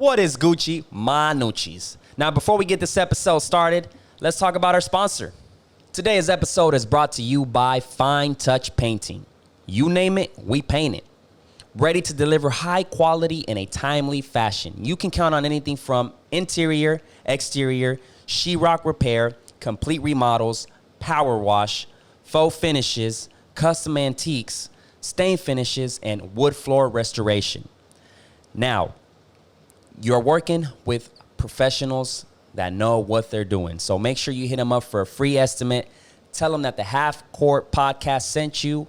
What is Gucci? Manucci's. Now, before we get this episode started, let's talk about our sponsor. Today's episode is brought to you by Fine Touch Painting. You name it, we paint it. Ready to deliver high quality in a timely fashion. You can count on anything from interior, exterior, sheetrock repair, complete remodels, power wash, faux finishes, custom antiques, stain finishes, and wood floor restoration. Now, you're working with professionals that know what they're doing. So make sure you hit them up for a free estimate. Tell them that the Half Court Podcast sent you,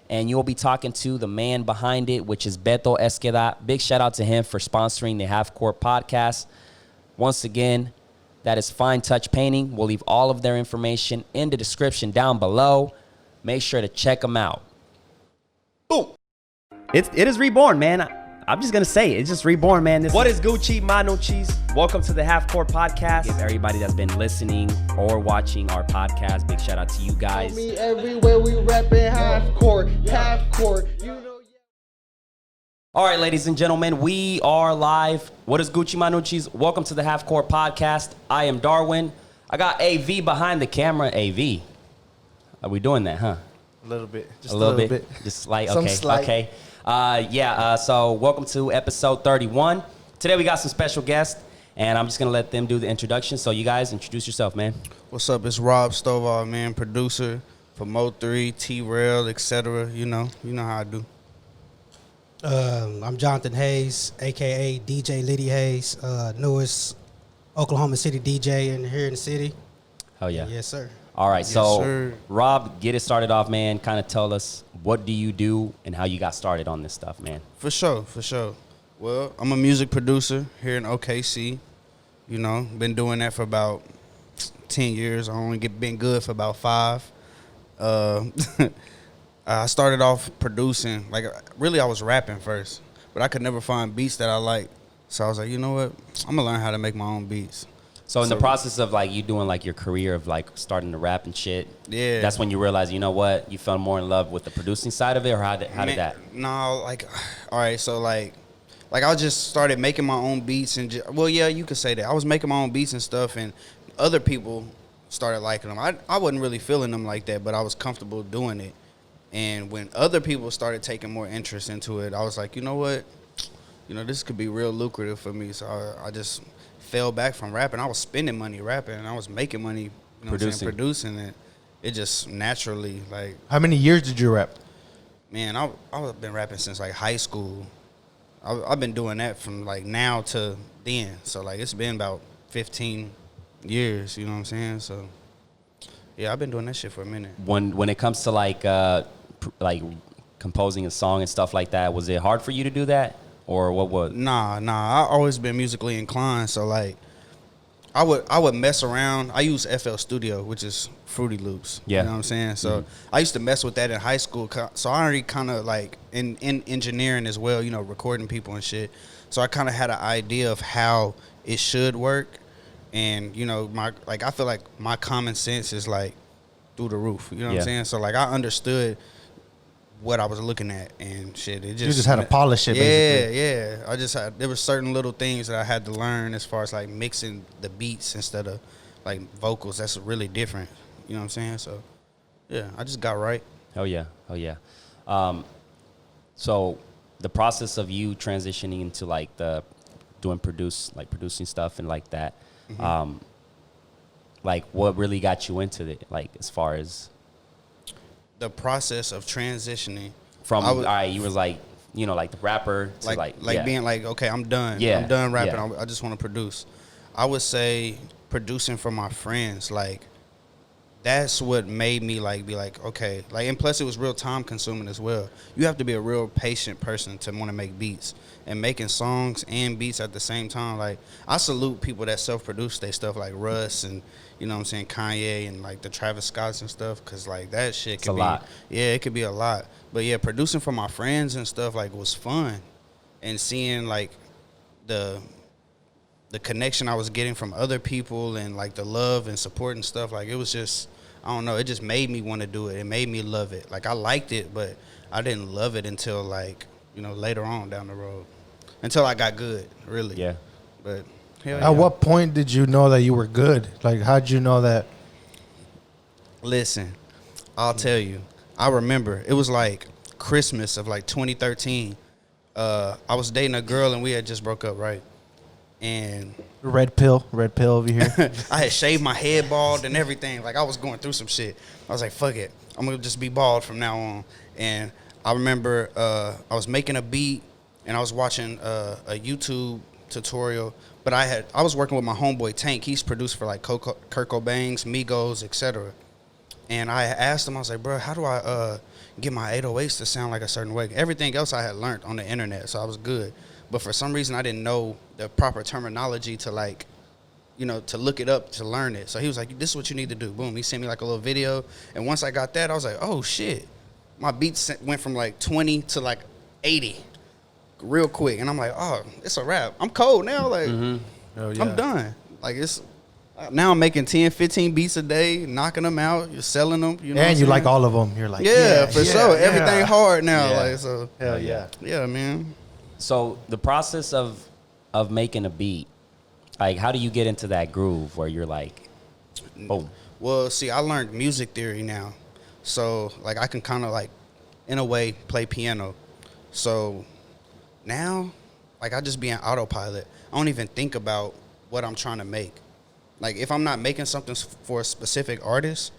and you'll be talking to the man behind it, which is Beto Esqueda. Big shout out to him for sponsoring the Half Court Podcast. Once again, that is Fine Touch Painting. We'll leave all of their information in the description down below. Make sure to check them out. Boom. It is reborn, man. I'm just going to say it. It's just reborn, man. What is Gucci? Manucci's. Welcome to the Half Court Podcast. Give everybody that's been listening or watching our podcast, big shout out to you guys. Me everywhere we rapping half court. You know. All right, ladies and gentlemen, we are live. What is Gucci? Manucci's? Welcome to the Half Court Podcast. I am Darwin. I got AV behind the camera. AV. Are we doing that, huh? A little bit. Just a little bit. Just slight. Some Okay. slight. Okay. So welcome to episode 31. Today we got some special guests, and I'm just going to let them do the introduction. So you guys introduce yourself, man. What's up? It's Rob Stovall, man, producer for Mo3, T-Rail, etc. You know how I do. I'm Jonathan Hayes, a.k.a. DJ Litty Hayes, newest Oklahoma City DJ here in the city. Oh, yeah. Yes, sir. All right. Yes, So, sir. Rob, get it started off, man. Kind of tell us, what do you do and how you got started on this stuff, man? For sure. Well, I'm a music producer here in OKC. You know, been doing that for about 10 years. I only been good for about 5. I started off producing. Like, really, I was rapping first, but I could never find beats that I like. So I was like, you know what? I'm going to learn how to make my own beats. So in the process of like you doing like your career of like starting to rap and shit, Yeah. that's when you realize, you know what, you fell more in love with the producing side of it, or how did that? No, like, all right, so like I just started making my own beats and well, yeah, you could say that. I was making my own beats and stuff, and other people started liking them. I wasn't really feeling them like that, but I was comfortable doing it. And when other people started taking more interest into it, I was like, you know what, this could be real lucrative for me. So I just fell back from rapping. I was spending money rapping, and I was making money, producing it. It just naturally, like. How many years did you rap? Man, I've been rapping since like high school. I've been doing that from like now to then. So like it's been about 15 years. You know what I'm saying? So yeah, I've been doing that shit for a minute. When it comes to like composing a song and stuff like that, was it hard for you to do that, or what was? Nah. I always been musically inclined. So like I would mess around. I use FL Studio, which is Fruity Loops. Yeah. You know what I'm saying? So I used to mess with that in high school. So I already kind of like in engineering as well, recording people and shit. So I kind of had an idea of how it should work. And, I feel like my common sense is like through the roof. You know what I'm saying? So like I understood what I was looking at and shit. It just, You just had to polish it, basically. Yeah. There were certain little things that I had to learn as far as like mixing the beats instead of like vocals. That's really different. You know what I'm saying? So yeah, I just got right. Oh yeah. So the process of you transitioning into like the producing stuff and like that, like what really got you into it? Like as far as the process of transitioning from, all right, you were like, like the rapper to like being like, okay, I'm done. Yeah. I'm done rapping. Yeah. I just want to produce. I would say producing for my friends, like that's what made me like be like, okay, like, and plus it was real time consuming as well. You have to be a real patient person to want to make beats, and making songs and beats at the same time. Like I salute people that self-produce their stuff, like Russ and Kanye and like the Travis Scotts and stuff, because like that shit could be a lot. Yeah, it could be a lot. But yeah, producing for my friends and stuff like was fun, and seeing like the connection I was getting from other people and like the love and support and stuff, like it was just, I don't know, it just made me want to do it. It made me love it. Like I liked it, but I didn't love it until like, later on down the road. Until I got good, really. Yeah. But hell yeah. At what point did you know that you were good? Like, how'd you know that? Listen, I'll tell you. I remember it was like Christmas of like 2013. I was dating a girl and we had just broke up, right? And Red pill over here. I had shaved my head bald and everything. Like I was going through some shit. I was like, fuck it. I'm gonna just be bald from now on. And I remember I was making a beat and I was watching a YouTube tutorial. But I was working with my homeboy Tank. He's produced for like Kurt Cobain's, Migos, etc. And I asked him, I was like, bro, how do I get my 808s to sound like a certain way? Everything else I had learned on the internet, so I was good. But for some reason, I didn't know the proper terminology to like, you know, to look it up, to learn it. So he was like, this is what you need to do. Boom. He sent me like a little video. And once I got that, I was like, oh, shit. My beats went from like 20 to like 80 real quick. And I'm like, oh, it's a wrap. I'm cold now. Like, Oh, yeah. I'm done. Like, it's now I'm making 10, 15 beats a day, knocking them out. You're selling them. You know And you like all of them. You're like, yeah, for sure. Everything hard now. Yeah. Like, so, Hell yeah. yeah, man. So the process of making a beat, like how do you get into that groove where you're like, boom? Well, see, I learned music theory now. So, like, I can kind of, like, in a way, play piano. So, now, like, I just be an autopilot. I don't even think about what I'm trying to make. Like, if I'm not making something for a specific artist,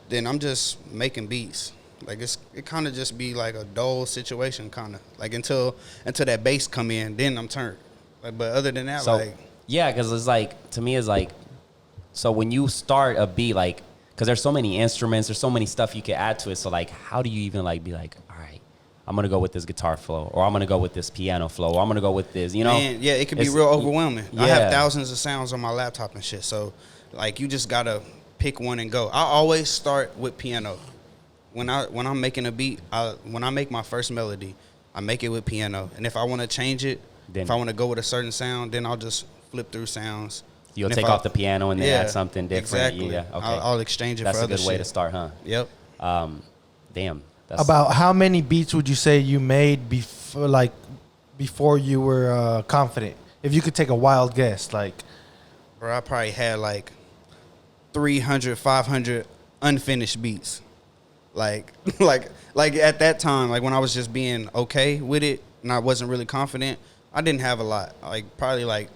then I'm just making beats. Like, it kind of just be, like, a dull situation, kind of. Like, until that bass come in, then I'm turned. Like, but other than that, So like... yeah, because it's like, to me, it's like, so when you start a beat, like, because there's so many instruments, there's so many stuff you can add to it. So like, how do you even like be like, all right, I'm gonna go with this guitar flow, or I'm gonna go with this piano flow, or I'm gonna go with this, you know? Man, yeah, it could be It's- real overwhelming. Yeah. I have thousands of sounds on my laptop and shit. So like, you just gotta pick one and go. I always start with piano. When I'm making a beat, when I make my first melody, I make it with piano. And if I want to change it, Then- if I want to go with a certain sound, then I'll just flip through sounds. You'll And if take off the piano and then Yeah, add something different. Exactly. Yeah, okay. I'll exchange it That's for a other good way shit. to start, huh? Yep. Damn. That's, About how many beats would you say you made before you were confident? If you could take a wild guess, like, Bro, I probably had like 300, 500 unfinished beats. Like at that time, like when I was just being okay with it and I wasn't really confident, I didn't have a lot. Like probably like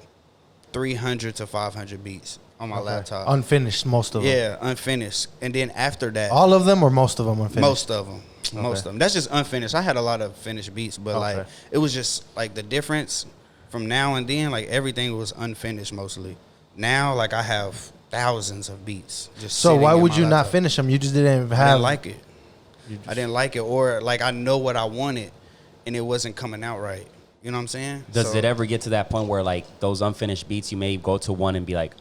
300 to 500 beats on my laptop. unfinished, most of them. Yeah, unfinished. And then after that, All of them or most of them unfinished? most of them. Most of them. That's just unfinished. I had a lot of finished beats, but like it was just like the difference from now and then, like everything was unfinished mostly. Now, like I have thousands of beats. Just So sitting why in would my you not laptop. finish them? You just didn't I have. didn't like it. I didn't like it, or like I know what I wanted, and it wasn't coming out right. You know what I'm saying? does So, it ever get to that point where like those unfinished beats, you may go to one and be like,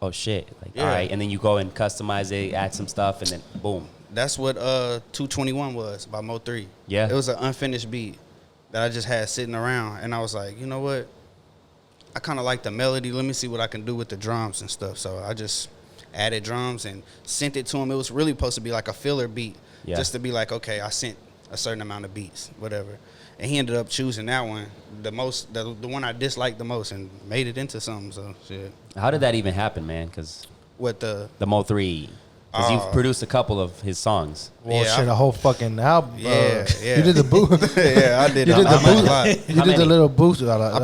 oh shit, like Yeah. all right, and then you go and customize it, add some stuff, and then boom. That's what 221 was by Mo3. Yeah. It was an unfinished beat that I just had sitting around, and I was like, you know what? I kind of like the melody. Let me see what I can do with the drums and stuff. So I just added drums and sent it to him. It was really supposed to be like a filler beat, Yeah. just to be like, okay, I sent a certain amount of beats, whatever. And he ended up choosing that one, the one I disliked the most, and made it into something. So shit. How did that even happen, man? Because What the? the Mo3, because you've produced a couple of his songs. Well, Yeah, shit, a whole fucking album. Yeah, yeah. You did the booth. Yeah, I did. You did the I made a booth. lot. You How did the many? little booth. I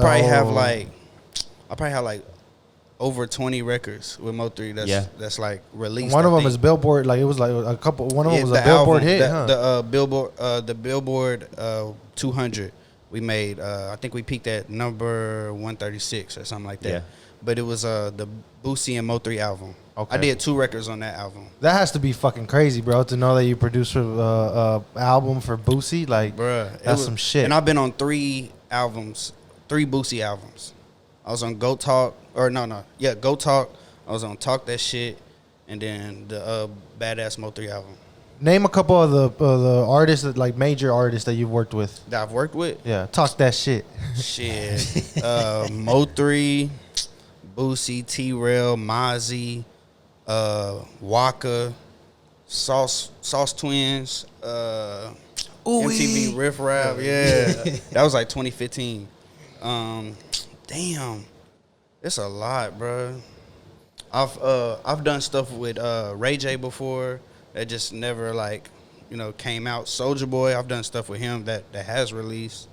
probably have like over 20 records with Mo3 that's like released. One of I them think. is Billboard. Like it was like a couple. One of them was the a Billboard album, hit. the Billboard 200. We made. I think we peaked at number 136 or something like that. Yeah. But it was the Boosie and Mo3 album. Okay. I did 2 records on that album. That has to be fucking crazy, bro. To know that you produced a album for Boosie, like, Bruh, that's some shit. And I've been on 3 albums, 3 Boosie albums. I was on Go Talk, Go Talk. I was on Talk That Shit, and then the Badass Mo3 album Name a couple of the artists that, like, major artists that you've worked with. that I've worked with. Yeah, talk that shit. Shit, Mo3, Boosie, T-Rail, Mozzie, Waka, Sauce Twins, MTV Riff Raff. Yeah, that was like 2015. Damn, It's a lot, bro. I've done stuff with Ray J before that just never like, you know, came out. Soulja Boy, I've done stuff with him that has released.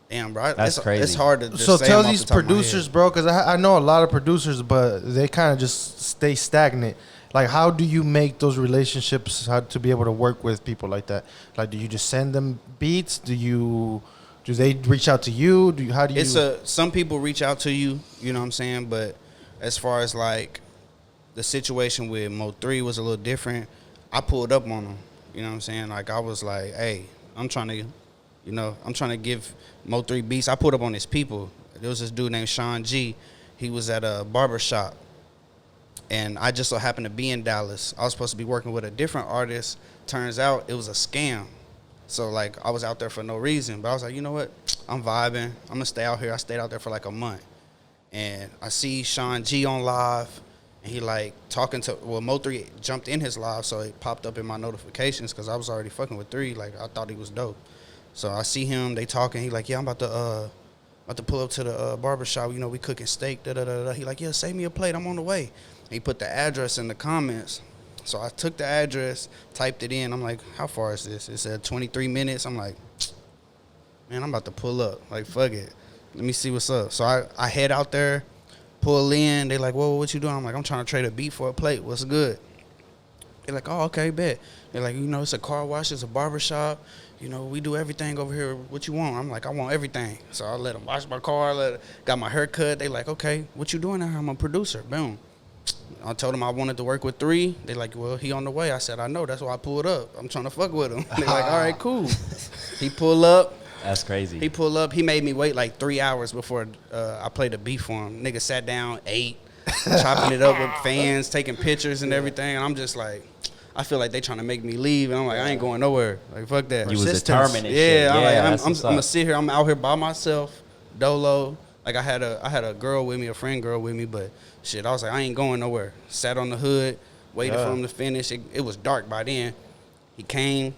Damn, bro, That's crazy. It's hard to just So say tell them off these the top of my producers, head. bro, because I know a lot of producers, but they kind of just stay stagnant. Like, how do you make those relationships? How to be able to work with people like that? Like, do you just send them beats? Do they reach out to you? How do you? Some people reach out to you, you know what I'm saying? But as far as like the situation with Mo3 was a little different. I pulled up on them, you know what I'm saying? Like I was like, hey, I'm trying to give Mo3 beats. I pulled up on his people. There was this dude named Sean G. He was at a barber shop. And I just so happened to be in Dallas. I was supposed to be working with a different artist. Turns out it was a scam. So, like, I was out there for no reason. But I was like, you know what? I'm vibing. I'm going to stay out here. I stayed out there for like a month. And I see Sean G on live. And he, like, talking to, well, Mo3 jumped in his live. So it popped up in my notifications because I was already fucking with 3. Like, I thought he was dope. So I see him. They talking. He like, yeah, I'm about to pull up to the barbershop. You know, we cooking steak. Da-da-da-da. He like, yeah, save me a plate. I'm on the way. He put the address in the comments. So I took the address, typed it in. I'm like, how far is this? It said 23 minutes. I'm like, man, I'm about to pull up. Like, fuck it. Let me see what's up. So I head out there, pull in. They like, whoa, what you doing? I'm like, I'm trying to trade a beat for a plate. What's good? They're like, oh, okay, bet. They're like, you know, it's a car wash. It's a barbershop. You know, we do everything over here. What you want? I'm like, I want everything. So I let them wash my car. Got my hair cut. They like, okay, what you doing now? I'm a producer. Boom. I told them I wanted to work with 3. They like, well, he on the way. I said, I know. That's why I pulled up. I'm trying to fuck with him. They like, all right, cool. He pull up. That's crazy. He pull up. He made me wait like 3 hours before I played the beat for him. Nigga sat down, ate, chopping it up with fans, taking pictures and everything. And I'm just like, I feel like they trying to make me leave. And I'm like, I ain't going nowhere. Like, fuck that. You was Persistence. determined and shit. Yeah, I'm what's gonna up. sit here. I'm out here by myself, dolo. Like I had a girl with me, a friend girl with me, but shit, I was like, I ain't going nowhere. Sat on the hood, waited for him to finish. It was dark by then. He came,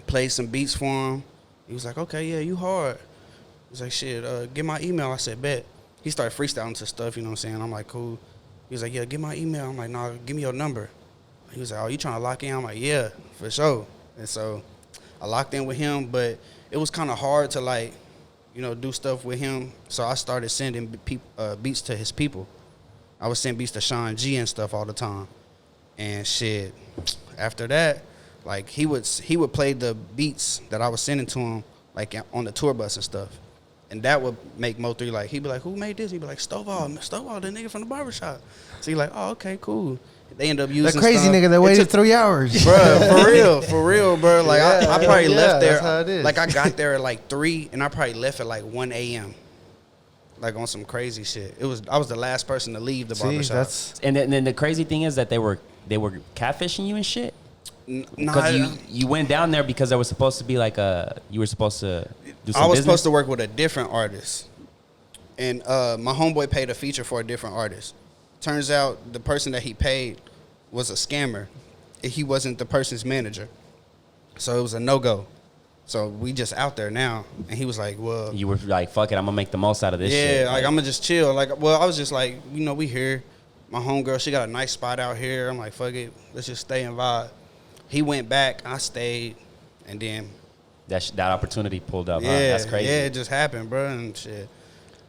played some beats for him. He was like, okay, yeah, you hard. He was like, shit, get my email. I said, bet. He started freestyling to stuff, you know what I'm saying? I'm like, cool. He was like, yeah, get my email. I'm like, nah, give me your number. He was like, oh, you trying to lock in? I'm like, yeah, for sure. And so I locked in with him, but it was kind of hard to, like, you know, do stuff with him. So I started sending beats to his people. I would send beats to Sean G and stuff all the time. And shit, after that, like he would play the beats that I was sending to him, like on the tour bus and stuff. And that would make Mo3 like, he'd be like, who made this? He'd be like, Stovall, the nigga from the barbershop. So he like, oh, okay, cool. They end up using that crazy stuff. nigga that waited 3 hours. Bro, for real, bro. Like I probably left there. That's how it is. Like I got there at like 3, and I probably left at like 1 a.m. Like on some crazy shit. I was the last person to leave the barbershop. That's And then the crazy thing is that they were catfishing you and shit. Nah, Because you went down there because there was supposed to be like you were supposed to do some I was business? supposed to work with a different artist, and my homeboy paid a feature for a different artist. Turns out the person that he paid was a scammer. He wasn't the person's manager, so it was a no-go. So we just out there now, and he was like, well, You were like, fuck it, I'm gonna make the most out of this shit. yeah, like I'm gonna just chill. Like, well, I was just like, you know, we here. My homegirl, she got a nice spot out here. I'm like, fuck it, let's just stay and vibe. He went back, I stayed, and then That opportunity pulled up. yeah, Huh? That's crazy. yeah, it just happened, bro, and shit.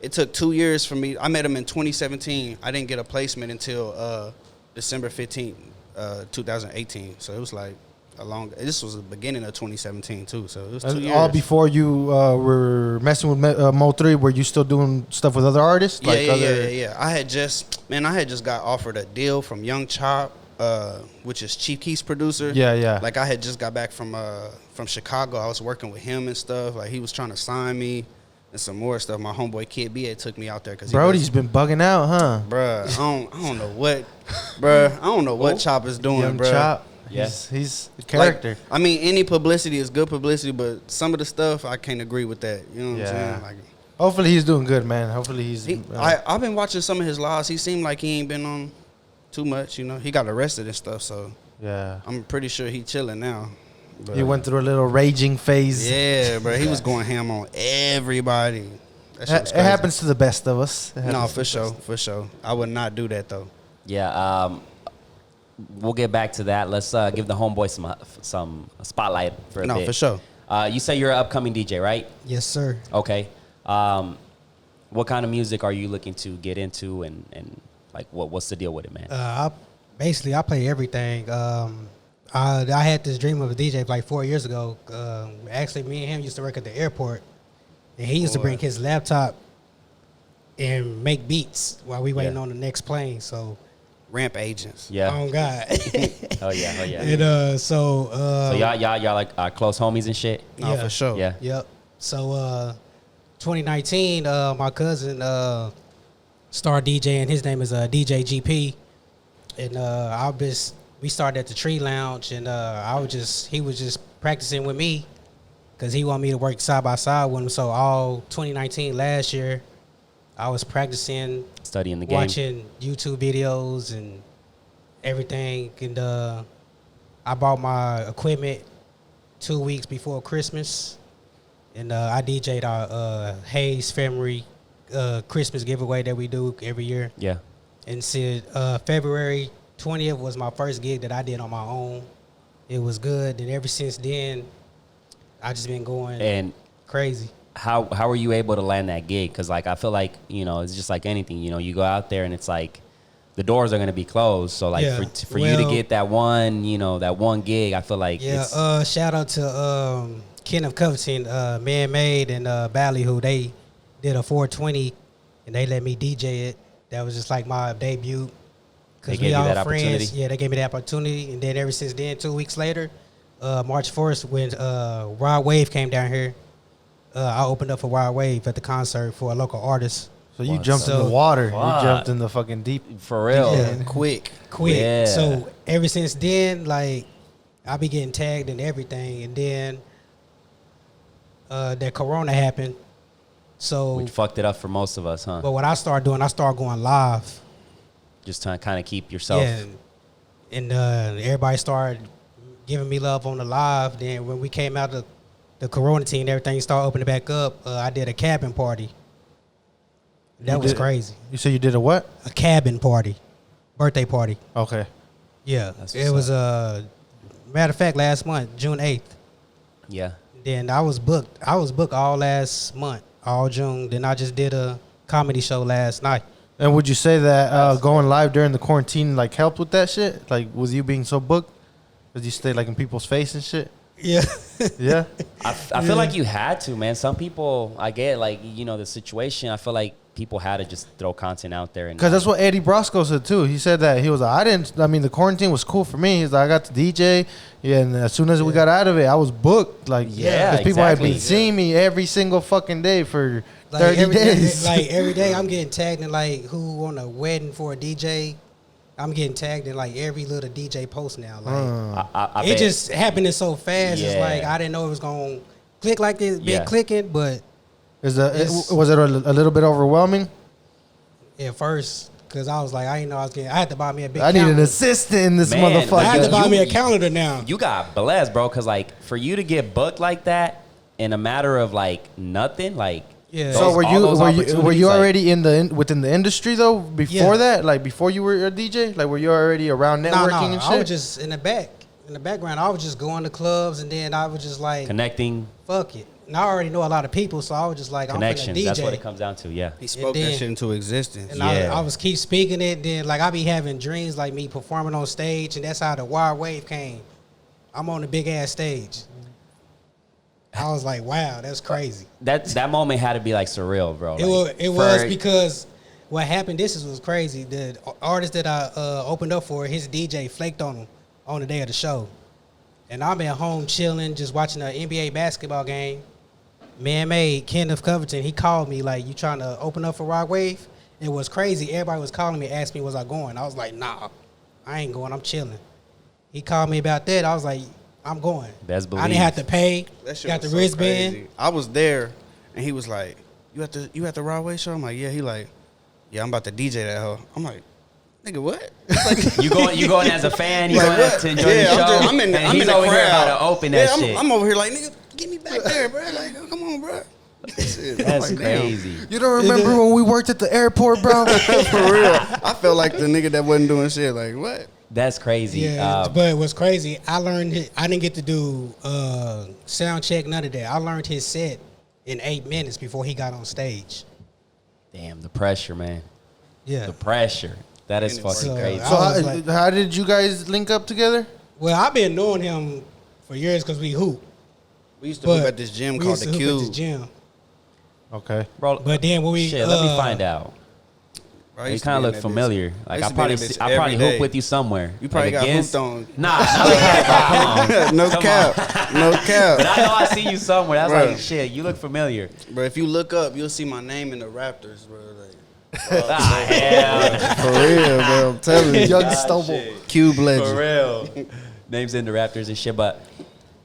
It took 2 years for me. I met him in 2017. I didn't get a placement until December 15th, 2018. So it was like a long. This was the beginning of 2017 too. So it was 2 years. all before you were messing with Mo3. Were you still doing stuff with other artists? Yeah. I had just got offered a deal from Young Chop, which is Chief Keef's producer. Yeah. Like I had just got back from Chicago. I was working with him and stuff. Like he was trying to sign me and some more stuff. My homeboy Kid B had took me out there because Brody's been bugging out, huh? Bruh, I don't know what, bruh. I don't know what Chop is doing, Young bruh. Chop. Yeah. He's a character. Like, I mean, any publicity is good publicity, but some of the stuff I can't agree with that. You know what I'm saying? Like, Hopefully he's doing good, man. Hopefully he's. I've been watching some of his lives. He seemed like he ain't been on too much. You know, he got arrested and stuff, so yeah. I'm pretty sure he chilling now. But, He went through a little raging phase. yeah, bro. He was going ham on everybody. That shit was It crazy. happens to the best of us. No, for sure. I would not do that though. Yeah. We'll get back to that. Let's give the homeboy some spotlight for a bit. No, for sure. You say you're an upcoming DJ, right? Yes, sir. Okay. What kind of music are you looking to get into, and like what's the deal with it, man? I play everything. I had this dream of a DJ like 4 years ago. Actually, me and him used to work at the airport, and he used to bring his laptop and make beats while we waiting on the next plane. So, Ramp agents. Yeah. oh God. Oh yeah. Oh yeah. And So y'all like close homies and shit. No, Yeah. for sure. Yeah. Yep. So 2019, my cousin started DJing. His name is DJ GP, and we started at the Tree Lounge, and he was just practicing with me because he wanted me to work side by side with him. So all 2019 last year, I was practicing, Studying the game. watching YouTube videos and everything, and I bought my equipment 2 weeks before Christmas, and I DJ'd our Hayes Family Christmas giveaway that we do every year. Yeah. And said February 20th was my first gig that I did on my own. It was good, and ever since then, I just been going And crazy. how were you able to land that gig? Because like I feel like it's just like anything. You go out there and it's like the doors are gonna be closed. So like Yeah, for you to well- get that one gig, I feel like it's, Shout out to Ken of Covington, Man Made, and Ballyhoo. They did a 420, and they let me DJ it. That was just like my debut. They Cause gave we you all that friends. opportunity? Yeah, they gave me that opportunity, and then ever since then, 2 weeks later, March 1st, when Rod Wave came down here, I opened up for Rod Wave at the concert for a local artist. So you What? jumped in So- the water. Fuck. You jumped in the fucking deep. for real. Yeah. Quick. Quick. Yeah. So ever since then, like I be getting tagged and everything, and then that Corona happened. So, Which fucked it up for most of us, huh? but what I started doing, I started going live. Just to kind of keep yourself. Yeah, and everybody started giving me love on the live. Then when we came out of the quarantine, everything started opening back up. I did a cabin party. That You was did- crazy. You said you did a what? A cabin party, birthday party. Okay. Yeah, That's it what's was matter of fact last month, June 8th. Yeah. Then I was booked all last month, all June. Then I just did a comedy show last night. And would you say that going live during the quarantine like helped with that shit? Like, was you being so booked? Did you stay like in people's face and shit? Yeah. Yeah. I feel like you had to, man. Some people, I get like, the situation. I feel like people had to just throw content out there. Because that's what Eddie Brosco said too. He said that he was like, the quarantine was cool for me. He's like, I got to DJ. Yeah, and as soon as we got out of it, I was booked. Like, Yeah, because people had exactly. been seeing me every single fucking day for Like 30 every day, days. like every day, I'm getting tagged in like who on a wedding for a DJ. I'm getting tagged in like every little DJ post now. Like I it bet- just happening so fast. It's Yeah. like I didn't know it was gonna click like this. Been Yeah. clicking, but Was It's- it a little bit overwhelming? at first, cause I was like, I didn't know I was getting. I had to buy me a big. I need an calendar. assistant in this Man, I motherfucker. had to buy You- me a calendar now. You got blessed, bro. Because like for you to get booked like that in a matter of like nothing, like Yeah. So were all you those were opportunities, you like- already within the industry though before Yeah. that? Like before you were a DJ? Like were you already around networking and shit? I was just in the background. I was just going to clubs, and then I was just like, connecting fuck it. And I already know a lot of people, so I was just like, I'm finna connections. DJ. That's what it comes down to. Yeah. He spoke then- that shit into existence. And Yeah. I was keep speaking it. Then like I be having dreams like me performing on stage, and that's how the Wild Wave came. I'm on the big ass stage. I was like, wow, that's crazy. That moment had to be like surreal, bro. It was because what happened. Was crazy. The artist that I opened up for, his DJ flaked on him on the day of the show, and I'm at home chilling, just watching an NBA basketball game. Man made Ken of Covington. He called me like, "You trying to open up for Rock Wave?" It was crazy. Everybody was calling me, asking me, "Was I going?" I was like, "Nah, I ain't going. I'm chilling." He called me about that. I was like, "I'm going." Best I believe. didn't have to pay. That shit Got the was so wristband. crazy. I was there, and he was like, "You at the Broadway show?" I'm like, "Yeah." He like, "Yeah, I'm about to DJ that hoe." I'm like, "Nigga, what?" You going as a fan? You Like, going what? to enjoy the show? I'm in and I'm he's in the over crowd. here about to open that I'm, shit. I'm over here like, "Nigga, get me back there, bro." Like, come on, bro. Shit, I'm That's like, damn. crazy. You don't remember when we worked at the airport, bro? For real. I felt like the nigga that wasn't doing shit. Like, what? That's crazy. Yeah, but what's crazy, I learned I didn't get to do sound check, none of that. I learned his set in 8 minutes before he got on stage. Damn, the pressure, man. Yeah. The pressure. That is So, fucking crazy. So I was like- how did you guys link up together? Well, I've been knowing him for years because we hoop. We used to hoop at this gym we called used the to hoop at this Cube. gym. Okay. Bro, But then when we shit, let me find out. Bro, I You used to kind be of in look that familiar. bitch. Like used I to be in probably, that bitch I probably every hoop day. with you somewhere. You probably like got against, hooped on. Nah, not like that, bro. Come on. No Come cap. No cap. But I know I see you somewhere. That's Bro. like shit. You look familiar. Bro, if you look up, you'll see my name in the Raptors, bro. Like, Ah, hell. for real, bro. I'm telling you. Young Ah, Stovall. shit. Cube For legend. real. Names in the Raptors and shit. But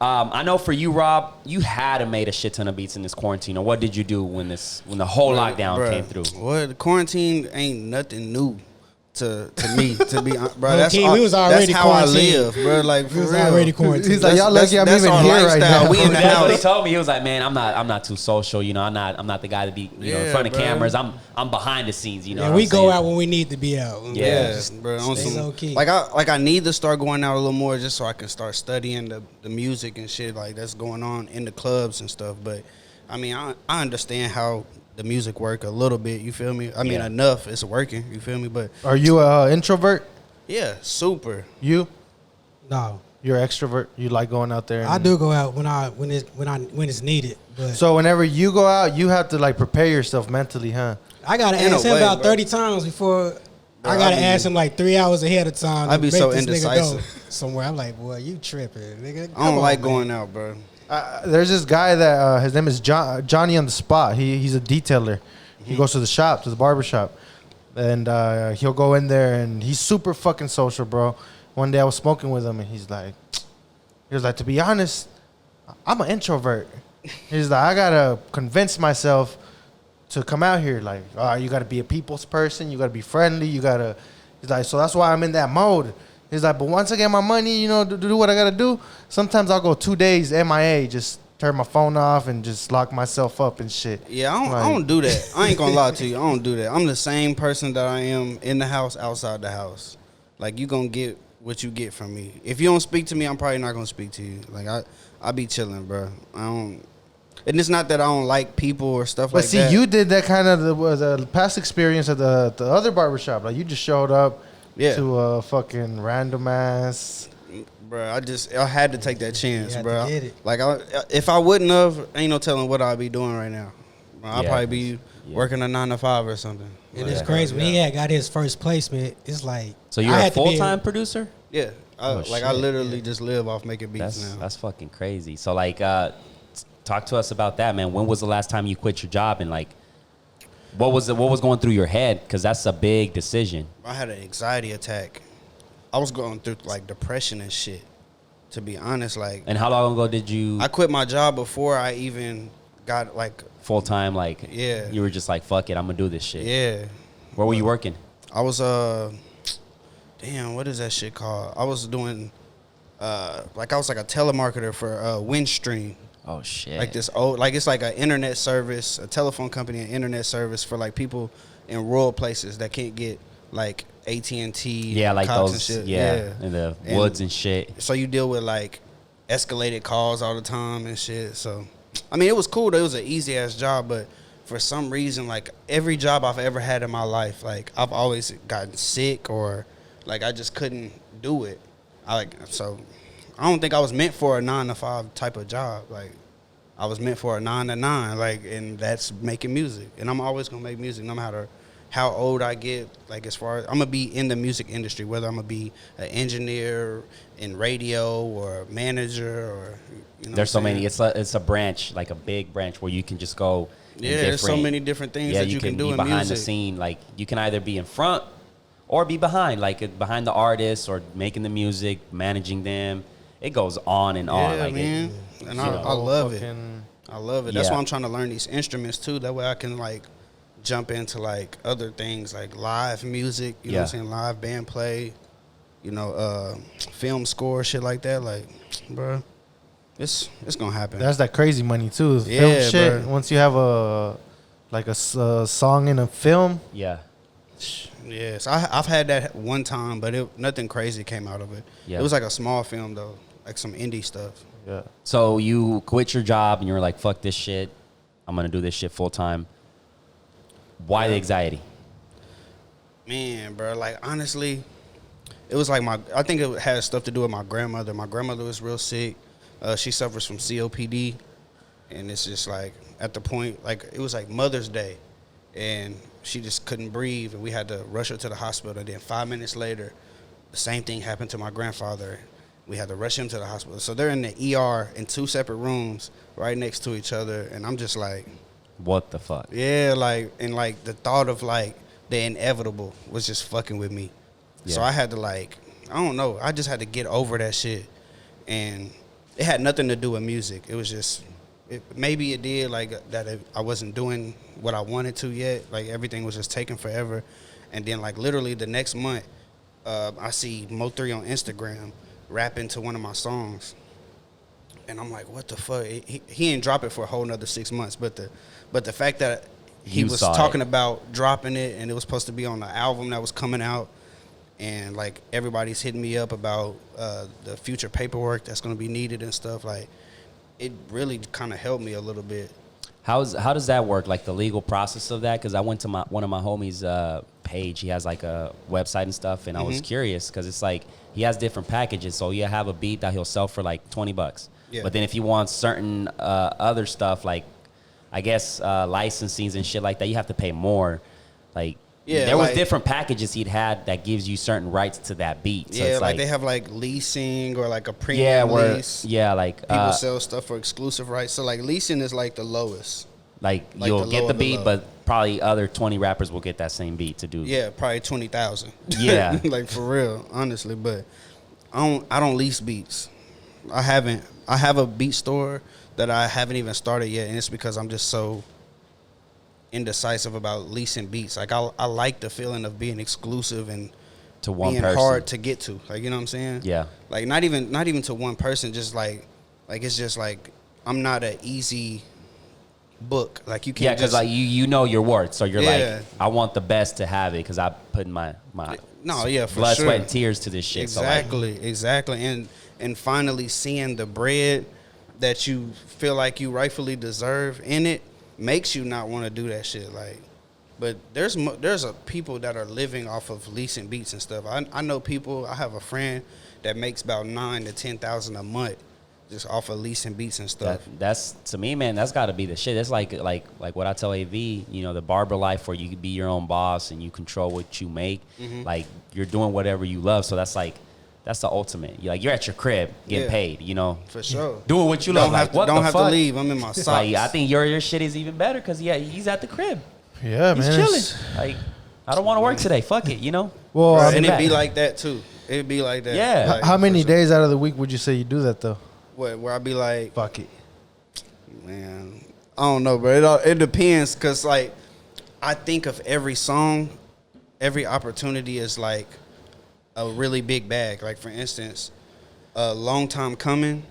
I know for you, Rob, you had to made a shit ton of beats in this quarantine. Or what did you do when the whole lockdown Bruh, came through? Well, the quarantine ain't nothing new to me. To be honest, bro. Low That's key, all, we was already that's how I quarantined. live, bro. Like for We was real. already quarantined. He's like, y'all lucky I'm That's even our here right lifestyle. now. We in the That's what he house. told me. He was like, "Man, I'm not too social. You know, I'm not the guy to be in Yeah, front of bro. cameras. I'm behind the scenes. You know, Yeah, what we I'm go saying? out when we need to be out. Yeah. Yeah, Just bro. On stay some, low key. I need to start going out a little more just so I can start studying the music and shit like that's going on in the clubs and stuff. But I mean, I understand how the music work a little bit. You feel me? I mean, Yeah. enough. It's working. You feel me? But Are you a introvert? yeah, super. You? No, You're extrovert. You like going out there. And I do go out when it's needed. But So whenever you go out, you have to like prepare yourself mentally, huh? I gotta In a ask him way, about bro. 30 times before. Bro, I gotta I be- ask him like 3 hours ahead of time. I to be make so this nigga go indecisive. somewhere. I'm like, boy, you tripping, nigga. I Come don't on, like man. going out, bro. There's this guy that his name is Johnny on the Spot. He's a detailer. He goes to the shop, to the barber shop, and he'll go in there and he's super fucking social, bro. One day I was smoking with him and he was like, to be honest, I'm an introvert. He's like, I gotta convince myself to come out here. Like, you gotta be a people's person. You gotta be friendly. He's like, so that's why I'm in that mode. He's like, but once I get my money, you know, to do what I gotta do, sometimes I'll go 2 days MIA, just turn my phone off and just lock myself up and shit. Yeah, I Like- don't do that. I ain't gonna lie to you. I don't do that. I'm the same person that I am in the house, outside the house. Like, you gonna get what you get from me. If you don't speak to me, I'm probably not gonna speak to you. Like, I be chilling, bro. I don't. And it's not that I don't like people or stuff But like see, that. you did that kind of the past experience at the other barbershop. Like, you just showed up Yeah. to a fucking random ass. Bro, I had to take that chance, had bro. to get it. Like, if I wouldn't have, ain't no telling what I'd be doing right now. Bro, I'd Yeah. probably be working a 9 to 5 or something. And Like, it's crazy when he had got his first placement. It's like So you're I a had to be- full time producer? Yeah, Oh, I shit. literally just live off making beats now. That's fucking crazy. So like, talk to us about that, man. When was the last time you quit your job, and like, what was going through your head? Because that's a big decision. I had an anxiety attack. I was going through like depression and shit. To be honest, like And how long ago did you I quit my job before I even got like full time? Like, Yeah. you were just like, fuck it, I'm gonna do this shit. yeah. Where were you working? I was damn, what is that shit called? I was doing I was like a telemarketer for Windstream. Oh shit. Like this old, like it's like an internet service, a telephone company, and internet service for like people in rural places that can't get like AT&T, Yeah, like Cox those. and shit. Yeah, in the And- woods and shit. So you deal with like escalated calls all the time and shit. So, I mean, it was cool. It was an easy ass job, but for some reason, like every job I've ever had in my life, like I've always gotten sick or like I just couldn't do it. I don't think I was meant for a 9 to 5 type of job. Like I was meant for a 9 to 9, like, and that's making music. And I'm always gonna make music no matter how old I get. Like as far as I'm gonna be in the music industry, whether I'm gonna be an engineer in radio or a manager or you know. There's so what I'm many. saying? It's a branch, like a big branch where you can just go. in Yeah, there's so different- many different things Yeah, that you can do be in behind the music. scene. Like you can either be in front or be behind, like behind the artists or making the music, managing them. It goes on and on. Yeah, Like man. And you I know. love it. Fucking- I love it. That's Yeah. why I'm trying to learn these instruments too. That way I can like jump into like other things like live music, you know what I'm saying? Live band play, you know, film score, shit like that. Like, bro, It's gonna happen. That's that crazy money too. Yeah, Film shit. bro. Once you have a song in a film, Yeah. Yes, I've had that one time, but nothing crazy came out of it. Yeah. It was like a small film though, like some indie stuff. yeah. So you quit your job and you're like, fuck this shit. I'm going to do this shit full time. Why the anxiety? Man, bro, like honestly, it was like I think it had stuff to do with my grandmother. My grandmother was real sick. She suffers from COPD, and it's just like at the point, like it was like Mother's Day, and she just couldn't breathe, and we had to rush her to the hospital. And then 5 minutes later, the same thing happened to my grandfather. We had to rush him to the hospital. So they're in the ER in 2 separate rooms, right next to each other, and I'm just like, What the fuck? yeah, like, and like the thought of like the inevitable was just fucking with me. So Yeah. I had to like, I don't know, I just had to get over that shit. And it had nothing to do with music. It was just, maybe it did, like that I wasn't doing what I wanted to yet. Like everything was just taking forever. And then like literally the next month, I see Mo3 on Instagram rapping to one of my songs. And I'm like, what the fuck? He didn't drop it for a whole nother 6 months. But the fact that he You was saw talking it. about dropping it, and it was supposed to be on the album that was coming out, and like everybody's hitting me up about the future paperwork that's going to be needed and stuff, like it really kind of helped me a little bit. How does that work? Like the legal process of that? Because I went to one of my homies' page. He has like a website and stuff, and I was curious because it's like he has different packages. So you have a beat that he'll sell for like $20, Yeah. but then if you want certain other stuff, like I guess licensings and shit like that, you have to pay more. Like Yeah, there was like- different packages he'd had that gives you certain rights to that beat. So Yeah, it's like they have like leasing or like a premium yeah, where lease. yeah, like People sell stuff for exclusive rights. So like leasing is like the lowest. like like you'll the get low the of the beat, low. but probably other 20 rappers will get that same beat to do. Yeah, probably 20,000. Yeah. like for real, honestly. But I don't lease beats. I haven't. I have a beat store that I haven't even started yet, and it's because I'm just so indecisive about leasing beats. Like I like the feeling of being exclusive and To one being person. hard to get to. Like, you know what I'm saying? Yeah. Like not even to one person. Just like it's just like I'm not an easy book. Like you can't. Yeah, because just, like you know your worth, so you're Yeah. like, I want the best to have it because I put in my No, yeah, for blood, sure. sweat, and tears to this shit. Exactly. And finally seeing the bread that you feel like you rightfully deserve in it makes you not want to do that shit. Like, but there's people that are living off of leasing beats and stuff. I know people. I have a friend that makes about $9,000 to $10,000 a month just off of leasing beats and stuff. That's to me, man. That's got to be the shit. It's like what I tell AV. You know, the barber life where you can be your own boss and you control what you make. Mm-hmm. Like you're doing whatever you love. So that's the ultimate. You're at your crib getting Yeah. paid. You know, For sure. doing what you Don't love. have Like to, what don't the have fuck? to leave. I'm in my socks. Like I think your shit is even better because he's at the crib. Yeah, He's man. chilling. Like I don't want to work today. Fuck it. You know. Well, Right, I and mean, it'd be like that too. It'd be like that. Yeah. Like, how many for sure. days out of the week would you say you do that though? Where I'd be like, Fuck it. man, I don't know, bro. It depends, cause like I think of every song, every opportunity is like a really big bag. Like for instance, "Long Time Coming"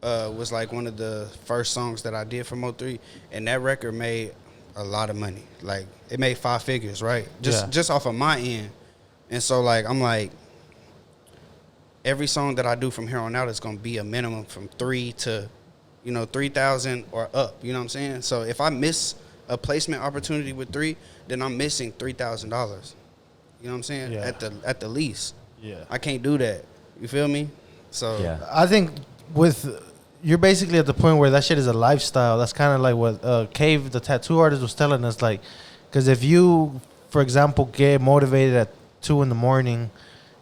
was like one of the first songs that I did for Mo3, and that record made a lot of money. Like it made 5 figures, right? Just off of my end. And so like I'm like, every song that I do from here on out is gonna be a minimum from 3 to 3,000 or up. You know what I'm saying? So if I miss a placement opportunity with 3, then I'm missing $3,000. You know what I'm saying? Yeah. At the least. Yeah. I can't do that. You feel me? So Yeah. I think you're basically at the point where that shit is a lifestyle. That's kind of like what Cave, the tattoo artist, was telling us. Like, because if you, for example, get motivated at 2 a.m,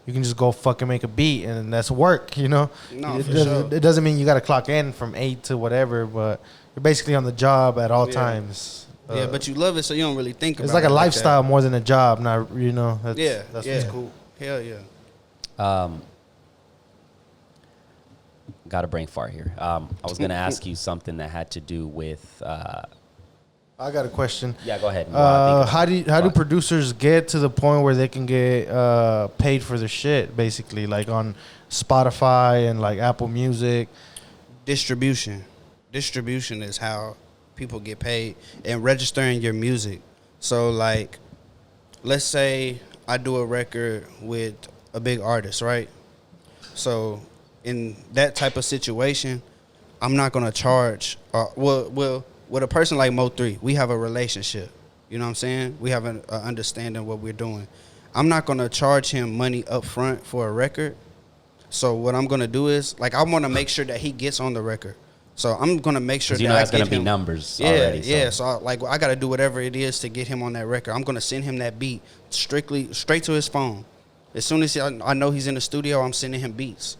you can just go fucking make a beat, and that's work. You know, No, it for doesn't, sure. it doesn't mean you got to clock in from 8 to whatever, but you're basically on the job at all Yeah. times. yeah, but you love it, so you don't really think about it. it's like a that. lifestyle more than a job. Not That's, Yeah, that's yeah. what's cool. Hell yeah. Got a brain fart here. I was gonna ask you something that had to do with. I got a question. Yeah, go ahead. While I think of How do Fuck. producers get to the point where they can get paid for their shit? Basically, like on Spotify and like Apple Music. distribution. Distribution is how people get paid, and registering your music. So like, let's say I do a record with a big artist, right? So in that type of situation, I'm not gonna charge. Well, with a person like Mo3, we have a relationship. You know what I'm saying? We have an understanding what we're doing. I'm not gonna charge him money up front for a record. So what I'm gonna do is, like, I want to make sure that he gets on the record. So I'm gonna make sure that that's I get gonna be him numbers. Yeah, already, yeah. So I gotta do whatever it is to get him on that record. I'm gonna send him that beat straight to his phone. As soon as I know he's in the studio, I'm sending him beats.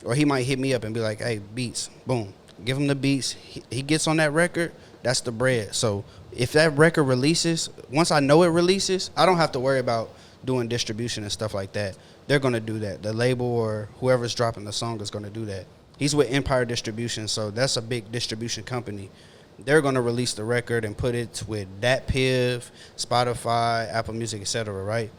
Or he might hit me up and be like, "Hey, beats, boom." Give him the beats. He gets on that record. That's the bread. So if that record releases, once I know it releases, I don't have to worry about doing distribution and stuff like that. They're gonna do that. The label or whoever's dropping the song is gonna do that. He's with Empire Distribution, so that's a big distribution company. They're gonna release the record and put it with DatPiv, Spotify, Apple Music, etc. Right?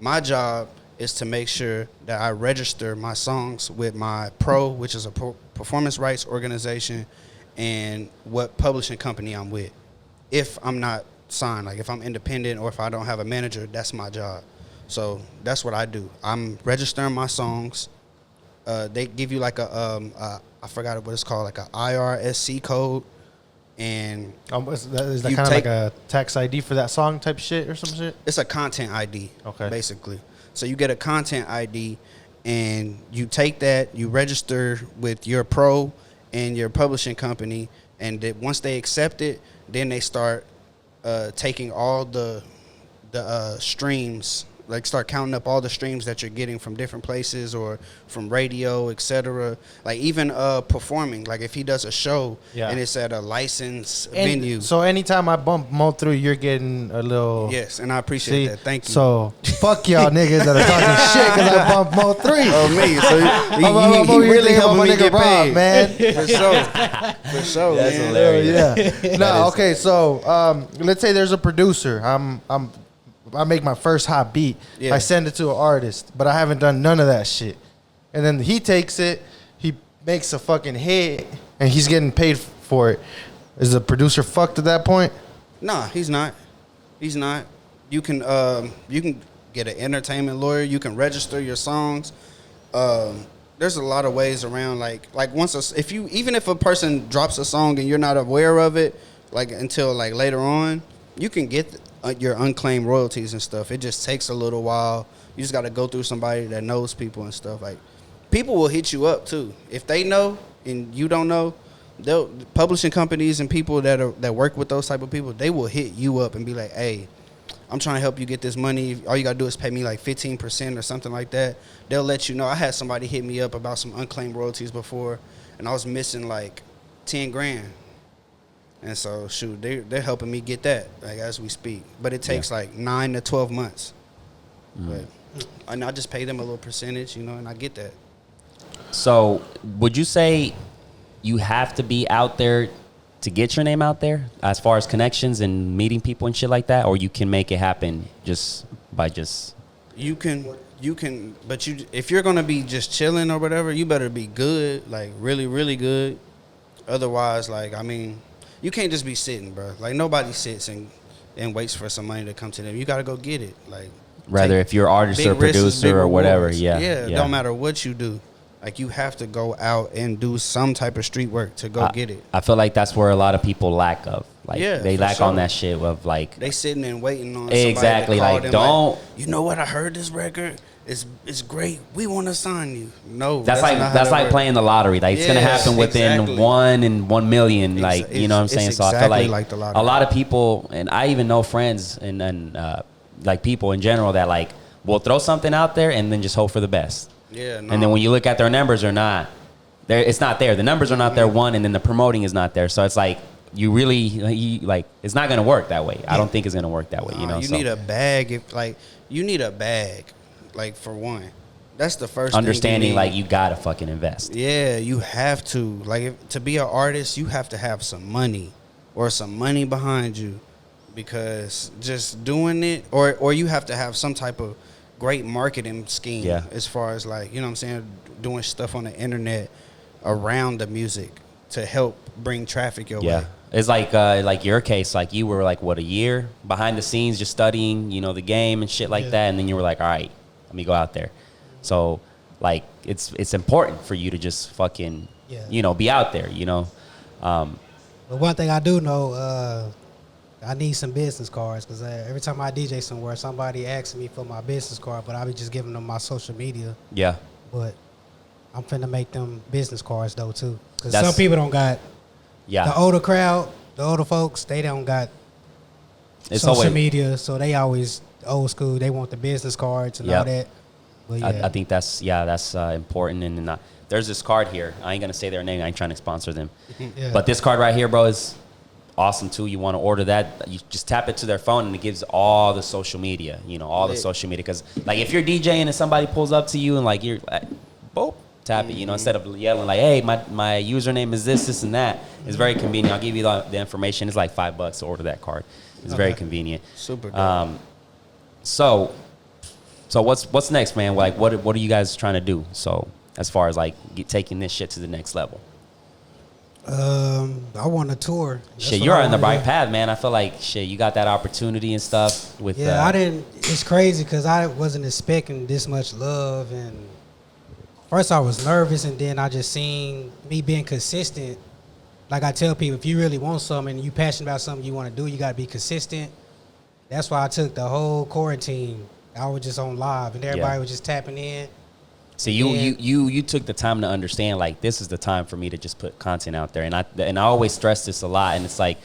My job is to make sure that I register my songs with my pro, which is a performance rights organization, and what publishing company I'm with. If I'm not signed, like if I'm independent or if I don't have a manager, that's my job. So that's what I do. I'm registering my songs. They give you like I forgot what it's called, like a IRSC code, and Is that you kind of take- like a tax ID for that song type shit or some shit? it's a content ID. Okay. Basically. So you get a content ID, and you take that, you register with your pro and your publishing company, and once they accept it, then they start taking all the streams, like start counting up all the streams that you're getting from different places or from radio, etc. Like even performing, like if he does a show and it's at a licensed venue. So anytime I bump Mo through, you're getting a little. Yes, and I appreciate that. Thank you. So fuck y'all niggas that are talking shit because I bumped Mo 3. Oh, me. So I'm he over here really thinking about helping my me nigga get Rob, paid. man. For sure. For sure, That's man. hilarious. Yeah. No, okay. So let's say there's a producer. I make my first hot beat. Yeah. I send it to an artist, but I haven't done none of that shit. And then he takes it, he makes a fucking hit, and he's getting paid for it. Is the producer fucked at that point? Nah, he's not. He's not. You can get an entertainment lawyer. You can register your songs. There's a lot of ways around. Like once even if a person drops a song and you're not aware of it, like until like later on, you can get your unclaimed royalties and stuff. It just takes a little while. You just got to go through somebody that knows people and stuff. Like people will hit you up too if they know and you don't know. They'll publishing companies and people that work with those type of people, they will hit you up and be like, "Hey, I'm trying to help you get this money. All you gotta do is pay me like 15% or something like that." They'll let you know. I had somebody hit me up about some unclaimed royalties before, and I was missing like 10 grand. And so, shoot, they're helping me get that, like, as we speak. But it takes, like, 9 to 12 months. But and I just pay them a little percentage, and I get that. So, would you say you have to be out there to get your name out there as far as connections and meeting people and shit like that? Or you can make it happen just by just... You can, but if you're going to be just chilling or whatever, you better be good, like, really, really good. Otherwise, like, I mean... You can't just be sitting, bro. Like, nobody sits and waits for some money to come to them. You got to go get it. Like, Rather if you're an artist big or risks, producer big or whatever. rewards. Yeah. It don't matter what you do. Like, you have to go out and do some type of street work to go get it. I feel like that's where a lot of people lack of. Like, Yeah, they for lack sure. on that shit of, like... They sitting and waiting on somebody Exactly, to call like, them, don't... you know what? I heard this record. It's great. We want to sign you. No, That's not how like that works. playing the lottery. Like it's gonna Yes, happen within exactly. 1 in 1 million. Like you know what I'm it's saying. So I feel exactly like, like the lottery. a lot of people, and I even know friends and like people in general that like will throw something out there and then just hope for the best. Yeah, no. And then when you look at their numbers, are not there. It's not there. The numbers are not there. One, and then the promoting is not there. So it's like you really like it's not gonna work that way. I don't think it's gonna work that way. You know. You so need a bag. You need a bag. Like, for one. That's the first understanding thing like you gotta fucking invest. Yeah, you have to. Like, to be an artist, you have to have some money or some money behind you, because just doing it, or you have to have some type of great marketing scheme. Yeah. As far as, like, you know what I'm saying, doing stuff on the internet, around the music to help bring traffic your way. It's like your case, like you were like what, a year behind the scenes just studying, the game and shit like that, and then you were like, all right, let me go out there. So like it's important for you to just fucking be out there, But one thing I do know, I need some business cards because every time I DJ somewhere, somebody asks me for my business card, but I be just giving them my social media. Yeah. But I'm finna make them business cards though too, because some people don't got. Yeah. The older crowd, the older folks, they don't got social media, so they always old school. They want the business cards and all that. But yeah. I think that's important. And there's this card here. I ain't gonna say their name. I ain't trying to sponsor them. But this card right here, bro, is awesome too. You want to order that? You just tap it to their phone, and it gives all the social media. The social media. Because like if you're DJing and somebody pulls up to you and like you're like, boop. Tap it, instead of yelling like, hey, my username is this and that. It's very convenient. I'll give you the information. It's like $5 to order that card. It's very convenient. Super dope. So what's next, man? Like, what are you guys trying to do? So as far as like taking this shit to the next level. I want a tour. Shit, you're on the right path, man. I feel like shit, you got that opportunity and stuff with. I didn't. It's crazy because I wasn't expecting this much love and. First, I was nervous, and then I just seen me being consistent. Like I tell people, if you really want something and you passionate about something you want to do, you got to be consistent. That's why I took the whole quarantine. I was just on live, and everybody was just tapping in. So you took the time to understand, like, this is the time for me to just put content out there. And I always stress this a lot, and it's like,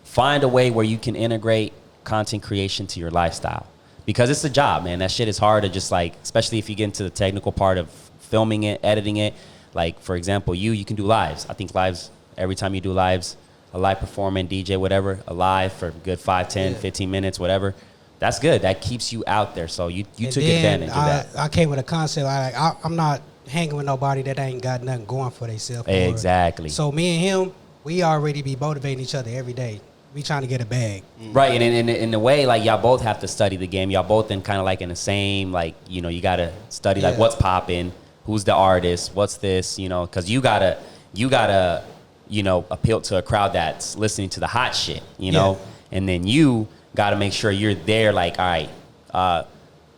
find a way where you can integrate content creation to your lifestyle. Because it's a job, man. That shit is hard to just, like, especially if you get into the technical part of filming it, editing it. Like, for example, you can do lives. I think lives, every time you do lives, a live performance, DJ, whatever, a live for a good 5, 10, 15 minutes, whatever. That's good. That keeps you out there. So you took advantage of that. I came with a concept. I'm not hanging with nobody that ain't got nothing going for themselves. Exactly. So me and him, we already be motivating each other every day. We trying to get a bag. Right, and in a way, like, y'all both have to study the game. Y'all both in kind of like in the same, like, you got to study, like, what's popping. Who's the artist? What's this? Because you gotta, appeal to a crowd that's listening to the hot shit, and then you gotta make sure you're there. Like, all right,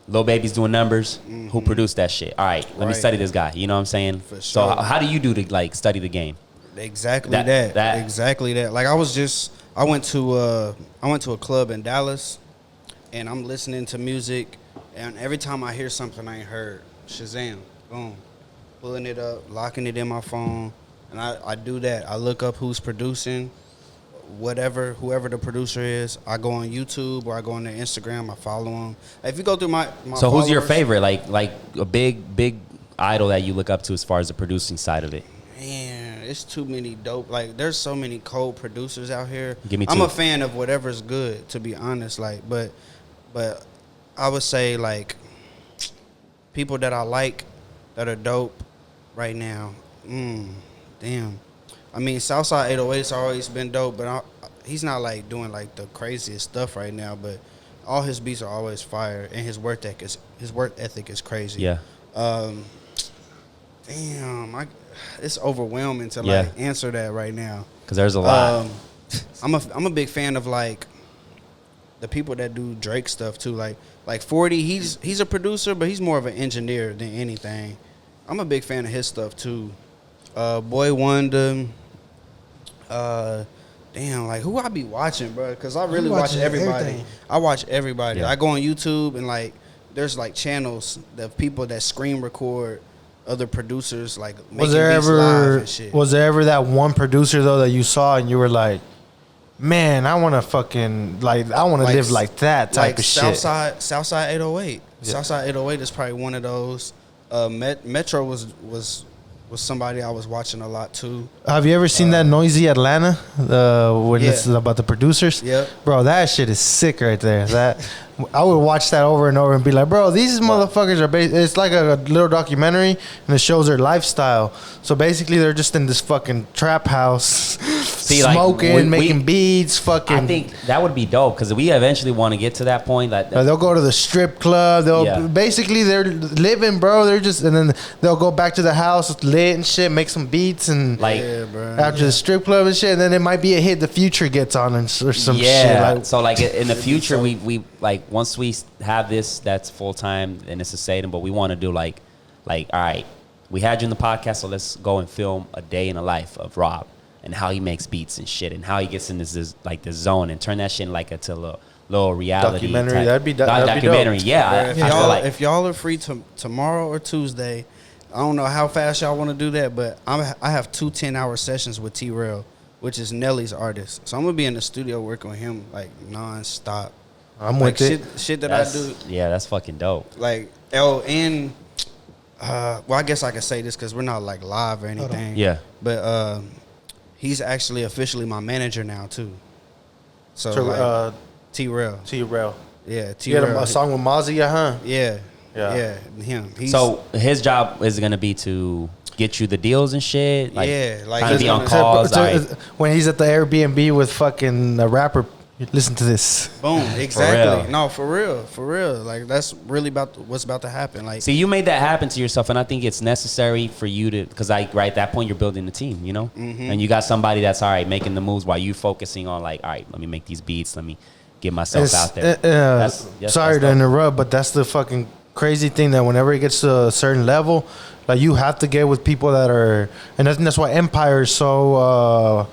Lil Baby's doing numbers. Mm-hmm. Who produced that shit? All right, let me study this guy. You know what I'm saying? For sure. So how do you do to like study the game? Exactly that. Exactly that. Like I went to a club in Dallas, and I'm listening to music, and every time I hear something I ain't heard, Shazam. Boom, pulling it up, locking it in my phone, and I do that. I look up who's producing, whoever the producer is. I go on YouTube or I go on their Instagram. I follow them. If you go through my so who's your favorite? Like a big idol that you look up to as far as the producing side of it? Man, it's too many dope. Like, there's so many cold producers out here. Give me two. I'm a fan of whatever's good, to be honest. Like, but I would say like people that I like. That are dope right now. Damn. I mean, Southside 808's always been dope, but he's not like doing like the craziest stuff right now. But all his beats are always fire, and his work ethic is crazy. Yeah. Damn, it's overwhelming to like answer that right now. Because there's a lot. I'm a big fan of like the people that do Drake stuff too. Like 40, he's a producer, but he's more of an engineer than anything. I'm a big fan of his stuff too. Boy Wonder. Damn, like who I be watching, bro? Because I really watch everybody. Everything. I watch everybody. Yeah. I go on YouTube and like there's like channels of people that screen record other producers like making beats live and shit. Was there ever that one producer though that you saw and you were like, man, I want to fucking I want to live like that type of shit. Southside 808. Yeah. Southside 808 is probably one of those. Metro was somebody I was watching a lot too. Have you ever seen that Noisy Atlanta? When it's about the producers? Yeah. Bro, that shit is sick right there. That I would watch that over and over and be like, bro, these motherfuckers are it's like a little documentary and it shows their lifestyle. So basically they're just in this fucking trap house See, like, smoking, making beats, fucking. I think that would be dope because we eventually want to get to that point. Like, They'll go to the strip club. They'll Yeah. basically they're living, bro. They're just, and then they'll go back to the house lit and shit, make some beats, and like, after the strip club and shit, and then it might be a hit. The Future gets on and or some shit. yeah. Like, So like in the future, we like once we have this that's full time and it's a Satan, but we want to do like all right, we had you in the podcast, so let's go and film a day in the life of Rob and how he makes beats and shit and how he gets in this like the zone and turn that shit like into a little reality Documentary. type- That'd be documentary. dope. Yeah, If I feel y'all, like if y'all are free tomorrow or Tuesday, I don't know how fast y'all want to do that, but I have 2 10-hour sessions with T-Rail, which is Nelly's artist. So I'm gonna be in the studio working with him like nonstop. I'm Like with it. shit that I that's, do. yeah, that's fucking dope. Like and well, I guess I can say this because we're not like live or anything. Yeah. But he's actually officially my manager now too. So So, like, T-Rail. T-Rail. Yeah, You had T-Rail. a song with Mozzie, huh? Yeah. Yeah. Yeah, him. He's, So his job is gonna be to get you the deals and shit. Like, Yeah, like, kind of he's be on gonna- calls. So, like, when he's at the Airbnb with fucking a rapper, listen to this. boom, exactly. real. No, for real. Like that's really what's about to happen. Like, see, you made that happen to yourself, and I think it's necessary for you to, because right at that point you're building a team, you know, and you got somebody that's all right making the moves while you focusing on like, all right, let me make these beats, let me get myself out there. Sorry to interrupt, but that's the fucking crazy thing that whenever it gets to a certain level, like you have to get with people that are, and that's why Empire is so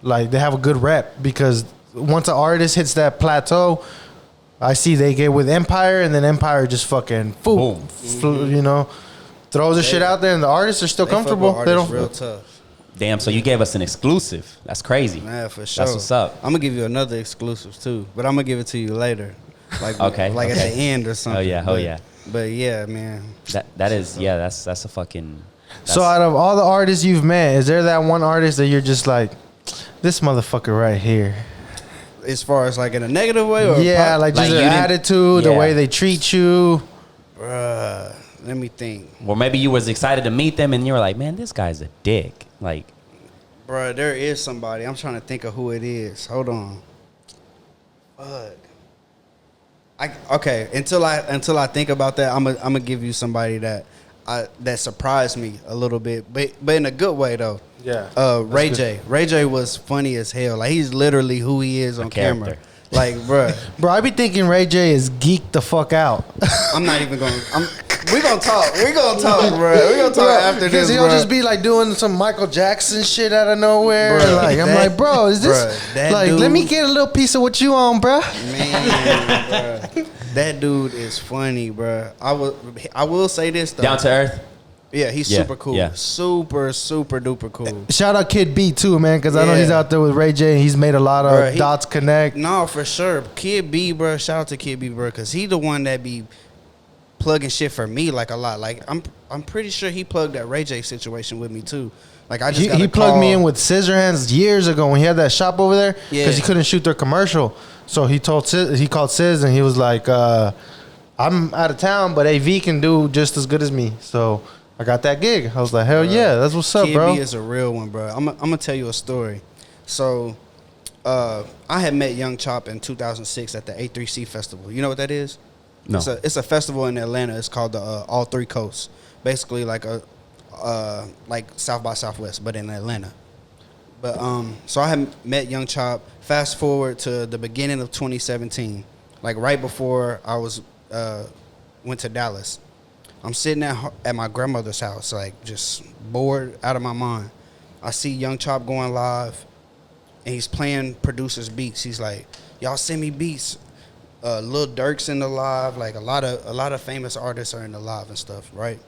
like they have a good rep, because once an artist hits that plateau, I see they get with Empire, and then Empire just fucking boom, you know, throws the shit out there, and the artists are still they fuck with comfortable. They artists don't. real tough. Damn, so you gave us an exclusive. That's crazy. Yeah, for sure. That's what's up. I'm gonna give you another exclusive too, but I'm gonna give it to you later. Like Okay, like okay. at the end or something. yeah, but, yeah. But yeah, man. That is, yeah, that's a fucking. So out of all the artists you've met, is there that one artist that you're just like, this motherfucker right here? As far as like in a negative way, or Yeah, like just Like their you didn't- attitude, the yeah. way they treat you. bruh, let me think. Well, maybe you was excited to meet them, and you were like, man, this guy's a dick. Like, Bruh, there is somebody. I'm trying to think of who it is. Hold on. Fuck. Okay. Until I think about that, I'm gonna give you somebody that surprised me a little bit, but in a good way though. Yeah. Ray J. Ray J was funny as hell. Like he's literally who he is on camera. character. Like, bruh, Bro, I be thinking Ray J is geeked the fuck out. I'm not even going. We gonna talk. We gonna talk, bruh. We gonna talk after this, Because he'll bruh. just be like doing some Michael Jackson shit out of nowhere. Bruh, Like, I'm that- like, bro, is this bruh, that like? Let me dude- get a little piece of what you on, bro. Man, bruh. That dude is funny, bruh. I will say this though. down to earth. Yeah, he's Yeah, super cool. yeah. Super duper cool. Shout out Kid B too, man, because I know Yeah. he's out there with Ray J. And he's made a lot of Bruh, he- dots connect. No, for sure. Kid B, bro. Shout out to Kid B, bro, because he the one that be plugging shit for me like a lot. Like I'm pretty sure he plugged that Ray J situation with me too. Like I just got He a plugged me call. in with Scissorhands years ago when he had that shop over there because Yeah. he couldn't shoot their commercial. So he called Sis and he was like, "I'm out of town, but AV can do just as good as me." So I got that gig. I was like, "Hell yeah, that's what's up, Kid bro." B is a real one, bro. I'm gonna tell you a story. So I had met Young Chop in 2006 at the A3C festival. You know what that is? No. It's a festival in Atlanta. It's called the All Three Coasts. Basically like a like South by Southwest, but in Atlanta. But so I had met Young Chop. Fast forward to the beginning of 2017, like right before I was went to Dallas. I'm sitting at my grandmother's house, like just bored out of my mind. I see Young Chop going live, and he's playing producers' beats. He's like, "Y'all send me beats." Lil Durk's in the live, like a lot of famous artists are in the live and stuff, right?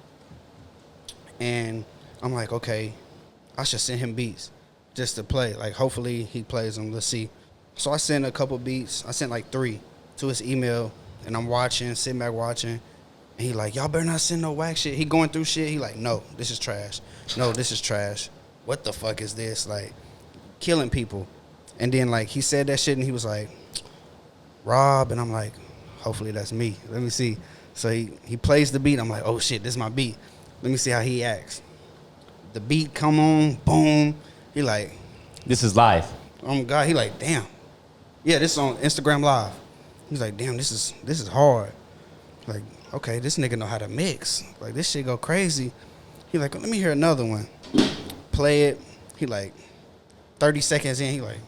And I'm like, okay, I should send him beats just to play. Like, hopefully he plays them. Let's see. So I sent a couple beats. I sent like 3 to his email, and I'm sitting back watching. And he like, y'all better not send no whack shit. He going through shit. He like, no, this is trash. No, this is trash. What the fuck is this? Like, killing people. And then like he said that shit, and he was like, Rob, and I'm like, hopefully that's me. Let me see. So he plays the beat. I'm like, oh shit, this is my beat. Let me see how he acts. The beat come on, boom. He like, This is live. Oh God, he like, damn. Yeah, this is on Instagram Live. He's like, damn, this is hard. Like, okay, this nigga know how to mix. Like, this shit go crazy. He like, let me hear another one. Play it. He like, 30 seconds in, he like,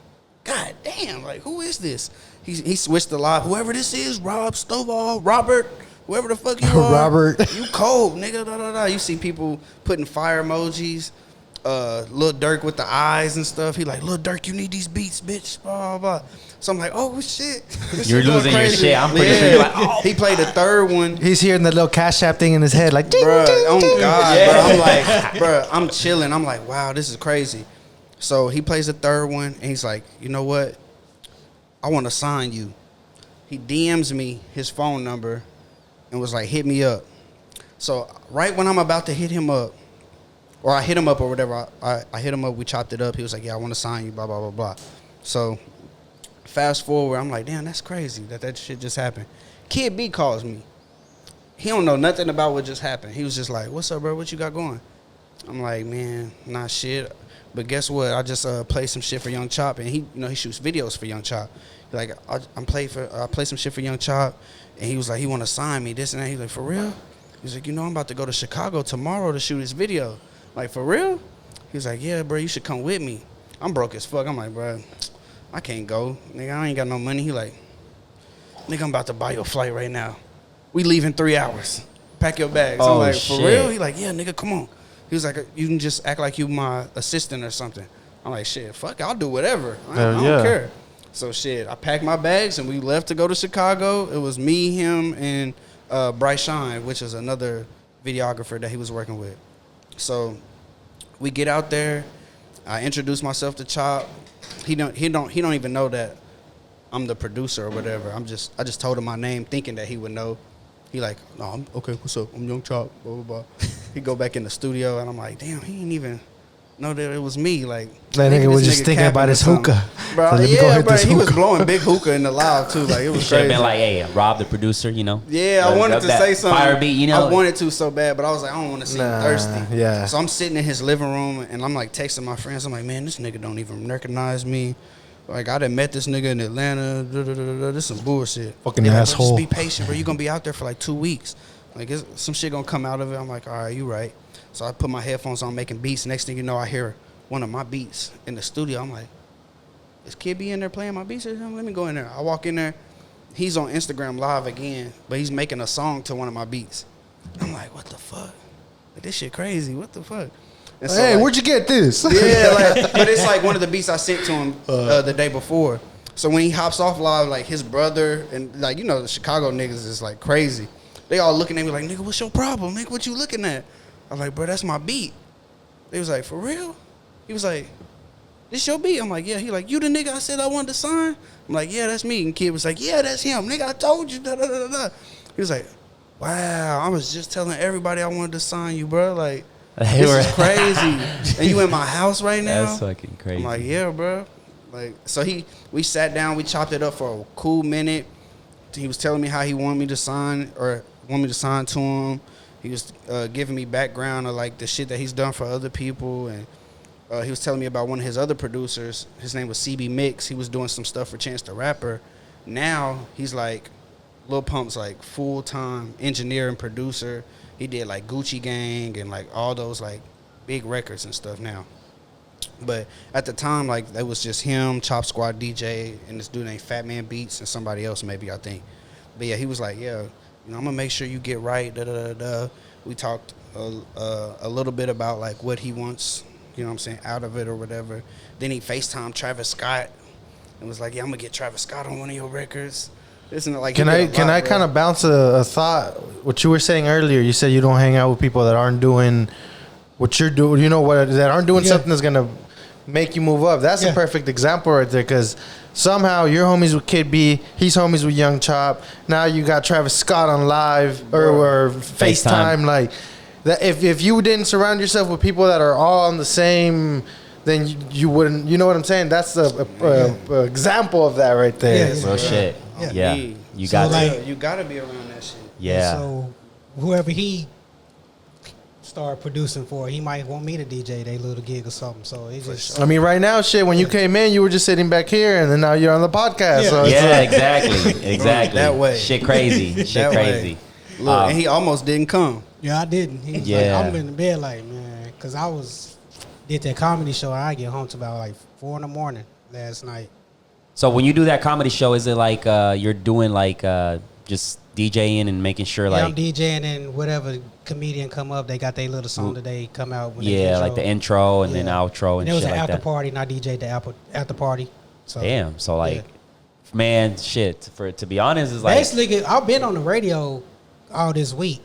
God damn, like, who is this? He switched the live. Whoever this is, Rob, Stovall, Robert, whoever the fuck you are. Robert. You cold, nigga. Da, da, da. You see people putting fire emojis. Lil Durk with the eyes and stuff. He like, Lil Durk, you need these beats, bitch. Blah, blah, blah. So I'm like, oh, shit. This You're shit going losing your crazy. shit. I'm pretty sure you're like, oh. He played the third one. He's hearing the little Cash App thing in his head, like, ding, Bruh, ding, oh ding. God, Yeah. bro. I'm like, bruh, I'm chilling. I'm like, wow, this is crazy. So he plays the third one, and he's like, you know what? I want to sign you. He DMs me his phone number and was like, hit me up. So right when I'm about to hit him up, or I hit him up or whatever, I hit him up, we chopped it up. He was like, yeah, I want to sign you, blah, blah, blah, blah. So fast forward, I'm like, damn, that's crazy that shit just happened. Kid B calls me. He don't know nothing about what just happened. He was just like, what's up, bro? What you got going? I'm like, man, not shit. But guess what? I just played some shit for Young Chop, and he shoots videos for Young Chop. Like, I play some shit for Young Chop, and he was like, he want to sign me, this and that. He's like, for real? He's like, I'm about to go to Chicago tomorrow to shoot his video. Like, for real? He was like, yeah, bro, you should come with me. I'm broke as fuck. I'm like, bro, I can't go. Nigga, I ain't got no money. He like, nigga, I'm about to buy you a flight right now. We leave in 3 hours. Pack your bags. Oh, I'm like, for shit. real? He like, yeah, nigga, come on. He was like, you can just act like you my assistant or something. I'm like, shit, fuck, I'll do whatever. I don't care. So, shit, I packed my bags, and we left to go to Chicago. It was me, him, and Bryce Shine, which is another videographer that he was working with. So we get out there. I introduce myself to Chop. He don't even know that I'm the producer or whatever. I just told him my name, thinking that he would know. He like, no, I'm okay. What's up? I'm Young Chop. Blah blah blah. He go back in the studio, and I'm like, damn, he didn't even know that it was me. Like, That nigga was just thinking about his hookah. Bro, So let me go yeah, hit bro. this He was hookah. blowing big hookah in the live too. Like, it was Should have crazy. been like, hey, Rob, the producer, Yeah, I wanted to that say something. fire beat, I wanted to so bad, but I was like, I don't want to seem thirsty. Yeah. So I'm sitting in his living room, and I'm like texting my friends. I'm like, man, this nigga don't even recognize me. Like, I done met this nigga in Atlanta. This some bullshit. Fucking They're like, asshole. Bro, just be patient, bro. You gonna be out there for like 2 weeks. Like, some shit gonna come out of it. I'm like, all right, you right. So I put my headphones on, making beats. Next thing you know, I hear one of my beats in the studio. I'm like, is Kid B in there playing my beats or something? Let me go in there. I walk in there. He's on Instagram Live again, but he's making a song to one of my beats. I'm like, what the fuck? Like, this shit crazy. What the fuck? And so, Hey, like, where'd you get this? yeah, like, but it's like one of the beats I sent to him the day before. So when he hops off live, like, his brother and, like, the Chicago niggas is like crazy. They all looking at me like, nigga, what's your problem? Nigga, what you looking at? I was like, bro, that's my beat. They was like, for real? He was like, this your beat? I'm like, yeah. He like, you the nigga I said I wanted to sign? I'm like, yeah, that's me. And Kid was like, yeah, that's him. Nigga, I told you. Da, da, da, da. He was like, wow, I was just telling everybody I wanted to sign you, bro. Like, this is crazy. And you in my house right now? That's fucking crazy. I'm like, yeah, bro. Like, so we sat down, we chopped it up for a cool minute. He was telling me how he wanted me to sign to him. He was giving me background of like the shit that he's done for other people, and he was telling me about one of his other producers. His name was CB Mix. He was doing some stuff for Chance the Rapper. Now he's like Lil Pump's like full-time engineer and producer. He did like Gucci Gang and like all those like big records and stuff now. But at the time, like, it was just him, Chop Squad DJ, and this dude named Fat Man Beats and somebody else maybe, I think. But yeah, he was like, yeah, I'm gonna make sure you get right. Da da da da. We talked a little bit about like what he wants, out of it or whatever. Then he FaceTimed Travis Scott and was like, yeah, I'm gonna get Travis Scott on one of your records. Isn't it like? Can I kind of bounce a thought? What you were saying earlier, you said you don't hang out with people that aren't doing what you're doing. That aren't doing something that's gonna make you move up. That's a perfect example right there, because somehow you're homies with Kid B, he's homies with Young Chop. Now you got Travis Scott on live or FaceTime. Like that, if you didn't surround yourself with people that are all on the same, then you wouldn't. You know what I'm saying? That's a example of that right there. Real shit. Yeah. You got So, like, you gotta be around that shit. Yeah. So whoever he start producing for. He might want me to DJ they little gig or something. So it's just I mean, right now, shit. When you came in, you were just sitting back here, and then now you're on the podcast. Yeah. So it's Yeah, like- exactly. That way. Shit crazy. Shit That way. crazy. Look, and he almost didn't come. yeah, I didn't. He was Yeah. like, I'm in the bed like, man, because I did that comedy show. And I get home to about like 4 in the morning last night. So when you do that comedy show, is it like you're doing like just DJing and making sure Yeah, I'm like DJing and whatever comedian come up, they got their little song that they come out when yeah, they like the intro and then Yeah. outro and it was shit an like after that? party, and I DJ'd the after party. So Damn. So like, yeah. man, shit. To be honest, is like basically, I've been on the radio all this week.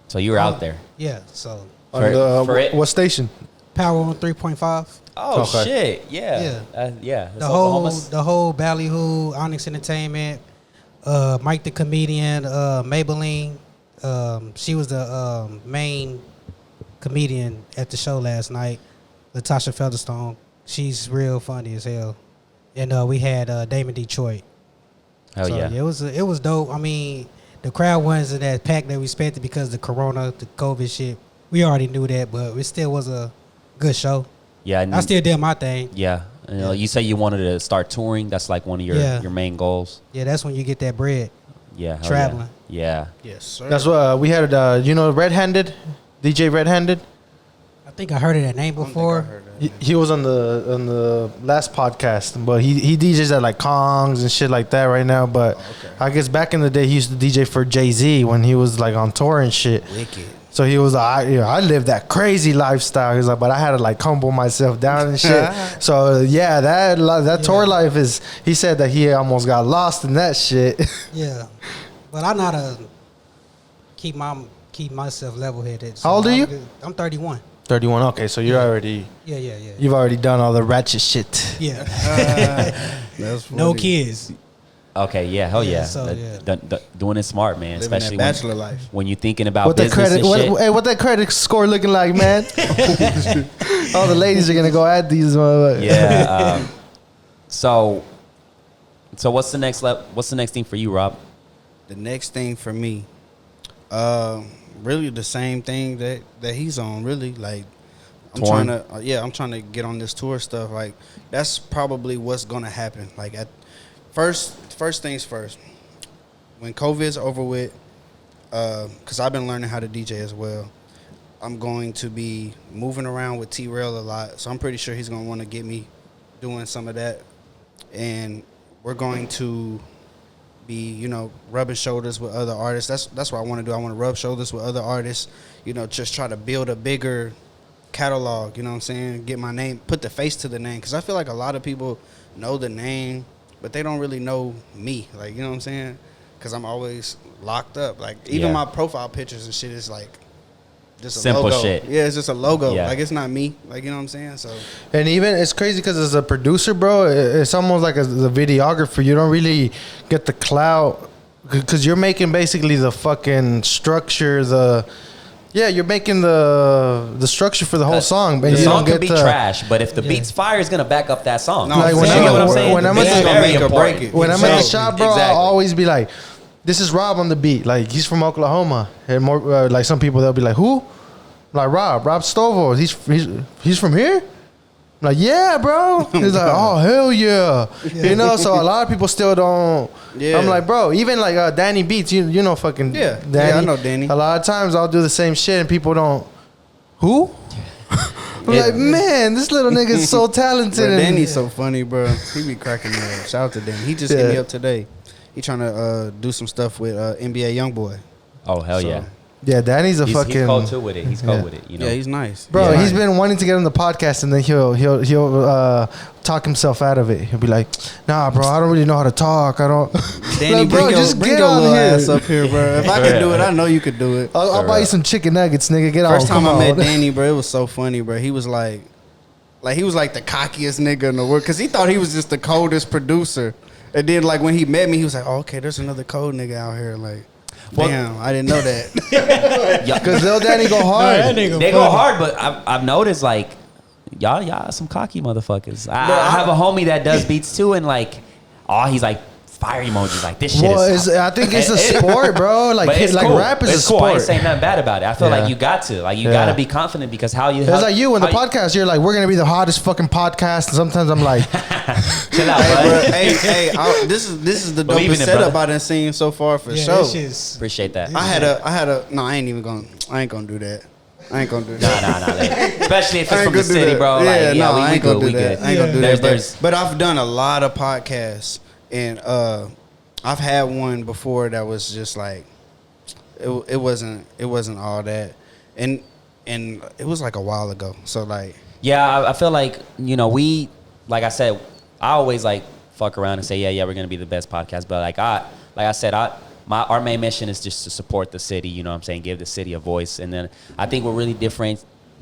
so you were out there. Yeah, so On For- the- for it? what station? Power on 3.5. Oh Okay. shit! Yeah, Yeah. yeah. The That's whole Oklahoma's- Ballyhoo, Onyx Entertainment, Mike the comedian, Maybelline. She was the main comedian at the show last night. Latasha Featherstone. She's real funny as hell. And we had Damon Detroit. Hell So, yeah. it was dope. I mean, the crowd wasn't as packed that we expected because the corona, the COVID shit. We already knew that, but it still was a good show. Yeah, and I still did my thing. yeah. You know, you say you wanted to start touring. That's like one of your main goals. Yeah, that's when you get that bread. Yeah, hell Traveling. Yeah. Yes, sir. That's what we had. You know, Red-Handed, DJ Red-Handed. I think I heard of that name before. He was on the last podcast, but he DJs at like Kongs and shit like that right now. But I guess back in the day, he used to DJ for Jay-Z when he was like on tour and shit. Wicked. So he was like, I lived that crazy lifestyle. He's like, but I had to like humble myself down and shit. So yeah, that tour life is. He said that he almost got lost in that shit. Yeah, but I know how to keep myself level headed. So How old are you? I'm 31. 31. Okay, so you're already Yeah. you've already done all the ratchet shit. Yeah. That's No funny. kids. Okay. Yeah. Hell Yeah, yeah. so, Doing it smart, man. Living Especially that bachelor life. when you're thinking about What that business credit? and shit. What that credit score looking like, man? All the ladies are gonna go at these. Yeah. So what's the next What's the next thing for you, Rob? The next thing for me, really the same thing that he's on. Really, like I'm Touring? I'm trying to get on this tour stuff. Like that's probably what's gonna happen. Like at first things first. When COVID's over with, because I've been learning how to DJ as well. I'm going to be moving around with T-Rail a lot, so I'm pretty sure he's gonna want to get me doing some of that, and we're going to be, rubbing shoulders with other artists. That's what I want to do. I want to rub shoulders with other artists, just try to build a bigger catalog, you know what I'm saying? Get my name, put the face to the name, because I feel like a lot of people know the name, but they don't really know me, like, you know what I'm saying? Because I'm always locked up. Like, even Yeah. my profile pictures and shit is like just a Simple logo. shit. Yeah, it's just a logo. Yeah. Like, it's not me. Like, you know what I'm saying? So, And even it's crazy because as a producer, bro, it's almost like as a videographer, you don't really get the clout because you're making basically the fucking structure. You're making the structure for the whole song, but The you song don't can get be the, trash, but if the beat's fire, it's gonna back up that song. No, Like, You when get I'm- what I'm saying? when I'm The at beat's the- very make or break important. it. when I'm at the Exactly. shop, bro, Exactly. I'll always be like, "This is Rob on the beat." Like he's from Oklahoma, and more like some people they'll be like, "Who?" Like Rob Stovall. He's from here. I'm like, yeah, bro. He's like, oh hell yeah. So a lot of people still don't. Yeah. I'm like, bro. Even like Danny Beats, you know, fucking Yeah. Danny. Yeah, I know Danny. A lot of times I'll do the same shit, and people don't. Who? I'm Yeah. like, man, this little nigga is so talented. bro, and- Danny's so funny, bro. He be cracking me up. Shout out to Danny. He just hit me Yeah. up today. He trying to do some stuff with NBA YoungBoy. Oh hell So, yeah. yeah, Danny's a He's fucking. cold too with it. He's cold Yeah. with it. You know. Yeah, he's nice. Bro, Yeah. he's been wanting to get on the podcast, and then he'll talk himself out of it. He'll be like, "Nah, bro, I don't really know how to talk. I don't." Danny, Like, bro, bring just your get little on here. ass up here, bro. If I could do it, I know you could do it. I'll buy you some chicken nuggets, nigga. Get First on. time come I met on. Danny, bro, it was so funny, bro. He was like he was like the cockiest nigga in the world, because he thought he was just the coldest producer. And then like when he met me, he was like, oh, okay, there's another cold nigga out here. Like, Well- damn, I didn't know that. Because Lil Danny go hard. They go hard, but I've noticed like y'all some cocky motherfuckers. I have a homie that does beats too, and like, he's like fire emojis. Like this shit Well, is. I think it's a sport, bro. Like But it's like cool. rap is It's a cool. I sport. ain't saying nothing bad about it. I feel Yeah. like you got to. Like you Yeah. got to be confident because how you. It's like you in the how podcast. You're like, we're gonna be the hottest fucking podcast. And sometimes I'm like, Chill out, Hey, bud. bro, hey, this is the Believe in dopest it, setup brother. I done seen so far for Yeah, sure. this shit's Appreciate that. I had a. No, I ain't gonna do that. I ain't gonna do Nah, that. like, especially if I it's ain't from the gonna do city, that. bro. Yeah, Like, no, we I ain't good. gonna do We that. good. I ain't gonna do There's- that. there's- But I've done a lot of podcasts, and I've had one before that was just like, it wasn't all that, and it was like a while ago. So like, Yeah, I feel like, we, like I said, I always like fuck around and say, yeah, we're gonna be the best podcast. But like I said, our main mission is just to support the city. You know what I'm saying? Give the city a voice. And then I think what really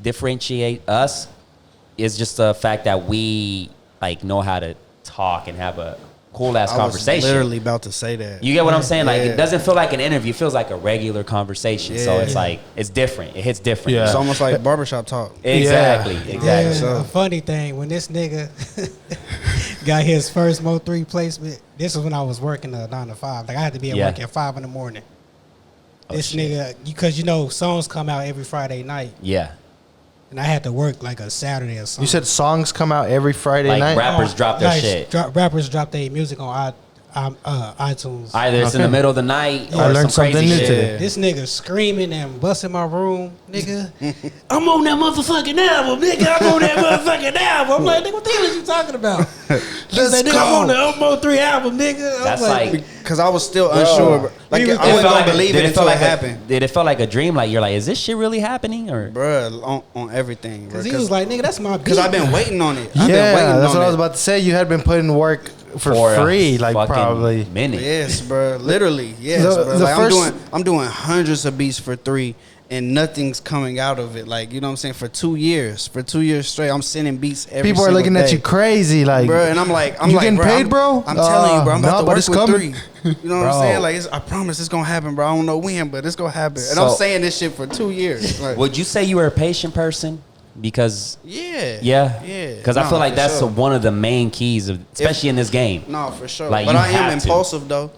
differentiate us is just the fact that we like know how to talk and have a cool ass I was conversation. literally about to say that. You get what I'm saying? Like Yeah. it doesn't feel like an interview. It feels like a regular conversation. So Yeah. it's like it's different. It hits different. Yeah. It's almost like barbershop talk. Exactly. Yeah. Exactly. Yeah, So- a funny thing, when this nigga got his first Mo3 placement, this was when I was working a 9 to 5. Like I had to be at Yeah. work at 5 in the morning. Oh, This shit. nigga, because songs come out every Friday night, Yeah. and I had to work like a Saturday or something. you said songs come out every Friday Like night. rappers drop their shit. Rappers drop their music on iTunes. Either it's in the Okay. middle of the night or I learned some crazy something new shit. today. This nigga screaming and busting my room, nigga. I'm on that motherfucking album, nigga. I'm on that motherfucking album. I'm like, nigga, what the hell is you talking about? Let's Nigga, I'm go. on the Mo3 album, nigga. I'm That's like Because I was still unsure. Bro. Like We I was- wasn't gonna like believe it until it happened. Did it feel like a dream? Like you're like, is this shit really happening? Or Bruh, on everything. Because he was like, nigga, that's my beat. Because I've been waiting on it. I've been Yeah, waiting that's on what I it. was about to say. You had been putting work for a free, like fucking probably. minute. Yes, bro. Literally, yes. The- bro. the Like, first- I'm doing hundreds of beats for 3, and nothing's coming out of it. Like, you know what I'm saying? For 2 years straight, I'm sending beats every. People are single looking at day. you crazy, like, bro. And I'm like, You getting paid, bro? I'm telling you, bro. I'm No, about to but work it's with coming. 3. You know what Bro. I'm saying? Like, I promise it's gonna happen, bro. I don't know when, but it's gonna happen. And So- I'm saying this shit for 2 years. Like, Would you say you were a patient person? Because yeah, yeah, yeah. Because I No, feel like for that's sure. one of the main keys of, especially in this game. No, for sure. Like, but you I am have to. impulsive though.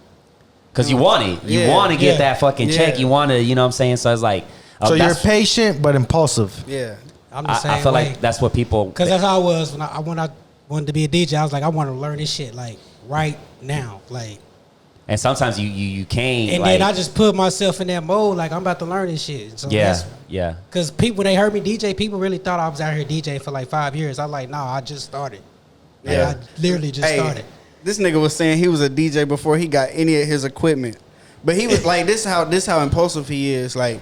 Because you want it. You Yeah. want to get Yeah. that fucking check. Yeah. You want to, you know what I'm saying? So it's like, so you're that's- patient but impulsive. Yeah. I'm the same I feel way. like that's what people. Because that's how I was when I wanted to be a DJ. I was like, I want to learn this shit like right now, like. And sometimes you can't. And like, then I just put myself in that mode, like I'm about to learn this shit. So yeah, yeah. Because people, when they heard me DJ, people really thought I was out here DJing for like 5 years. I was like, nah, I just started. Like, Yeah. I literally just Hey, started. this nigga was saying he was a DJ before he got any of his equipment. But he was like, this how impulsive he is. Like,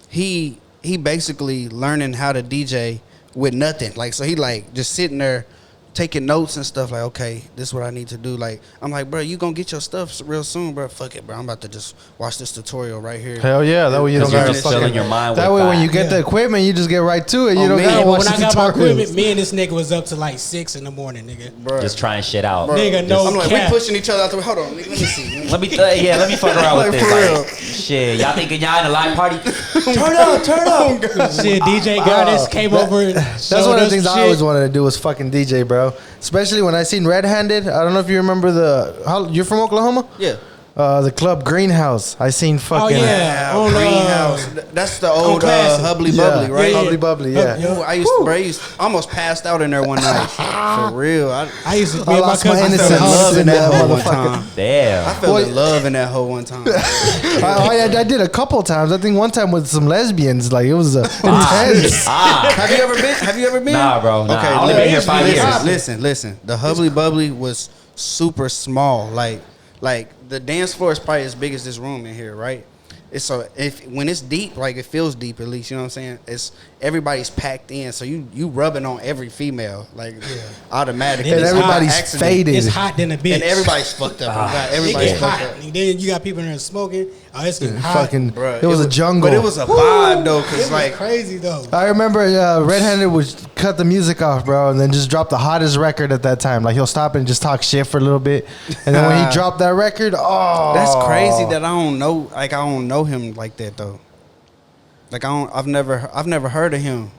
he basically learning how to DJ with nothing. Like, so he like just sitting there taking notes and stuff. Like, okay, this is what I need to do. Like, I'm like, bro, you gonna get your stuff real soon, bro. Fuck it, bro. I'm about to just watch this tutorial right here. Hell yeah, that way you don't 'Cause you're gotta just fucking. filling your mind That with way when that. you get the Yeah. equipment, you just get right to it. You Oh, don't man. gotta Yeah, But watch when the I got my tutorials. equipment, me and this nigga was up to like 6 in the morning, nigga. Bro. Just trying shit out. Bro. Nigga, no I'm like, cap. we pushing each other out the way. Hold on, let me see. Let me fuck around with Like, this. for real. Like, shit, y'all thinking y'all in a live party? Turn up. Shit, DJ Goddess came over and That's showed one of the us things I shit. always wanted to do was fucking DJ, bro. Especially when I seen Red Handed. I don't know if you remember you're from Oklahoma? Yeah. The club Greenhouse. I seen fucking. yeah. On, Greenhouse. That's the old Classic. Hubbly Yeah. Bubbly, right? Yeah, yeah. Bubbly Bubbly, yeah. Ooh, I used to, bro, I almost passed out in there one night. For real. I used to I be my lost my cousin. I fell in innocence love in in that that hoe one motherfucker. time. Damn. I fell Well, in love in that hoe one time. I did a couple times. I think one time with some lesbians. Like it was intense. Have you ever been? Nah, bro. Nah. Okay, I only been here 5 listen, years. Listen. The Hubbly Bubbly was super small. Like the dance floor is probably as big as this room in here, right? It's so when it's deep, like it feels deep at least, you know what I'm saying? It's everybody's packed in, so you rubbing on every female like automatically. And It's everybody's not accident. faded. It's hot than a bitch. and everybody's fucked up. It Everybody's get fucked hot. up. And then you got people in there smoking. Oh, it's getting hot. Fucking. Bruh, It was a jungle. But it was a vibe though, It cause was like crazy though. I remember Red Handed would cut the music off, bro, and then just drop the hottest record at that time. Like he'll stop and just talk shit for a little bit, and then when he dropped that record, oh, that's crazy that I don't know him like that though. Like I've never heard of him.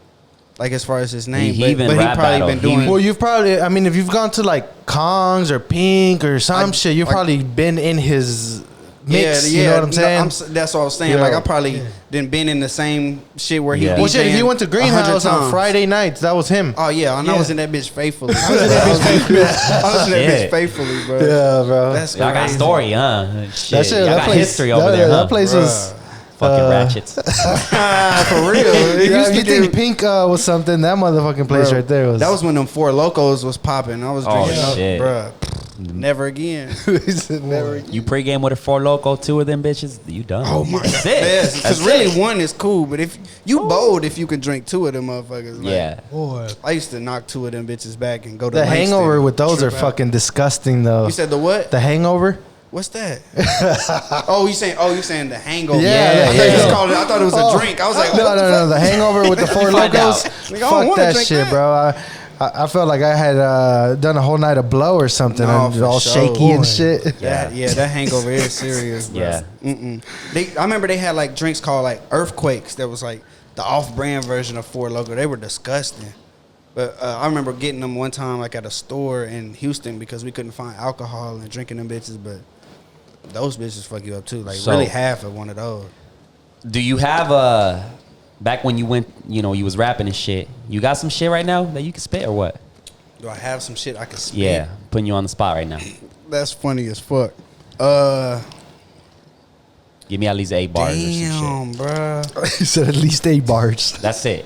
Like as far as his name, He even but he rap probably battle. been He doing. Well, you've probably, I mean, if you've gone to like Kong's or Pink or some shit, you've probably been in his mix. You know what I'm saying? That's what I was saying. Yeah. Like I probably didn't been in the same shit where he. Yeah. Well, shit, if you went to 100 Greenhouse on times. Friday nights, that was him. Oh yeah, and I Yeah. was in that bitch faithfully. I was in that Shit. bitch faithfully, bro. Yeah, bro. That's Y'all got crazy. story, huh? Shit. That shit, Y'all that got place, history over there, huh? That place was Fucking ratchets. For real. It Yeah, used if you to think get- Pink was something, that motherfucking place Bro, right there was. That was when them Four Locos was popping. I was Oh, drinking up, shit. bruh. Never again. never. You pregame with a Four Loco, 2 of them bitches, you done. Oh my god. That's it. Yes, That's because really it. one is cool, but if you bold, if you can drink 2 of them motherfuckers. Like, Yeah. Boy, I used to knock 2 of them bitches back and go to The Langston hangover and with those are trip out. fucking disgusting, though. You said the what? The hangover? What's that? you saying the hangover? Yeah, I thought you was calling it- I thought it was a drink. I was like, no, what the no, fuck? the hangover with the Four Find Locos. out. Nigga, I don't Fuck wanna that drink shit, that. bro. I felt like I had done a whole night of blow or something. No, I'm for all sure. shaky and Boy. shit. That hangover is serious, bro. Yeah. I remember they had like drinks called like Earthquakes that was like the off-brand version of Four Loko. They were disgusting. But I remember getting them one time like at a store in Houston because we couldn't find alcohol and drinking them bitches. But those bitches fuck you up too. Like So- really half of one of those. Do you have back when you went, you was rapping and shit, you got some shit right now that you can spit or what? Do I have some shit I can spit? Yeah, putting you on the spot right now. That's funny as fuck. Give me at least 8 bars or some shit. Damn, bro. He said at least 8 bars. That's it.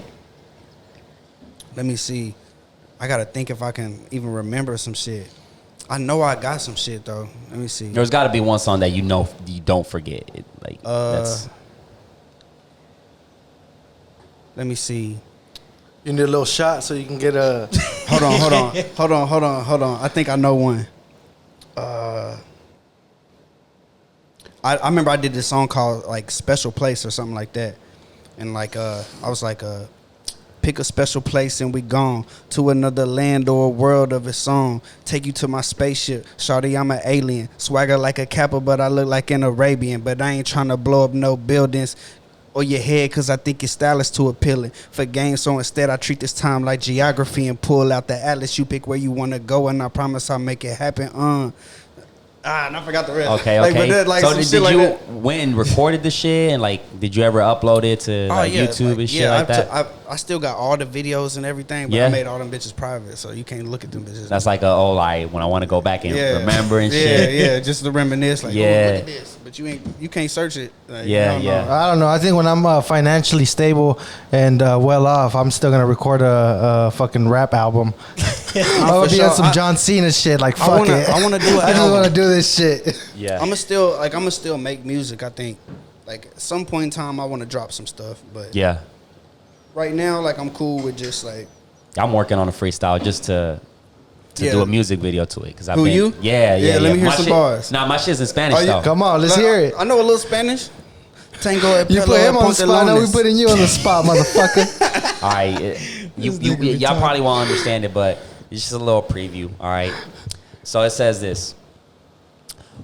Let me see. I gotta think if I can even remember some shit. I know I got some shit though. Let me see. There's got to be one song that you don't forget. That's Let me see. You need a little shot so you can get a. Hold on. I think I know one. I remember I did this song called like Special Place or something like that. And like I was like pick a special place and we gone to another land or a world of its own. Take you to my spaceship. Shawty, I'm an alien. Swagger like a Kappa, but I look like an Arabian. But I ain't trying to blow up no buildings or your head, cause I think your style is too appealing for games. So instead I treat this time like geography and pull out the atlas. You pick where you want to go and I promise I'll make it happen. And I forgot the rest. okay. Like, but that, like, So some did shit like you that. went and recorded the shit and like did you ever upload it to YouTube and shit like that? I still got all the videos and everything, but Yeah. I made all them bitches private, so you can't look at them bitches. That's like when I want to go back and remember and yeah, shit. Yeah, just to reminisce. Like, Yeah. oh, look at this, but you can't search it. Like, Yeah, you don't yeah. know. I don't know. I think when I'm financially stable and well off, I'm still gonna record a fucking rap album. I'm gonna for be sure. on some John Cena shit. Like fuck wanna- it. I wanna do an I just album. want to do this shit. Yeah. I'm gonna still make music. I think, like at some point in time, I want to drop some stuff, but Yeah. right now, like I'm cool with just like. I'm working on a freestyle just to Yeah. do a music video to it because Who, you? Yeah. Let me hear My some shit- bars. Nah, my shit's in Spanish Oh, you- though. Come on, let's Like, hear it. I know a little Spanish. Tango. You put him on the spot. Now we putting you on the spot, motherfucker. All right, y'all probably won't understand it, but it's just a little preview. All right, so it says this: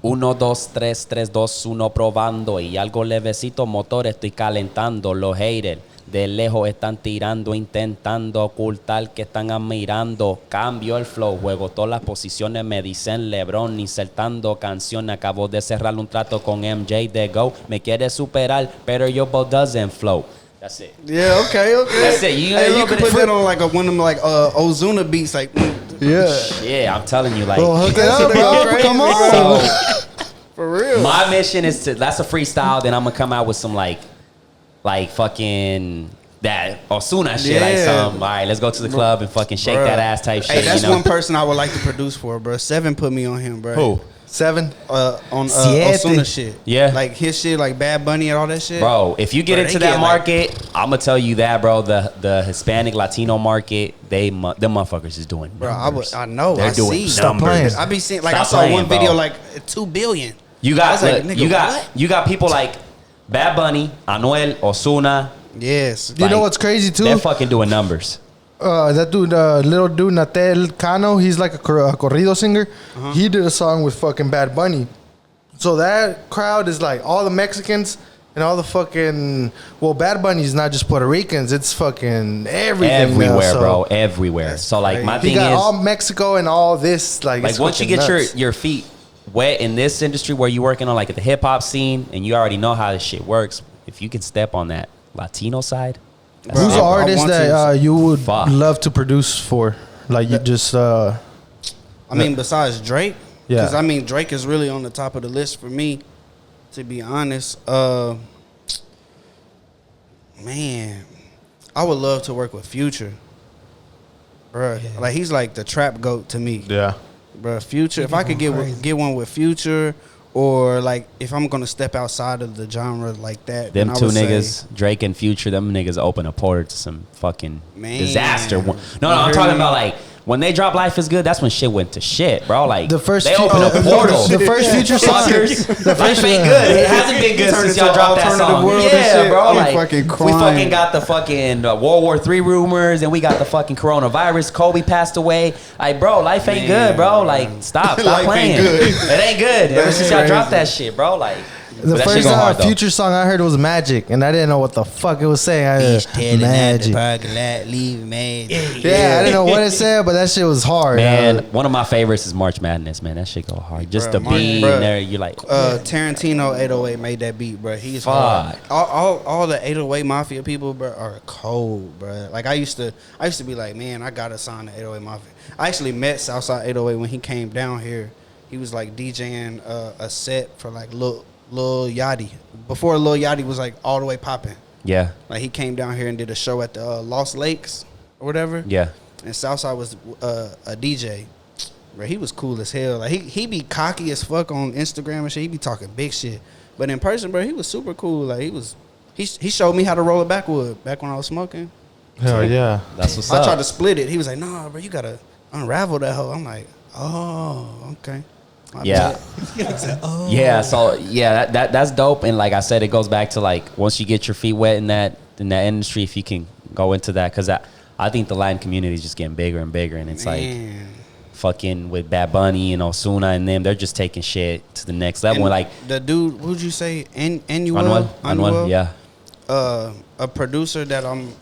1, 2, 3, 3, 2, 1 probando y algo levecito motor estoy calentando. Los haters de lejos están tirando, intentando ocultar que están admirando. Cambio el flow, juego todas las posiciones, me dicen LeBron, insertando canción. Acabo de cerrar un trato con MJ de Go. Me quiere superar, pero your ball doesn't flow. That's it. Yeah, okay. That's it. You got a Hey, little you can bit of put that on like one of them like Ozuna beats, like. Yeah. Yeah, I'm telling you, like. Well, hook it That up, shit go bro. crazy, Come bro. on. For real. My mission is that's a freestyle. Then I'm gonna come out with some like fucking that Osuna shit. Like Yeah. some. All right, let's go to the club and fucking shake Bruh. that ass type shit. Hey, that's you know? one person I would like to produce for, bro. 7 put me on him, bro. Who? 7. On Siete. Osuna shit. Yeah. Like his shit, like Bad Bunny and all that shit. Bro, if you get Bro, into they that get, like- market, I'm gonna tell you that, bro. The Hispanic Latino market, them motherfuckers is doing. Bro, numbers. I know. They're I doing see. Stop numbers. playing. I be seeing like Stop I saw playing, one bro. video like 2 billion. You I got was like, look, nigga, you got what? you got people like Bad Bunny, Anuel, Osuna. Yes. You know Like, what's crazy too? They're fucking doing numbers. That dude, little dude, Natel Cano, he's like a corrido singer. Uh-huh. He did a song with fucking Bad Bunny. So that crowd is like all the Mexicans And all the fucking Bad Bunny's not just Puerto Ricans, it's fucking everything. Everywhere, so bro. Everywhere. So like my he thing got is all Mexico and all this like it's once you fucking get nuts. your feet wet in this industry where you're working on like the hip hop scene and you already know how this shit works, if you can step on that Latino side. that's Who's it, the bro. artist that you would Fuck. love to produce for? Like you just I mean, besides Drake, Yeah. because I mean Drake is really on the top of the list for me. To be honest, man, I would love to work with Future, bruh. Yeah. Like he's like the trap goat to me, yeah. bruh. Future. If He I could going crazy. get one with Future, or like if I'm gonna step outside of the genre like that, Them then I two would say- niggas, Drake and Future, them niggas open a portal to some fucking Man. disaster. No, You I'm hear talking me? about like when they drop Life is Good, that's when shit went to shit, bro. Like The first they few- opened a portal. The first Future song. Fuckers. The Life first ain't one. good. It hasn't been good Turned since into y'all dropped that alternative song. world and Yeah, shit. bro. I'm Like fucking we crying. fucking got the fucking World War III rumors, and we got the fucking coronavirus. Kobe passed away. Like, bro, life ain't good, bro. Like, stop Life playing. ain't good. It ain't good. Ever That's since y'all dropped crazy. that shit, bro. Like. The but that shit first go hard, though. Future song I heard was Magic, and I didn't know what the fuck it was saying. Magic. Yeah, I didn't know what it said, but that shit was hard. Man, one of my favorites is March Madness, man. That shit go hard. Just Bruh, the March- beat bruh. in there, you're like, Tarantino 808 made that beat, bro. He's Fuck. hard. All the 808 Mafia people, bro, are cold, bro. Like I used to be like, man, I gotta sign the 808 Mafia. I actually met Southside 808 when he came down here. He was like DJing a set for like Lil Yachty before Lil Yachty was like all the way popping. yeah, Like he came down here and did a show at the Lost Lakes or whatever. yeah. And Southside was a DJ. Bro, he was cool as hell. Like he be cocky as fuck on Instagram and shit. He be talking big shit. But in person, bro, he was super cool. Like he showed me how to roll a backwood back when I was smoking. Hell yeah. That's what's I up. tried to split it. He was like, "Nah, bro, you gotta unravel that hoe." I'm like, "Oh, okay." My Yeah. bad. Yeah, so yeah, that's dope. And like I said, it goes back to like once you get your feet wet in that industry, if you can go into that, because I think the Latin community is just getting bigger and bigger, and it's like Man. fucking with Bad Bunny and Osuna and them, they're just taking shit to the next level. And Like the dude, who'd you say? Anuel, yeah, A producer that I'm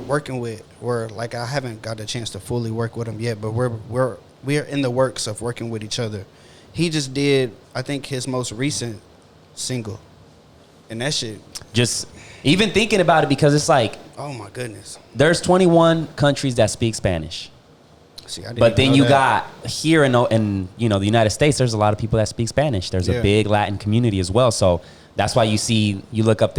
working with, where like I haven't got a chance to fully work with him yet, but we're in the works of working with each other. He just did, I think, his most recent single, and that shit. just even thinking about it, because it's like Oh my goodness! there's 21 countries that speak Spanish. See, I didn't But even then know you that. got here in the United States, there's a lot of people that speak Spanish. There's a Yeah. big Latin community as well. So that's why you look up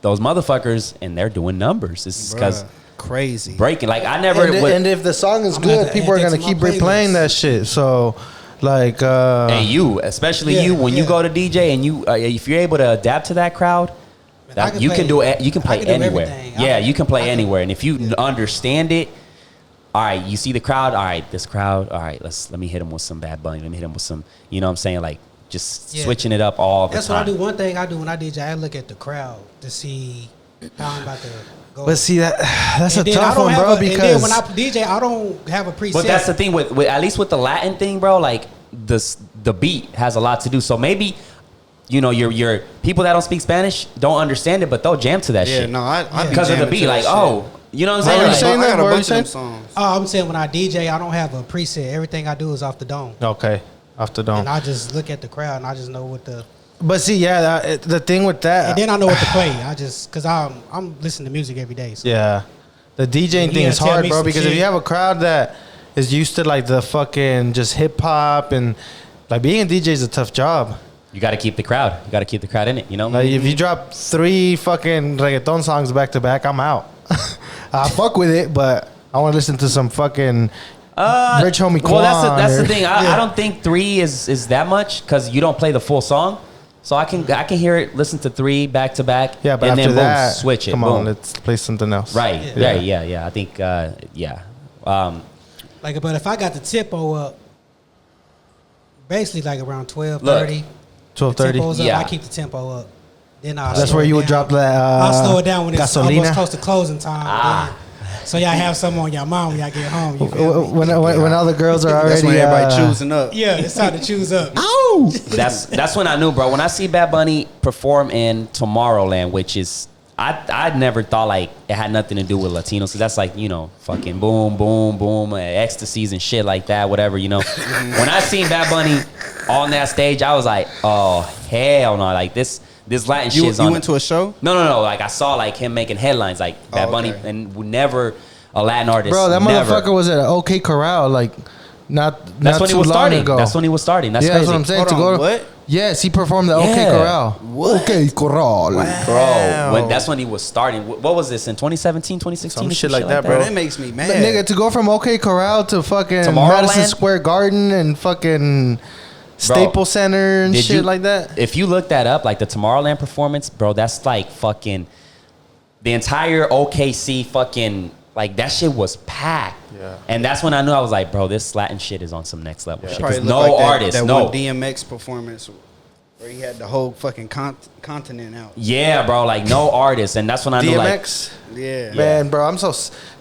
those motherfuckers and they're doing numbers. It's because Bruh, crazy. breaking. Like I never. And if the song is I'm gonna have good, to people are add that gonna to my keep replaying playlist. that shit. So, like, and you, especially Yeah, you, when you yeah. go to DJ and you, if you're able to adapt to that crowd, Man, I can you play- can do it. You can I play can do anywhere. everything. Yeah, I you can play can- anywhere. And if you understand it, all right, you see the crowd. All right, this crowd. All right, let me hit them with some Bad Bunny. Let me hit them with some. You know what I'm saying? Like just Yeah. switching it up all the That's time. what I do. One thing I do when I DJ, I look at the crowd to see how I'm about to go. but see that's And a then I tough don't one, have bro. and then Because when I DJ, I don't have a preset. But that's the thing with at least with the Latin thing, bro. Like the beat has a lot to do. So maybe your people that don't speak Spanish don't understand it, but they'll jam to that Yeah, shit. no, I be because of the jamming beat. to Like that oh, shit. you know what What I'm were you saying? saying I that? got a What were you bunch of them saying? songs. Oh, I'm saying when I DJ, I don't have a preset. Everything I do is off the dome, okay, off the dome. and I just look at the crowd and I just know what the. But see, yeah, the thing with that, And then I know what to play. I just because I'm listening to music every day. So. yeah, the DJing You thing gotta is tell hard, me bro. some Because if shit. you have a crowd that is used to like the fucking just hip hop and like being a DJ is a tough job. You got to keep the crowd. You got to keep the crowd in it. You know. Like if you drop 3 fucking reggaeton songs back to back, I'm out. I fuck with it, but I want to listen to some fucking Rich Homie Quan. Well, that's the or- thing. I don't think 3 is that much because you don't play the full song. So I can hear it, listen to 3 back to back. Yeah, but and after then boom, that, switch it. Come boom. on, let's play something else. Right. Yeah. Yeah. I think yeah. Like, but if I got the tempo up, basically like around 12:30. 12:30. Tempo's up, Yeah. I keep the tempo up. Then I'll That's slow where it you would down. drop that. I'll slow it down when it's gasolina. almost close to closing time. So y'all have some on your mom when y'all get home. You feel me? When all the girls are already That's when everybody choosing up. Yeah, it's time to choose up. That's when I knew, bro. When I see Bad Bunny perform in Tomorrowland, which is I never thought like it had nothing to do with Latinos, so that's like, you know, fucking boom, boom, boom, ecstasies and shit like that, whatever, you know. When I seen Bad Bunny on that stage, I was like, oh hell no, like this Latin shit is on. You went to a show? No. Like I saw like him making headlines, like Bad Bunny, and never a Latin artist. Bro, that never. motherfucker was at OK Corral, like not That's when he too was long starting. ago. That's when he was starting. That's yeah, crazy. that's what I'm saying. Hold on, to go what? Yes, he performed at OK Yeah. Corral. What? OK Corral. Bro, that's when he was starting. What was this, in 2017, 2016? Some or shit like that, bro. That makes me mad. But nigga, to go from OK Corral to fucking Tomorrowland? Madison Square Garden and fucking Staples Center and Did shit you- like that. If you look that up, like the Tomorrowland performance, bro, that's like fucking the entire OKC fucking, like that shit was packed. Yeah. And that's when I knew, I was like, bro, this Latin shit is on some next level shit. Probably 'Cause looked no like artist, that no. one DMX performance where he had the whole fucking continent out. Yeah, bro, like no artist. And that's when I knew, like, DMX, Yeah. man, bro,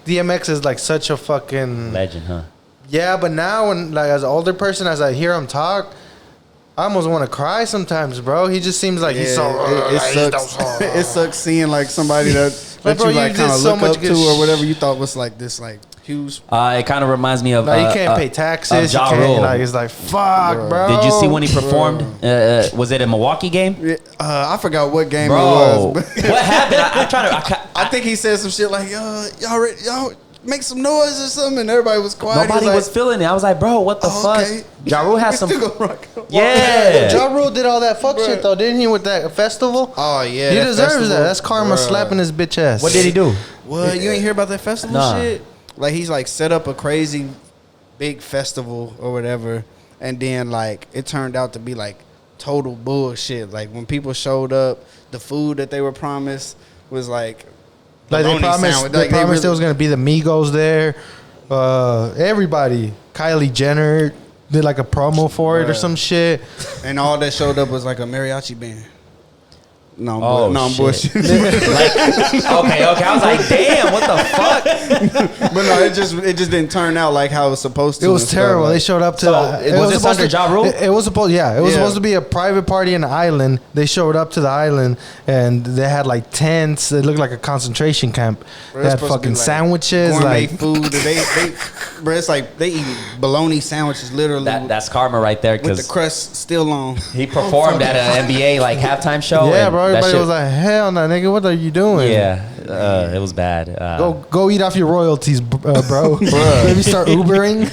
DMX is like such a fucking legend, huh? yeah. But now, when like as an older person, as I hear him talk, I almost want to cry sometimes, bro. He just seems like he's so. it sucks. It sucks seeing like somebody that Like, bro, you like you kind did of so look much up good to or whatever you thought was like this like huge. It kind of reminds me of. Like, you can't pay taxes. You Ja can't, Rule. like, it's like fuck, bro. Did you see when he performed? Was it a Milwaukee game? I forgot what game Bro, it was. But what happened? I'm trying to. I think he said some shit like, y'all make some noise or something, and everybody was quiet. Nobody He was feeling it. I was like, bro, what the fuck? okay. Ja Rule has some. Still gonna rock. Yeah. Ja Rule did all that fuck shit though, didn't he? With that festival. Oh yeah, He that deserves festival. that. That's karma Bruh. slapping his bitch ass. What did he do? What? You ain't hear about that festival Nah. shit? Like he's like set up a crazy big festival or whatever, and then like it turned out to be like total bullshit. Like when people showed up, the food that they were promised was like Like they bologna promised, sandwich. they Like, promised really- there was gonna be the Migos there. Everybody, Kylie Jenner did like a promo for it or Bruh. some shit. and all that showed up was like a mariachi band. No, Oh, I'm shit. bullshit. Okay. I was like, damn, what the fuck? But no, it just didn't turn out like how it was supposed to. It was and stuff. terrible. Like, They showed up to. So, it was this supposed under to- Ja Rule? It was supposed. Yeah, it was Yeah. supposed to be a private party in the island. They showed up to the island and they had like tents. It looked like a concentration camp. Bro, They it's had supposed to be, fucking like, sandwiches. gourmet Like food. Bro, it's like they eat bologna sandwiches literally That's karma right there, with the because crust still on. he performed at an NBA like halftime show. yeah, and bro. that Everybody shit- was like, "Hell no, nigga! What are you doing?" yeah, it was bad. Go eat off your royalties, bro. Maybe start Ubering.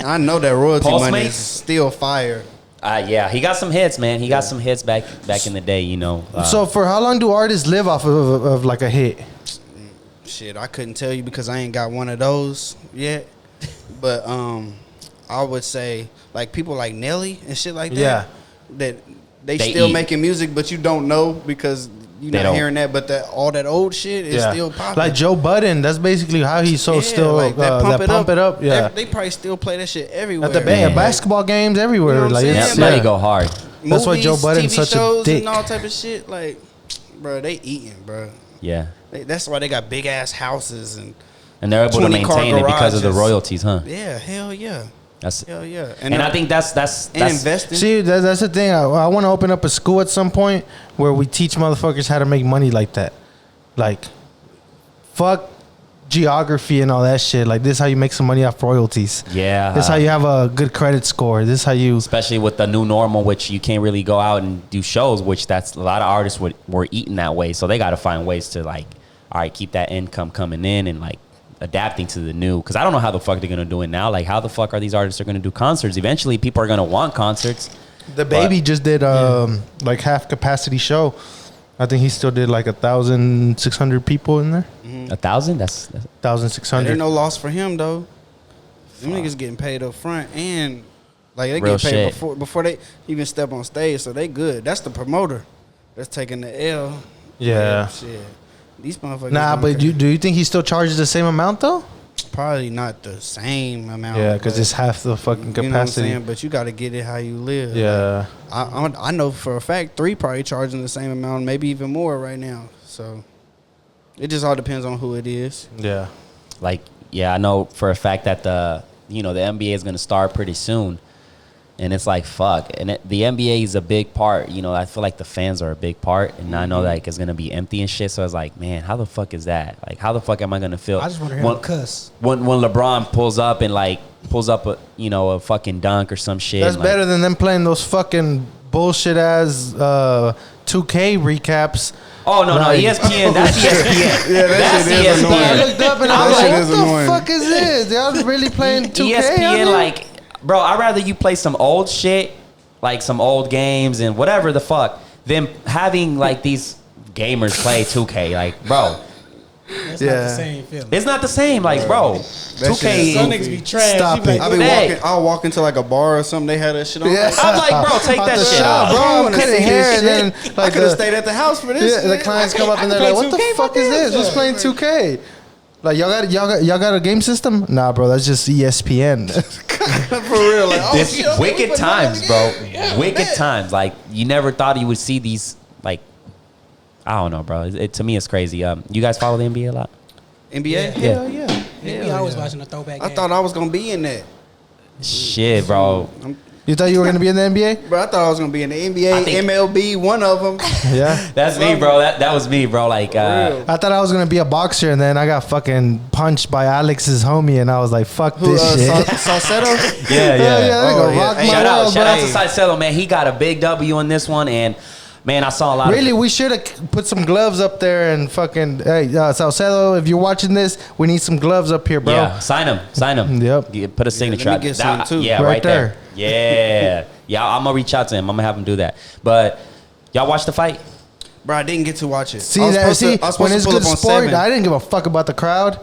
I know that royalty money Postmates? is still fire. Yeah, he got some hits, man. He got some hits back in the day, you know. So for how long do artists live off of like a hit? Shit, I couldn't tell you because I ain't got one of those yet. But I would say like people like Nelly and shit like that. Yeah. That they They still eat. making music, but you don't know because you're They not don't. hearing that. But that all that old shit is still popping. Like Joe Budden. That's basically how he's so Yeah, still like that pump it up. Yeah, They probably still play that shit everywhere. at the Yeah. basketball games everywhere. You know what I'm like saying? yeah, it's, money yeah. go hard. That's why Joe Movies, Budden's TV such a shows dick. and all type of shit. Like, bro, they eating, bro. Yeah, That's why they got big ass houses and and they're able to 20-car maintain it because of the garages. royalties, huh? yeah, hell yeah, That's hell yeah. and I think that's and investing. See, that's the thing. I want to open up a school at some point where we teach motherfuckers how to make money like that. Like, fuck geography and all that shit. Like, this is how you make some money off royalties. yeah. This is how you have a good credit score. This is how you. especially with the new normal, which you can't really go out and do shows, which that's a lot of artists were eating that way. So they got to find ways to like, all right, keep that income coming in and like adapting to the new. Because I don't know how the fuck they're gonna do it now. Like, how the fuck are these artists are gonna do concerts? Eventually, people are gonna want concerts. The baby just did like half capacity show. I think he still did like 1,600 people in there. 1,000? That's 1,600. Ain't no loss for him though. Them niggas getting paid up front and like they Real get paid shit. before they even step on stage, so they good. That's the promoter that's taking the L. Yeah. Shit. These motherfuckers. Nah, don't but care. do you think he still charges the same amount though? Probably not the same amount. Yeah, because but- it's half the fucking You know what I'm capacity. saying? But you got to get it how you live. Yeah. I know for a fact 3 probably charging the same amount, maybe even more right now. So it just all depends on who it is. Yeah. Like, yeah, I know for a fact that the NBA is going to start pretty soon. And it's like, fuck. And the NBA is a big part. You know, I feel like the fans are a big part. And I know like it's going to be empty and shit. So I was like, man, how the fuck is that? Like, how the fuck am I going to feel? I just want to hear him cuss. When LeBron pulls up a, a fucking dunk or some shit. That's and, better than them playing those fucking bullshit ass 2K recaps. Oh, no, ESPN. That's ESPN. Yeah, that shit is annoying. I looked up and I was That like, shit what is the annoying. fuck is this? Y'all really playing 2K? ESPN, like, bro, I'd rather you play some old shit, like some old games and whatever the fuck, than having like these gamers play 2K. Like, bro, That's not the same feeling. it's not the same. Like, bro, shit 2K. Some niggas be trash. Stop You be it. like, Hey. I'll walk into like a bar or something. They had that shit on. Yeah. I'm like, bro, take Out that the shit shop, out. bro. I'm wanna cutting see hair this and then shit. like I could have stayed at the house for this. the shit. clients come up and they're play like, "What the 2K, fuck is this? Who's playing 2K?" Like y'all got a game system? Nah, bro, that's just ESPN. For real. Like, oh, This shit, wicked we times, bro. Wicked bet. times. Like, you never thought you would see these. Like, I don't know, bro. To me, it's crazy. You guys follow the NBA a lot? NBA? Hell yeah. We always watching a throwback I game. thought I was gonna be in that. Shit, bro. You thought you were gonna be in the NBA? Bro, I thought I was gonna be in the I NBA, think- MLB, one of them. Yeah. That's me, bro. That was me, bro. Like, real. I thought I was gonna be a boxer, and then I got fucking punched by Alex's homie, and I was like, "Fuck Who, this shit." Salcedo? yeah, Hell yeah, they Oh, gonna yeah. rock Hey, my Shout world, out bro. to Salcedo, man. He got a big W on this one, and man, I saw a lot. Really, of we should have put some gloves up there and fucking. Hey, Salcedo, if you're watching this, we need some gloves up here, bro. Yeah, sign him. Yep. Put a signature. me out. get some, too. Yeah, Right right there. there. Yeah, yeah. I'm gonna reach out to him. I'm gonna have him do that. But y'all watch the fight? Bro, I didn't get to watch it. See I was that? supposed to- See, I was when supposed it's to pull good up on sport, 7. I didn't give a fuck about the crowd.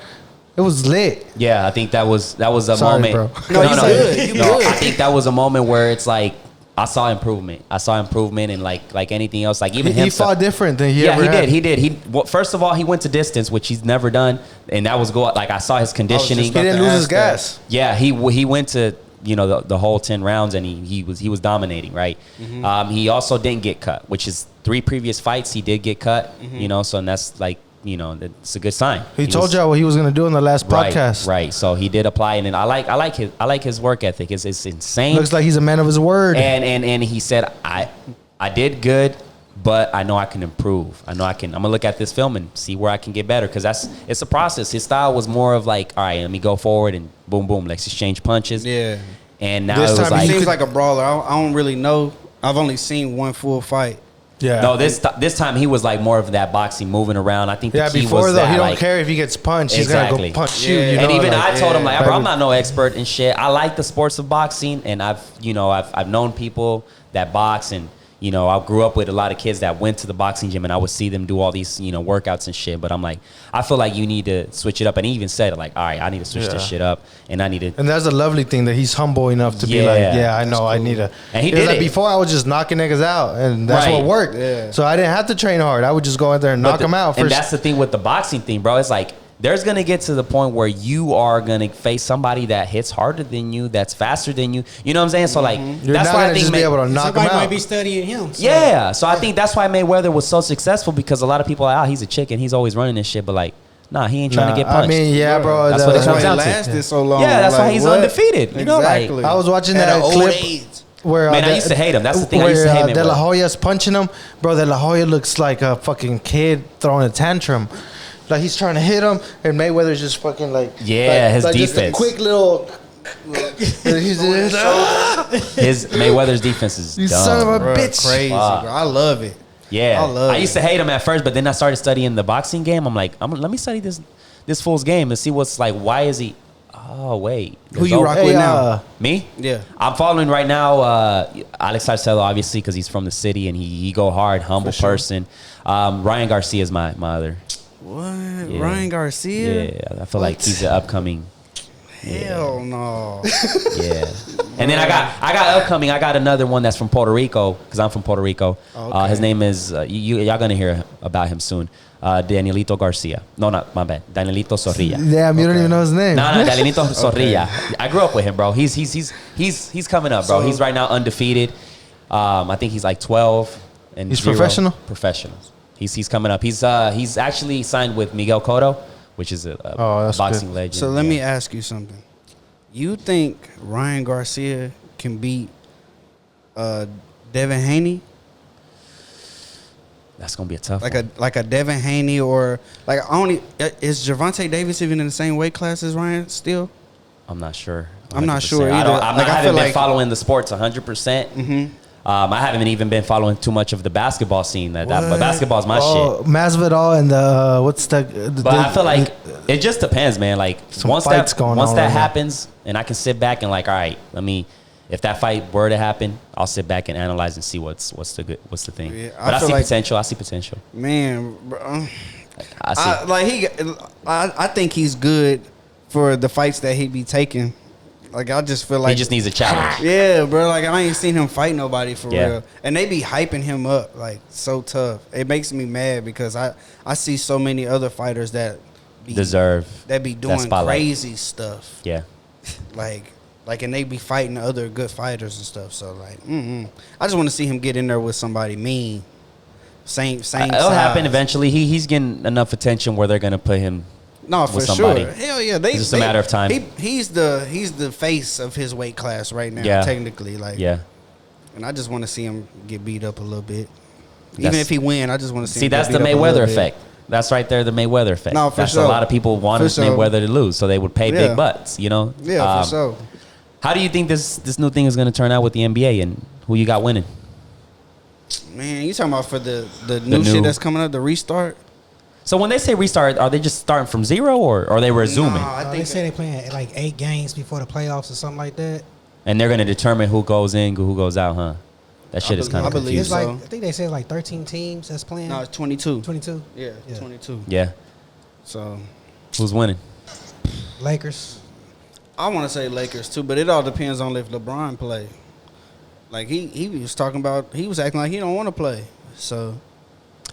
It was lit. Yeah, I think that was a Sorry, moment. bro. No, you good. You good. I think that was a moment where it's like I saw improvement. And like anything else, like even He him. fought different than he Yeah, ever he had. did. Well, first of all, he went to distance, which he's never done, and that was like I saw his conditioning. He didn't lose his gas. Yeah, he went to the whole 10 rounds and he was dominating, right? He also didn't get cut, which is 3 previous fights he did get cut. So and that's like it's a good sign. He told was- y'all what he was gonna do in the last podcast. right? So he did apply, and then I like his work ethic. It's insane. Looks like he's a man of his word. And he said I did good, but I know I can improve. I know I can. I'm gonna look at this film and see where I can get better because it's a process. His style was more of like, all right, let me go forward and boom, boom, let's exchange punches. Yeah. And now This it was time He like, seems like a brawler. I don't really know. I've only seen one full fight. yeah. no, this time he was like more of that boxing, moving around. I think the Yeah, key before was though, that, he don't like, care if he gets punched. Exactly. He's gonna go punch you. Yeah. You and know, even like, I told him like, bro, I'm like- not no expert in shit. I like the sports of boxing, and I've known people that box, and I grew up with a lot of kids that went to the boxing gym, and I would see them do all these workouts and shit. But I'm like, I feel like you need to switch it up, and he even said like, all right, I need to switch this Yeah. shit up, and I need to. And that's a lovely thing that he's humble enough to be like, Yeah, yeah, I know, I need to. And he was did like, it. Before I was just knocking niggas out, and that's Right. what worked. Yeah. So I didn't have to train hard. I would just go in there and knock them out. And First. that's the thing with the boxing thing, bro. It's like there's gonna get to the point where you are gonna face somebody that hits harder than you, that's faster than you. You know what I'm saying? So like You're that's not why I gonna think just be able to knock Somebody him might out. be studying him. So. yeah. So I think that's why Mayweather was so successful because a lot of people are like, he's a chicken, he's always running this shit, but like, nah, he ain't trying to get I punched. mean, yeah, bro. That's what it That's comes why down it to. lasted so long. Yeah, that's why he's what? undefeated, you know, like- Exactly. I was watching At that an old clip age. where Man, I used to hate him. That's the thing. I used to hate De La Mayweather. Hoya's punching him, bro. De La Hoya looks like a fucking kid throwing a tantrum. Like he's trying to hit him, and Mayweather's just fucking like Yeah, his just a defense. quick little. He's just, His Mayweather's defense is You dumb. son of a Bruh, bitch. crazy, Fuck. bro. I love it. Yeah, I love I used it. to hate him at first, but then I started studying the boxing game. I'm like, let me study this fool's game and see what's like. Why is he? Oh wait, Who you rock Hey, with now? Me? Yeah. I'm following right now Alex Arcelo, obviously, because he's from the city and he go hard, humble sure. person. Ryan Garcia is my other. What? Yeah. Ryan Garcia? Yeah, I feel like he's an upcoming. Hell no. Yeah. And then I got upcoming. I got another one that's from Puerto Rico because I'm from Puerto Rico. Okay. His name is y'all gonna hear about him soon. Danielito Garcia. No, not my bad. Danielito Zorrilla. Damn, you don't even know his name. No, Danielito Zorrilla. I grew up with him, bro. He's coming up, bro. So- He's right now undefeated. I think he's like 12 and He's 0. professional? Professional. He's coming up. He's actually signed with Miguel Cotto, which is a that's boxing good. legend. So let yeah. me ask you something. You think Ryan Garcia can beat Devin Haney? That's gonna be a tough Like one. a Devin Haney or like is Gervonta Davis even in the same weight class as Ryan still? I'm not sure. I'm not 100%. sure I either. I Like, I haven't feel been like- following the sports 100%. Mm-hmm. I haven't even been following too much of the basketball scene. But basketball's my shit. Masvidal and the what's the? But I feel like it just depends, man. Like once fights that going once on that right now. happens, and I can sit back and like, all right, if that fight were to happen, I'll sit back and analyze and see what's the thing. Yeah, But I feel see like- potential. I see potential. Man, bro, I see. I think he's good for the fights that he be taking. Like I just feel like He just needs a challenge. Yeah, bro. Like I ain't seen him fight nobody for Yeah. real, and they be hyping him up like so tough. It makes me mad because I see so many other fighters that be, Deserve that be that doing spotlight. crazy stuff. Yeah. Like, and they be fighting other good fighters and stuff. So like, I just want to see him get in there with somebody mean. Same. It'll happen size. eventually. He's getting enough attention where they're gonna put him. No, for with somebody. sure. Hell yeah, It's just a matter of time. He's the face of his weight class right now. Yeah. Technically, like Yeah. And I just want to see him get beat up a little bit. Even That's- if he win, I just want to see. See, him that's get the beat up a little Mayweather bit. effect. That's right there, the Mayweather effect. No, for that's sure. a lot of people wanted For sure. Mayweather to lose, so they would pay Yeah. big butts. You know. Yeah, for sure. How do you think this new thing is going to turn out with the NBA and who you got winning? Man, you talking about for the new shit that's coming up, the restart? So when they say restart, are they just starting from zero or are they resuming? Nah, I They think say they playing like 8 games before the playoffs or something like that. And they're going to determine who goes in, who goes out, huh? That shit is kind I of believe It's confusing. like so. I think they said like 13 teams that's playing. No, it's 22. 22. Yeah, Yeah. 22. Yeah. So Who's winning? Lakers. I want to say Lakers too, but it all depends on if LeBron play. Like he was talking about, he was acting like he don't want to play. So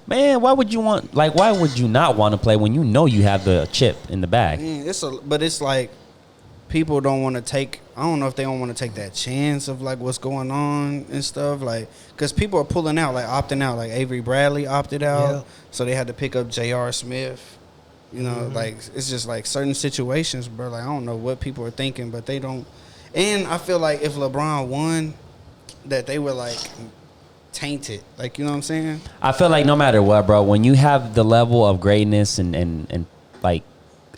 Man, why would you not want to play when you know you have the chip in the bag? but it's like people don't want to take. I don't know if they don't want to take that chance of like what's going on and stuff. Like because people are pulling out, like opting out. Like Avery Bradley opted out, Yeah. so they had to pick up J.R. Smith. You know, like it's just like certain situations, bro. Like I don't know what people are thinking, but they don't. And I feel like if LeBron won, that they were like tainted. Like you know what I'm saying? I feel like no matter what, bro, when you have the level of greatness and like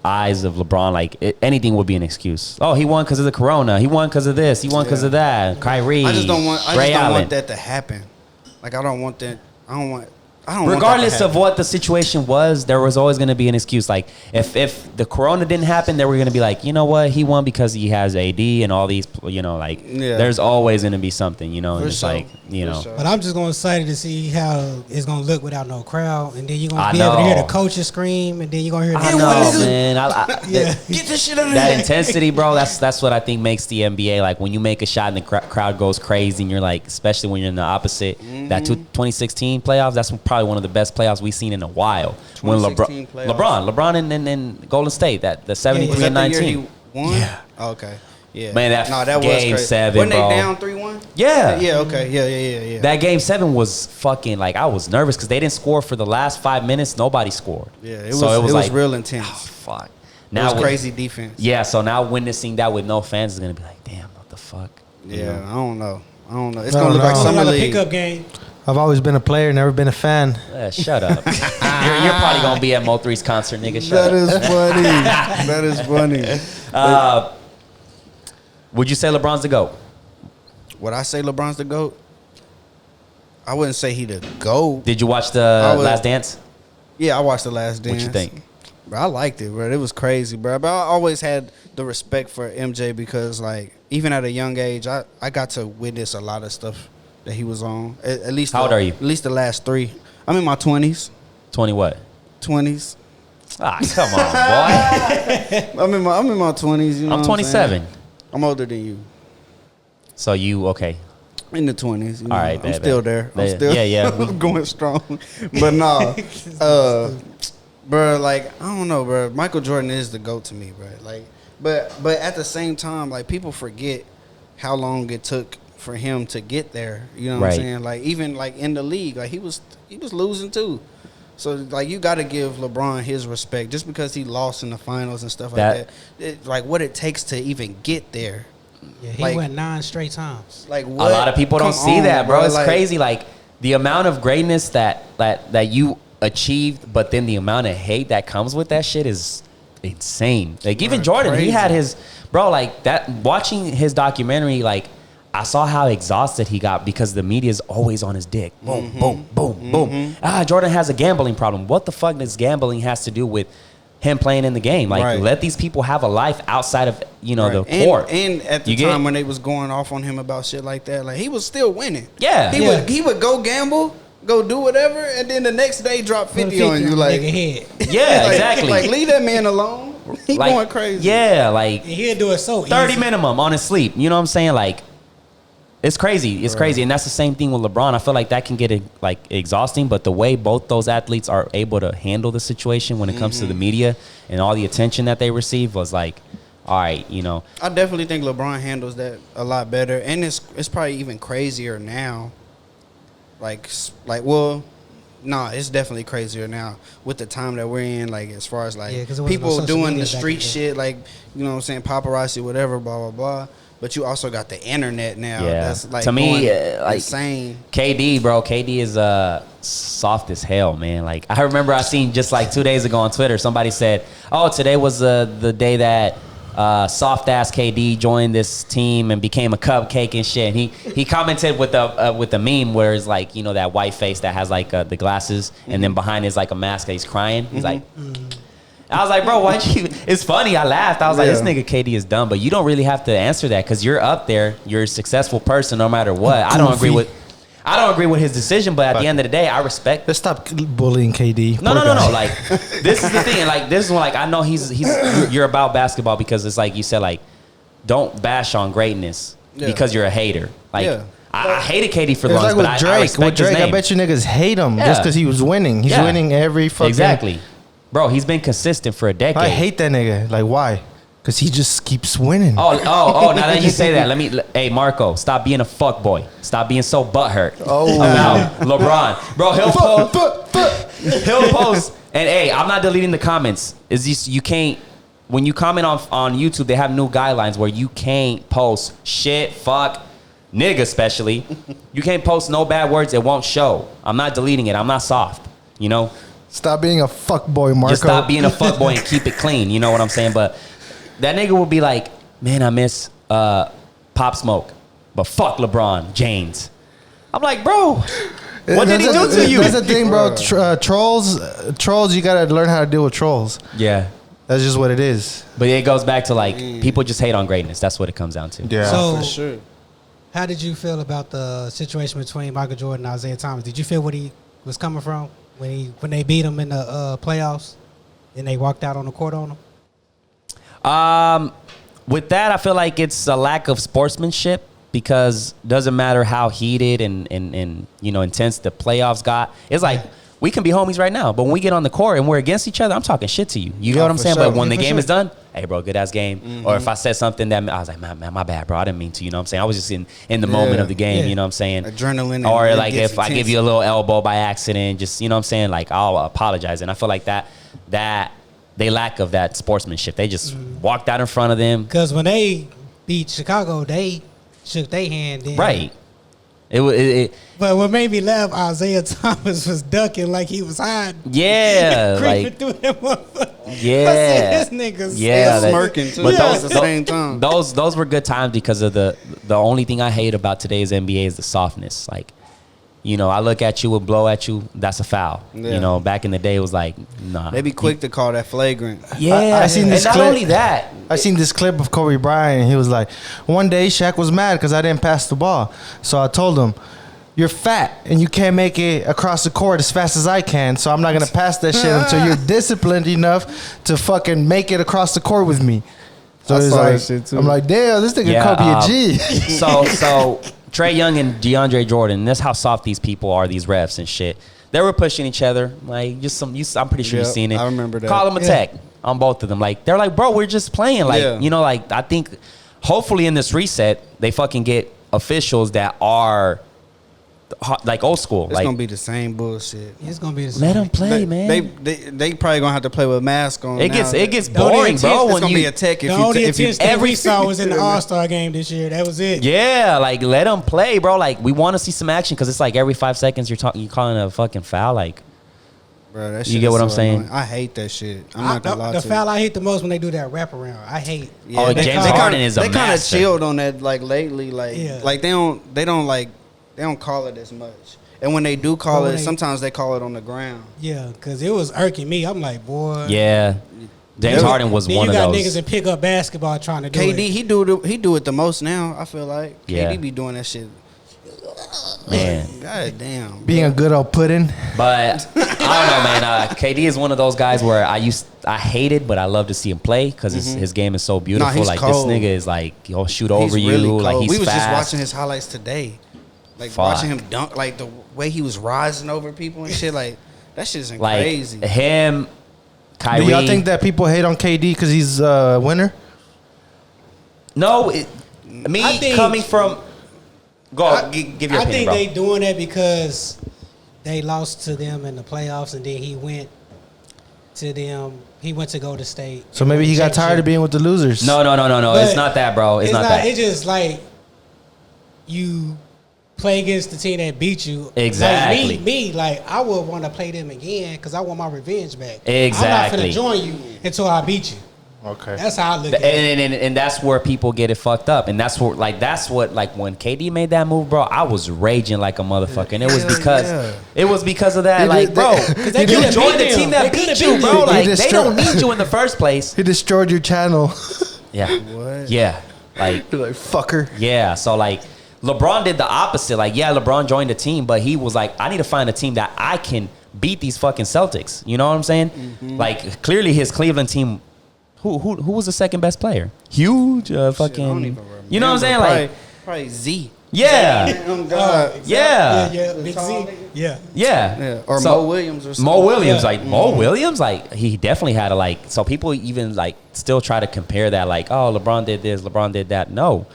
eyes of LeBron, like anything would be an excuse. Oh, he won because of the corona. He won because of this. He won because Yeah. of that. Kyrie. I just don't want. I Ray just don't Allen. want that to happen. Like I don't want that. I don't want. I don't. Regardless want that of what the situation was, there was always going to be an excuse. Like if the corona didn't happen, they were going to be like, you know what, he won because he has AD and all these, you know, like Yeah. there's always going to be something, you know, and For it's sure. like, you For know. sure. But I'm just going excited to see how it's going to look without no crowd, and then you're going I to be able to hear know. the coaches scream, and then you're going to hear. I the know, niggas. man. Yeah. Get this shit out of That here. intensity, bro. That's what I think makes the NBA. Like when you make a shot and the crowd goes crazy, and you're like, especially when you're in the opposite. That 2016 playoffs. That's probably one of the best playoffs we've seen in a while. When 2016 playoffs. LeBron and Golden State, the 73 Was that and the year 19. he won? Yeah. Oh, okay. Yeah. Man, that was game crazy. 7, Wasn't bro. they down 3-1? Yeah. Yeah. Okay. Yeah. That game 7 was fucking like I was nervous because they didn't score for the last 5 minutes. Nobody scored. Yeah. It So was like, real intense. oh, fuck. It Now was with- crazy defense. Yeah. So now witnessing that with no fans is gonna be like, damn, what the fuck? You Yeah. know? I don't know. It's No, gonna look no. like It's summer like a league. pickup game. I've always been a player, never been a fan. Shut up. you're probably gonna be at Mo3's concert, nigga. Shut That up. is funny. That is funny. Would you say LeBron's the GOAT? Would I say LeBron's the GOAT? I wouldn't say he the GOAT. Did you watch the I would- Last Dance? Yeah, I watched The Last Dance. What you think? Bro, I liked it, bro. It was crazy, bro. But I always had the respect for MJ because, like, even at a young age, I got to witness a lot of stuff that he was on. At least. How old are you? At least the last 3. I'm in my 20s. 20 what? 20s. Ah, come on, boy. I'm in my 20s. You know I'm what 27. saying? I'm older than you. So you okay? In the 20s. You know, All right, I'm bet, still bet. there. I'm Yeah, still yeah. I'm going strong. But nah. Bro, like, I don't know, bro. Michael Jordan is the GOAT to me, bro. Like, but at the same time, like, people forget how long it took for him to get there. You know what Right. I'm saying? Like, even like in the league, like he was losing too. So like you got to give LeBron his respect just because he lost in the finals and stuff like That- that. Like what it takes to even get there. Yeah, he Like- went 9 straight times. Like A what? lot of people don't Come see on, that, bro. It's Like, crazy. Like the amount of greatness that you achieved, but then the amount of hate that comes with that shit is insane. Like even Right, Jordan, he crazy. had his bro. Like that. Watching his documentary, like I saw how exhausted he got because the media is always on his dick. Boom, boom, boom, boom. Jordan has a gambling problem. What the fuck does gambling has to do with him playing in the game? Like, Right. let these people have a life outside of Right. the court. And at the You get- time when they was going off on him about shit like that, like he was still winning. Yeah. He would go gamble, go do whatever, and then the next day drop 50 on you. Like, nigga head. Yeah, like, exactly. Like leave that man alone. He Like, going crazy. Yeah, like And he'll do it so 30 easy. minimum on his sleep. You know what I'm saying? Like, it's crazy. It's crazy. And that's the same thing with LeBron. I feel like that can get like exhausting, but the way both those athletes are able to handle the situation when it comes to the media and all the attention that they receive was like, all right, you know. I definitely think LeBron handles that a lot better, and it's probably even crazier now. Well, nah, it's definitely crazier now with the time that we're in. Like as far as like Yeah, 'cause there wasn't no people social doing media the back street in the day. shit, like you know what I'm saying, paparazzi, whatever, blah blah blah. But you also got the internet now. Yeah. That's like To me, going like, insane. KD, bro. KD is soft as hell, man. Like I remember I seen just like 2 days ago on Twitter, somebody said, "Oh, today was the day that soft ass KD joined this team and became a cupcake and shit." And he commented with the meme where it's like, you know, that white face that has like the glasses and then behind is like a mask that he's crying. He's like. I was like, bro, why'd you? It's funny. I laughed. I was like, this nigga KD is dumb, but you don't really have to answer that because you're up there. You're a successful person, no matter what. I don't agree with his decision, but at the end of the day, I respect. Let's stop bullying KD. No. Poor guy. Like, this is the thing. Like, this is when, like, I know you're about basketball because it's like you said, like, don't bash on greatness because you're a hater. Like, Yeah. I hated KD for the It's longest, like but with I Drake. respect With Drake, his name. I bet you niggas hate him just Yeah. because he was winning. He's Yeah. winning every fucking. Exactly. Bro, he's been consistent for a decade. I hate that nigga. Like, why? Because he just keeps winning. Oh! Now that you say that, hey Marco, stop being a fuck boy. Stop being so butthurt about LeBron, bro. He'll post, and hey, I'm not deleting the comments. Is this you can't when you comment on YouTube? They have new guidelines where you can't post shit, fuck, nigga, especially. You can't post no bad words. It won't show. I'm not deleting it. I'm not soft. You know. Stop being a fuckboy, Marco. Just stop being a fuckboy and keep it clean. You know what I'm saying? But that nigga will be like, man, I miss Pop Smoke, but fuck LeBron James. I'm like, bro, what did he do to you? That's the thing, bro. Trolls, you gotta learn how to deal with trolls. Yeah, That's just what it is. but it goes back to like people just hate on greatness. That's what it comes down to. Yeah. So, For sure. how did you feel about the situation between Michael Jordan and Isaiah Thomas? Did you feel what he was coming from when they beat him in the playoffs and they walked out on the court on him? With that, I feel like it's a lack of sportsmanship because it doesn't matter how heated and you know intense the playoffs got. It's like we can be homies right now, but when we get on the court and we're against each other, I'm talking shit to you. You know what I'm for saying? sure. But when Yeah, the for game sure. is done, hey, bro, good ass game. Or if I said something that I was like, man, my bad, bro. I didn't mean to. You know what I'm saying? I was just in the moment of the game. Yeah. You know what I'm saying? Adrenaline. Or and it like gets if I give intense. you a little elbow by accident, just you know what I'm saying? Like I'll apologize. And I feel like that they lack of that sportsmanship. They just walked out in front of them. Because when they beat Chicago, they shook their hand. Then. Right. It But what made me laugh, Isaiah Thomas was ducking like he was hiding. yeah, Creeping like through that motherfucker. yeah. I said, this nigga's Yeah, He's that- smirking too but at the same time. Those were good times because of the only thing I hate about today's NBA is the softness. Like, you know, I look at you and blow at you, that's a foul. Yeah. You know, back in the day it was like, nah. They be quick to call that flagrant. Yeah, I seen this and not clip. only that. I seen this clip of Kobe Bryant. He was like, one day Shaq was mad because I didn't pass the ball. So I told him, you're fat and you can't make it across the court as fast as I can. So I'm not going to pass that shit until you're disciplined enough to fucking make it across the court with me. So I it's saw that like, shit too. I'm like, damn, this nigga Yeah, Kobe a G. So Trey Young and DeAndre Jordan, that's how soft these people are, these refs and shit. They were pushing each other, like just I'm pretty sure Yep, you've seen it. I remember that. Call them a Yeah. tech on both of them. Like they're like, bro, we're just playing. Like Yeah. you know, like I think hopefully in this reset they fucking get officials that are like old school. It's like gonna be the same bullshit. It's gonna be the same. let them play, man. They probably gonna have to play with a mask on. it now. gets The only boring, bro. It's When gonna you be a tech The if only you if you attention that we saw was in the All-Star game this year. That was it. yeah, like let them play, bro. Like we want to see some action because it's like every 5 seconds you calling a fucking foul. Like Bro, that You shit get is what so I'm saying? annoying. I hate that shit. I'm not gonna lie The to foul you. I hate the most when they do that wraparound. I hate. Yeah, Oh, they James kinda- Harden is a They kind of master. chilled on that like lately. Like Yeah. like they don't call it as much. And when they do call But when it, they- sometimes they call it on the ground. Yeah, because it was irking me. I'm like, boy. yeah, James Harden was then one you of got those. niggas that pick up basketball trying to do KD, it. he do it the most now. I feel like Yeah. KD be doing that shit. Man. God damn. Being a good old pudding. But I don't know, man. KD is one of those guys where I hated, but I love to see him play because his game is so beautiful. he's Like cold. this nigga is like he'll shoot He's over you. really Like cold. he's we was fast. just watching his highlights today. Like Fuck. watching him dunk, like the way he was rising over people and shit. Like that shit's like crazy. him, Kyrie. Do y'all think that people hate on KD because he's a winner? No, I think- coming from. Give your I opinion, think bro. they doing that because they lost to them in the playoffs, and then he went to them. He went to Golden State. So maybe he got tired of being with the losers. No. But It's not that, bro. It's not that. It's just like you play against the team that beat you. Exactly. Like me, like I would want to play them again because I want my revenge back. Exactly. I'm not finna join you until I beat you. Okay. That's how I look at it. And that's where people get it fucked up, and that's what when KD made that move, bro, I was raging like a motherfucker, and it was because of that, like, bro, because they you could've joined the beat team them. that They beat could've you, beat bro. them. Like He they don't need you in the first place. He destroyed your channel. Yeah, What? yeah, like You're like, fucker. yeah. So like LeBron did the opposite. Like yeah, LeBron joined the team, but he was like, I need to find a team that I can beat these fucking Celtics. You know what I'm saying? Like clearly his Cleveland team. Who was the second best player? Huge, Shit, I don't fucking. even remember. You know what I'm saying? Like, probably Z. yeah, Oh God. yeah, Yeah, Big Z. Yeah. yeah. Yeah. Or So- Mo Williams or something. Mo Williams, Yeah. like Mo Williams, like he definitely had a like. So people even like still try to compare that, like, oh, LeBron did this, LeBron did that. No,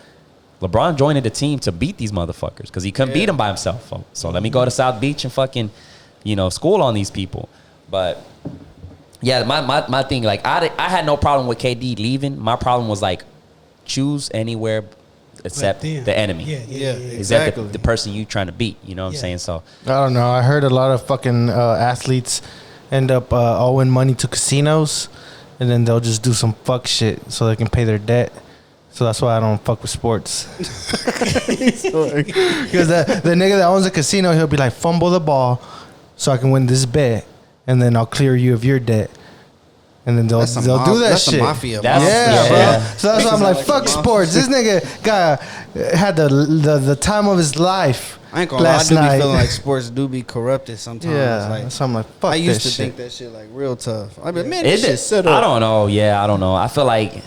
LeBron joined the team to beat these motherfuckers because he couldn't beat them by himself. So let me go to South Beach and fucking, school on these people. But yeah, my thing, like I had no problem with KD leaving. My problem was like choose anywhere except But then- the enemy. Yeah, Is that exactly. the person you trying to beat? You know what I'm Yeah. saying? So I don't know. I heard a lot of fucking athletes end up owing money to casinos, and then they'll just do some fuck shit so they can pay their debt. So that's why I don't fuck with sports. Because the nigga that owns a casino, he'll be like, fumble the ball so I can win this bet, and then I'll clear you of your debt. And then they'll That's do that that's shit. a mafia. That's- Yeah, bro. Yeah. So that's why I'm like, fuck sports. This nigga had the time of his life I ain't gonna lie, I last do be night. feeling like sports do be corrupted sometimes. Yeah, Like, so I'm like, fuck I used to this think shit. that shit like real tough. I mean, man, It this shit did. set I up. don't know. Yeah, I don't know. I feel like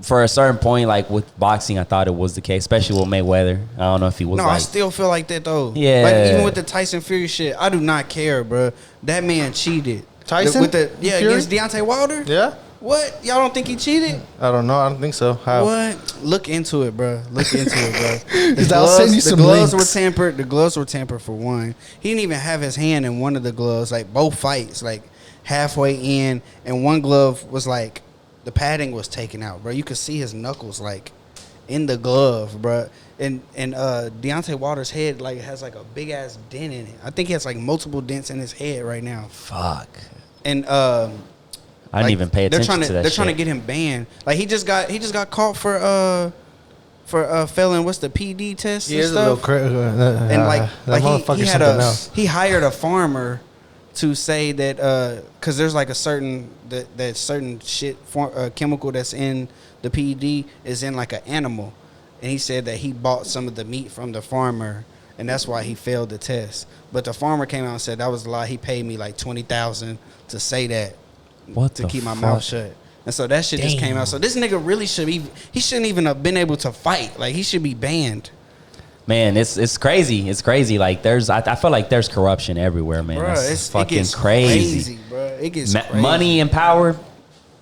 for a certain point, like with boxing, I thought it was the case, especially with Mayweather. I don't know if he was No, I like, still feel like that though. Yeah. Like even with the Tyson Fury shit, I do not care, bro. That man cheated. Tyson? With the Fury? against Deontay Wilder. Yeah? What? Y'all don't think he cheated? I don't know. I don't think so. How? What? Look into it, bro. Look into it, bro. Because I'll send you some the gloves links. were tampered. The gloves were tampered for one. He didn't even have his hand in one of the gloves. Like both fights, like halfway in, and one glove was like the padding was taken out, bro. You could see his knuckles like in the glove, bro. And Deontay Wilder's head like has like a big ass dent in it. I think he has like multiple dents in his head right now. fuck. And I didn't even pay attention to that They're shit. trying to get him banned. Like he just got caught for failing what's the PD test He and is a little stuff. and And that motherfucker's something else. he hired a farmer to say that because there's like a certain that certain shit chemical that's in the PED is in like an animal, and he said that he bought some of the meat from the farmer, and that's why he failed the test. But the farmer came out and said that was a lie. He paid me like $20,000 to say that. What to the keep my fuck? mouth shut. And so that shit just came Damn. out. So this nigga really he shouldn't even have been able to fight. Like he should be banned. Man, it's crazy. It's crazy. Like I feel like there's corruption everywhere, man. Bro, That's it fucking gets crazy. bro. It gets crazy. Money and power.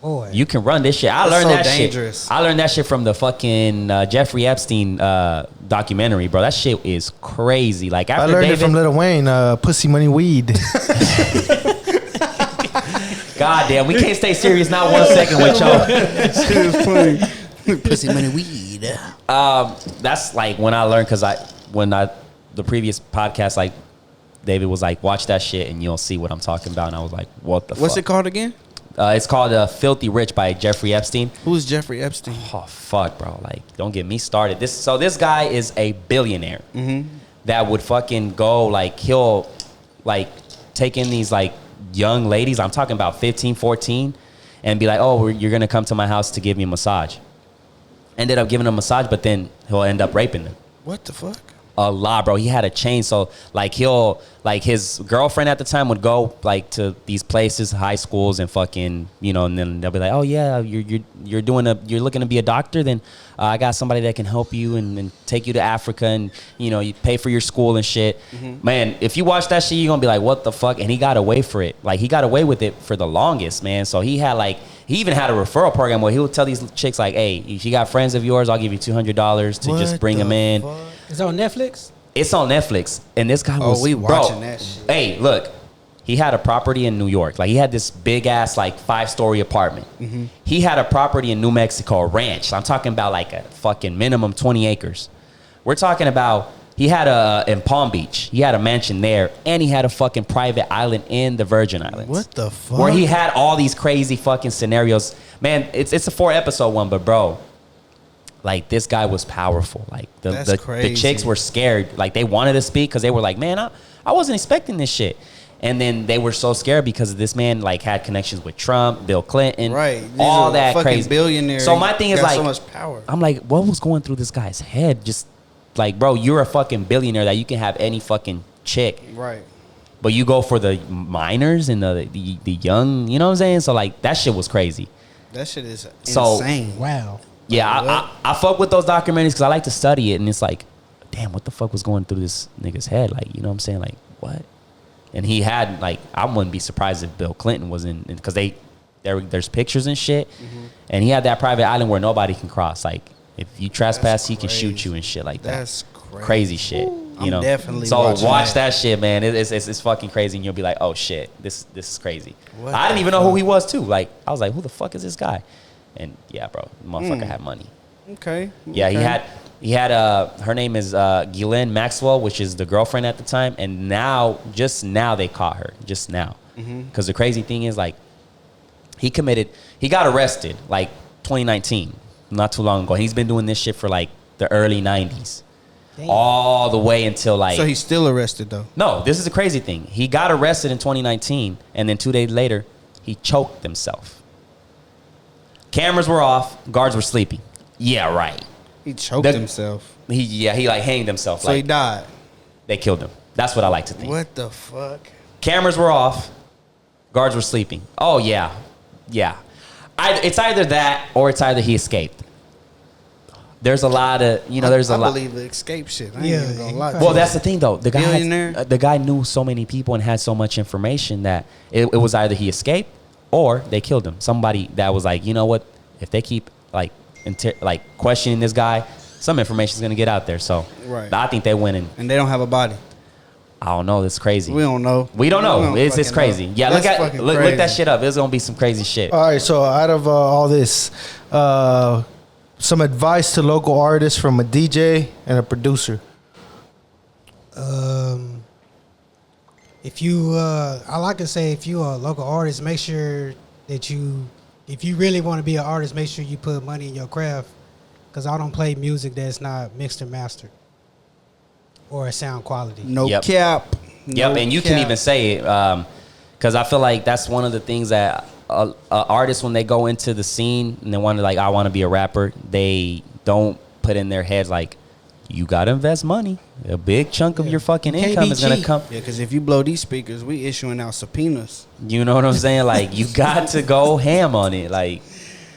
Boy. You can run this shit. I That's learned so that dangerous. shit. I learned that shit from the fucking Jeffrey Epstein documentary, bro. That shit is crazy. Like after I learned David, it from Lil Wayne, pussy money weed. God damn, we can't stay serious not 1 second with y'all. Pussy money weed. That's like when I learned because the previous podcast, like David was like, watch that shit and you'll see what I'm talking about. And I was like, what the fuck? What's it called again? It's called Filthy Rich by Jeffrey Epstein. Who's Jeffrey Epstein? Oh fuck, bro! Like, don't get me started. This guy is a billionaire that would fucking go like he'll like take in these like young ladies. I'm talking about 15, 14, and be like, oh, you're gonna come to my house to give me a massage. Ended up giving them a massage, but then he'll end up raping them. What the fuck? A lot, bro. He had a chain, so like he'll like his girlfriend at the time would go like to these places, high schools, and fucking and then they'll be like, oh yeah, you're looking to be a doctor, then I got somebody that can help you and take you to Africa and you pay for your school and shit. Man, if you watch that shit, you're gonna be like, what the fuck? And he got away for it. Like he got away with it for the longest, man. So he even had a referral program where he would tell these chicks like, hey, if you got friends of yours, I'll give you $200 to just bring them in. It's on Netflix? It's on Netflix, and this guy was. Oh, we watching that shit. Hey, look, he had a property in New York. Like he had this big ass like 5-story apartment. He had a property in New Mexico, a ranch. I'm talking about like a fucking minimum 20 acres. We're talking about he had in Palm Beach. He had a mansion there, and he had a fucking private island in the Virgin Islands. What the fuck? Where he had all these crazy fucking scenarios. Man, it's a 4-episode one, but bro. Like, this guy was powerful. Like, the chicks were scared. Like, they wanted to speak because they were like, man, I wasn't expecting this shit. And then they were so scared because this man, like, had connections with Trump, Bill Clinton. Right. These all are that fucking crazy. billionaires. So my thing is, got like, so much power. I'm like, what was going through this guy's head? Just, like, bro, you're a fucking billionaire that you can have any fucking chick. Right. But you go for the minors and the young, you know what I'm saying? So, like, that shit was crazy. That shit is So- insane. Wow. Yeah, I fuck with those documentaries because I like to study it, and it's like, damn, what the fuck was going through this nigga's head? Like, you know what I'm saying? Like, what? And he had, like, I wouldn't be surprised if Bill Clinton was in, because there's pictures and shit, and he had that private island where nobody can cross. Like, if you trespass, he can shoot you and shit like that. That's crazy shit. I'm definitely so watching watch that. that shit, man. It's fucking crazy, and you'll be like, oh shit, this is crazy. What I didn't the even know who fuck? he was too. Like, I was like, who the fuck is this guy? And yeah, bro, the motherfucker had money. Okay. Yeah, okay. he had her name is Ghislaine Maxwell, which is the girlfriend at the time, and just now they caught her, just now. Because the crazy thing is, like, he got arrested like 2019, not too long ago. He's been doing this shit for like the early 90s. Damn. All the way until like. So he's still arrested though. No, this is the crazy thing. He got arrested in 2019, and then 2 days later, he choked himself. Cameras were off, guards were sleeping. Yeah, right. He choked himself. He like hanged himself. So like, he died. They killed him. That's what I like to think. What the fuck? Cameras were off, guards were sleeping. Oh yeah. It's either that or it's either he escaped. There's a lot of I believe the escape shit. I ain't even gonna lie. Well, that's the thing though. Billionaire. The guy knew so many people and had so much information that it was either he escaped or they killed him. Somebody that was like, you know what? If they keep like questioning this guy, some information is gonna get out there. So Right. I think they went in. And they don't have a body. I don't know. It's crazy. We don't know. We don't know. It's fucking crazy. know. Yeah, That's look fucking that crazy. shit up. There's gonna be some crazy shit. All right, so out of all this, some advice to local artists from a DJ and a producer. If you, I like to say, if you are a local artist, make sure that if you really want to be an artist, make sure you put money in your craft. Because I don't play music that's not mixed and mastered or a sound quality. No Yep. cap. Yep, No and you can cap. even say it because I feel like that's one of the things that artists, when they go into the scene and they want to like, I want to be a rapper, they don't put in their heads like, you got to invest money. A big chunk of your fucking You can't income be is going to cheap. come. Yeah, because if you blow these speakers, we issuing out subpoenas. You know what I'm saying? Like, you got to go ham on it. Like,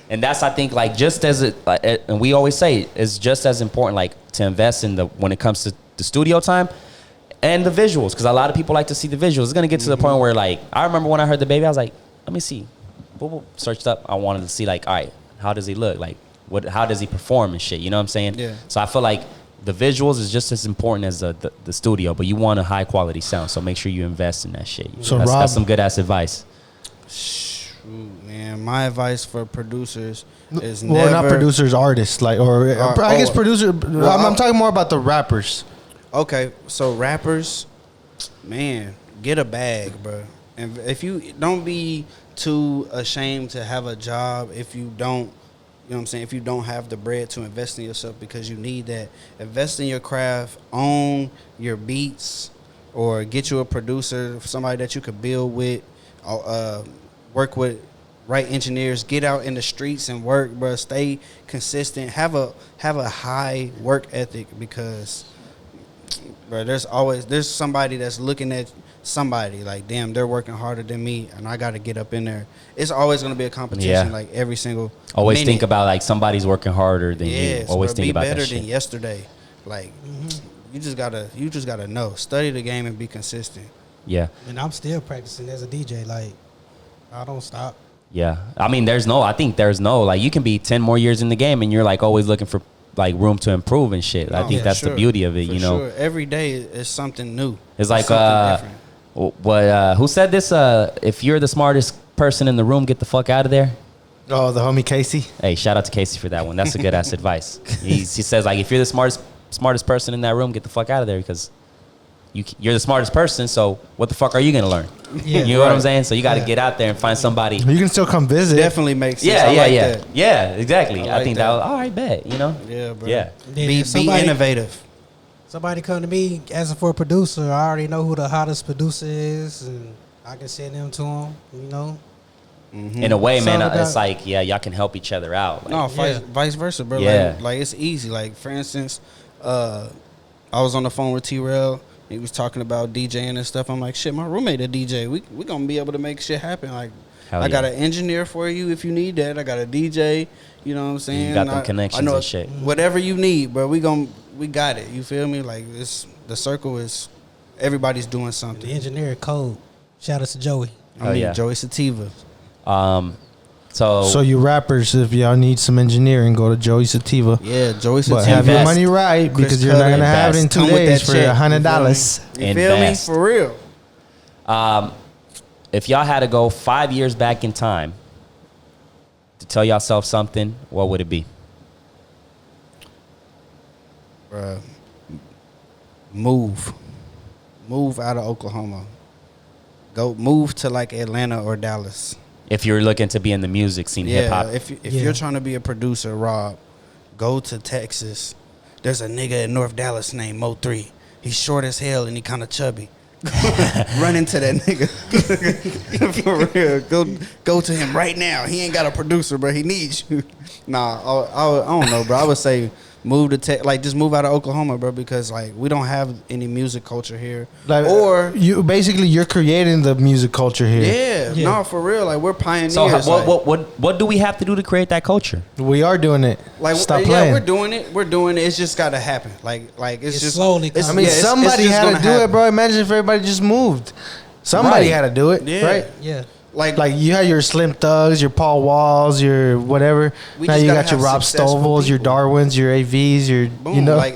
and that's, I think, like, just as it, and we always say, it's just as important, like, to invest in when it comes to the studio time and the visuals, because a lot of people like to see the visuals. It's going to get to the point where, like, I remember when I heard the baby, I was like, let me see. boop, boop, searched up. I wanted to see like, all right, how does he look? Like, how does he perform and shit? You know what I'm saying? Yeah. So I feel like the visuals is just as important as the studio, but you want a high quality sound. So make sure you invest in that shit. So that's Rob- some good ass advice. Shoot, man, my advice for producers is Well, never. not producers, artists, like, I guess producer. I'm talking more about the rappers. Okay, so rappers, man, get a bag, bro. And if you don't be too ashamed to have a job, if you don't, you know what I'm saying, if you don't have the bread to invest in yourself because you need that, invest in your craft, own your beats, or get you a producer, somebody that you could build with, work with right engineers, get out in the streets and work, bro. Stay consistent, have a high work ethic because, bro, there's somebody that's looking at somebody like, damn, they're working harder than me, and I got to get up in there. It's always gonna be a competition, like every single. Always minute. think about like somebody's working harder than you. Yes, Always bro, think be about better that than shit. yesterday. Like, you just gotta know, study the game and be consistent. Yeah, And I'm still practicing as a DJ. Like, I don't stop. yeah. I mean, I think there's no like you can be 10 more years in the game and you're like always looking for like room to improve and shit. I No, think for that's sure. the beauty of it. For You know, sure. Every day is something new. it's like something different. who said this? If you're the smartest person in the room, get the fuck out of there. Oh, the homie Casey. Hey, shout out to Casey for that one. That's a good ass advice. He says like, if you're the smartest person in that room, get the fuck out of there because you're the smartest person. So what the fuck are you gonna learn? Yeah, You know what I'm right. saying? So you got to get out there and find somebody. You can still come visit. Definitely makes sense. Yeah, I yeah, like yeah, that. yeah. Exactly. I I think like that that. was all right. Bet you know. Yeah, bro. Yeah. Then Be if somebody, innovative. Somebody come to me asking for a producer. I already know who the hottest producer is, and I can send them to him. You know. In a way, It's man, all about- it's like y'all can help each other out. Like, No, Yeah. vice versa, bro. Yeah. Like it's easy. Like for instance, I was on the phone with T-Rail. He was talking about DJing and stuff. I'm like, shit, my roommate a DJ. We gonna be able to make shit happen. Like, Hell I got yeah. an engineer for you if you need that. I got a DJ. You know what I'm saying? You got them I connections know and shit. Whatever you need, bro. We got it. You feel me? Like the circle is everybody's doing The something. engineer code. Shout out to Joey. Oh, yeah. Joey Sativa. So you rappers, if y'all need some engineering, go to Joey Sativa. Yeah, Joey But Sativa. have your Invest. money right Chris because you're not Cutter, gonna have it in invest. 2 Come with days that for check, $100. You feel me? Invest. For real. If y'all had to go 5 years back in time to tell yourself something, what would it be? Bruh. Move out of Oklahoma. Go move to like Atlanta or Dallas. If you're looking to be in the music scene, hip Yeah, hop. if Yeah. you're trying to be a producer, Rob, go to Texas. There's a nigga in North Dallas named Mo3. He's short as hell and he kind of chubby. Run into that nigga. For real. Go to him right now. He ain't got a producer, bro. He needs you. Nah, I don't know, bro. I would say move to just move out of Oklahoma, bro, because like we don't have any music culture here. Like, or you're creating the music culture here. yeah, no, for real. Like we're pioneers. So like, what do we have to do to create that culture? We are doing it. Like Stop yeah, playing. we're doing it. We're doing it. It's just got to happen. Like it's just slowly it's- I mean, yeah, it's somebody just had to gonna do it, happen. bro. Imagine if everybody just moved. Somebody Right. had to do it, Yeah. right? Yeah. Like You had your Slim Thugs, your Paul Walls, your whatever. We Now just you gotta got your have Rob successful Stovalls, your people. Darwins, your AVs, your boom, you know. like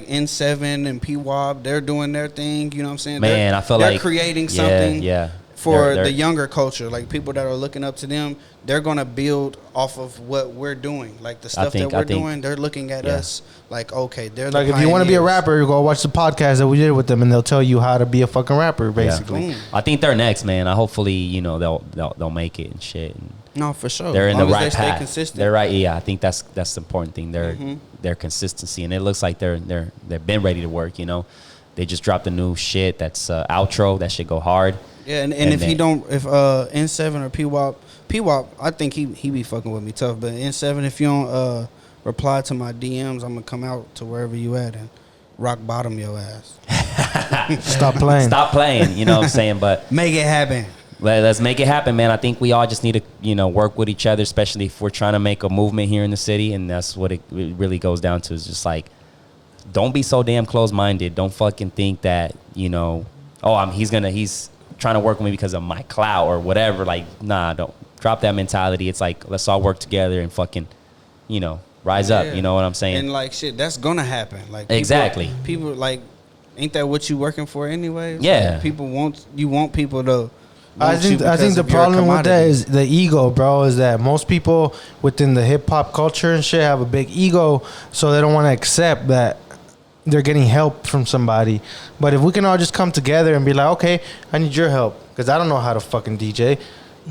N7 and P-Wop, they're doing their thing. You know what I'm saying? Man, They're- I feel they're like creating something. Yeah. For They're- the younger culture, like people that are looking up to them, they're gonna build off of what we're doing. Like the stuff think- that we're I think- doing, they're looking at yeah. us like, okay, they're Like the if you want to be a pioneers. rapper, go watch the podcast that we did with them, and they'll tell you how to be a fucking rapper, basically. Boom. I think they're next, man. Hopefully, they'll make it and shit. And No, for sure. they're in As the long as right they stay path. consistent. They're right. Yeah, I think that's the important thing. Their consistency, and it looks like they've been ready to work. You know, they just dropped a new shit that's outro. That should go hard. Yeah, and And if he then- don't, if N7 or P-Wop, I think he be fucking with me tough. But N7, if you don't reply to my DMs, I'm gonna come out to wherever you at and rock bottom your ass. Stop playing. Stop playing. You know what I'm saying? But Make it happen. let's make it happen, man. I think we all just need to, work with each other, especially if we're trying to make a movement here in the city. And that's what it really goes down to, is just like, don't be so damn close-minded. Don't fucking think that, he's trying to work with me because of my clout or whatever. Like, nah, don't drop that mentality. It's like, let's all work together and fucking, rise up. Yeah. You know what I'm saying? And like shit, that's gonna happen. Like Exactly. People like, ain't that what you working for anyway? Yeah. Like, people want people to. I think the problem with that is the ego, bro. Is that most people within the hip hop culture and shit have a big ego, so they don't want to accept that they're getting help from somebody. But if we can all just come together and be like, okay, I need your help because I don't know how to fucking DJ.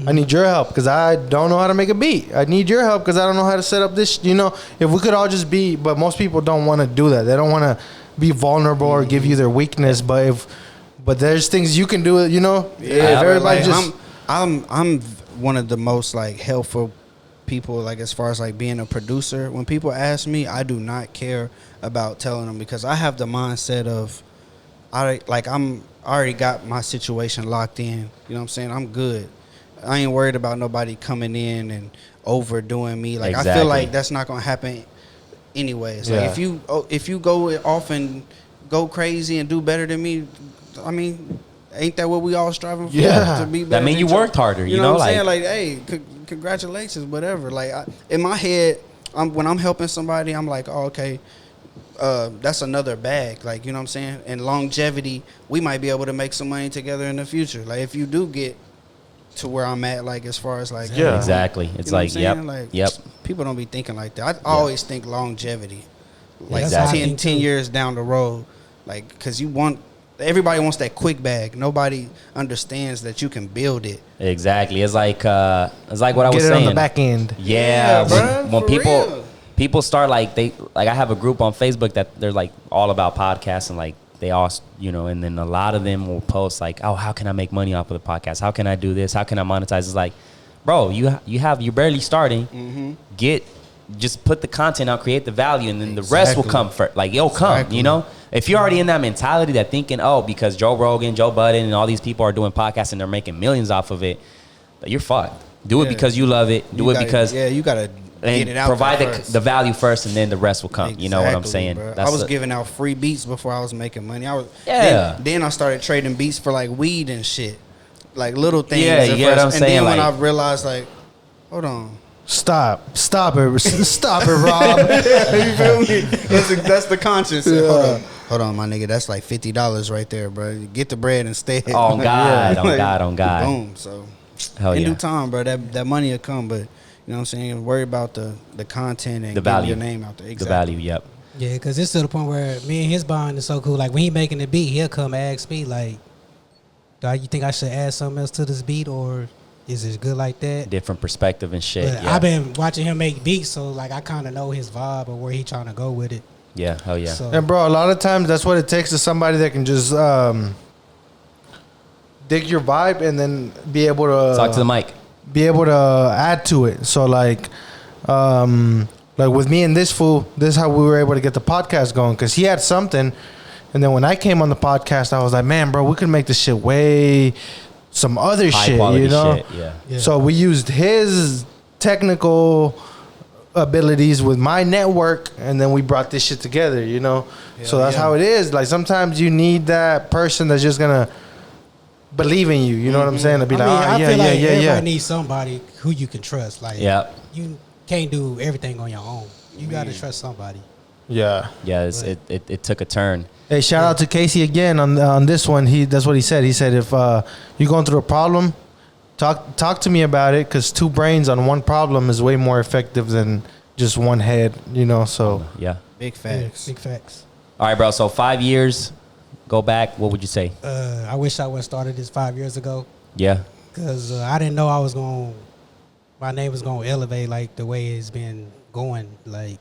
I need your help because I don't know how to make a beat. I need your help because I don't know how to set up this. If we could all just be, but most people don't want to do that. They don't want to be vulnerable or give you their weakness. But there's things you can do. Yeah, if everybody like, just. I'm one of the most like helpful people, like as far as like being a producer. When people ask me, I do not care about telling them because I have the mindset of I already got my situation locked in. You know what I'm saying? I'm good. I ain't worried about nobody coming in and overdoing me. Like Exactly. I feel like that's not gonna happen anyways. Like if you go off and go crazy and do better than me, I mean, ain't that what we all striving for? Yeah. To be better. That mean you worked harder. You know what I'm saying? Like, hey, congratulations, whatever. Like in my head, when I'm helping somebody, I'm like, oh, okay. That's another bag, like, you know what I'm saying? And longevity, we might be able to make some money together in the future. Like, if you do get to where I'm at, like, as far as, like... Yeah. Exactly. It's like, yep. People don't be thinking like that. I always think longevity. Like, Exactly. 10 years down the road. Like, because everybody wants that quick bag. Nobody understands that you can build it. Exactly. It's like what I was Get it saying. on the back end. Yeah, bruh, when for people real. people start like I have a group on Facebook that they're like all about podcasts and like they all and then a lot of them will post like, oh, how can I make money off of the podcast? How can I do this? How can I monetize? It's like, bro, you're barely starting. Mm-hmm. Just put the content out, create the value, and then the rest will come first. Like it'll come, Exactly. If you're already in that mentality that thinking, oh, because Joe Rogan, Joe Budden, and all these people are doing podcasts and they're making millions off of it, you're fucked. Do it because you love it. Do it because you gotta get it out. provide there first. the value first, and then the rest will come. Exactly, You know what I'm saying? bro. I was giving out free beats before I was making money. Yeah. Then I started trading beats for like weed and shit, like little things. Yeah, at you get what I'm first. saying? And then when Like- I realized, like, hold on. Stop it, stop it, Rob. You feel me? That's the conscience. Hold on, my nigga. That's like $50 right there, bro. Get the bread instead. On God, on Like, God, on God. Boom. So Hell in yeah. due time, bro. That money will come, but you know what I'm saying. Worry about the content and The getting value. your name out there. The value, yep. Yeah, because it's to the point where me and his bond is so cool. Like when he making the beat, he'll come ask me like, "Dog, you think I should add something else to this beat, or is it good like that?" Different perspective and shit. But Yeah. I've been watching him make beats, so like I kind of know his vibe or where he trying to go with it. Yeah, hell yeah. So, And bro, a lot of times that's what it takes is somebody that can just dig your vibe and then be able to Talk to the mic. be able to add to it. So like with me and this fool, this is how we were able to get the podcast going because he had something, and then when I came on the podcast, I was like, man, bro, we could make this shit way some other High shit, quality you know? shit, yeah. Yeah. So we used his technical abilities with my network, and then we brought this shit together, you know? So that's how it is. Like sometimes you need that person that's just gonna believe in you. You know what I'm saying? To be I like, feel like everybody yeah. needs somebody who you can trust. Like, Yeah. you can't do everything on your own. You got to trust somebody. Yeah. Yeah, it took a turn. Hey, shout out to Casey again on this one. That's what he said. He said if you're going through a problem, talk to me about it because 2 brains on 1 problem is way more effective than just 1 head. You know, so Yeah. Big facts. Yeah, big facts. All right, bro. So 5 years, go back. What would you say? I wish I would have started this 5 years ago Yeah. because I didn't know my name was going to elevate like the way it's been going. Like,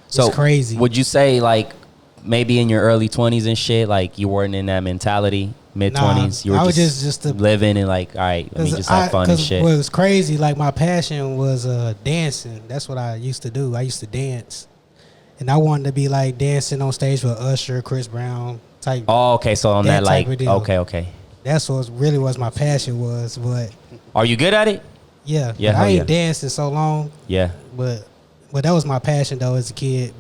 So it's crazy. Would you say like maybe in your early 20s and shit, like you weren't in that mentality, mid 20s? You were I was just just living and like, all right, let me just have fun and shit. What was crazy, like my passion was dancing. That's what I used to do. I used to dance. And I wanted to be like dancing on stage with Usher, Chris Brown type. Oh, okay. So on that that, type like, of deal. okay. That's what really was my passion was. But Are you good at it? yeah, Yeah, but hell I yeah. ain't danced in so long. Yeah. But that was my passion though as a kid.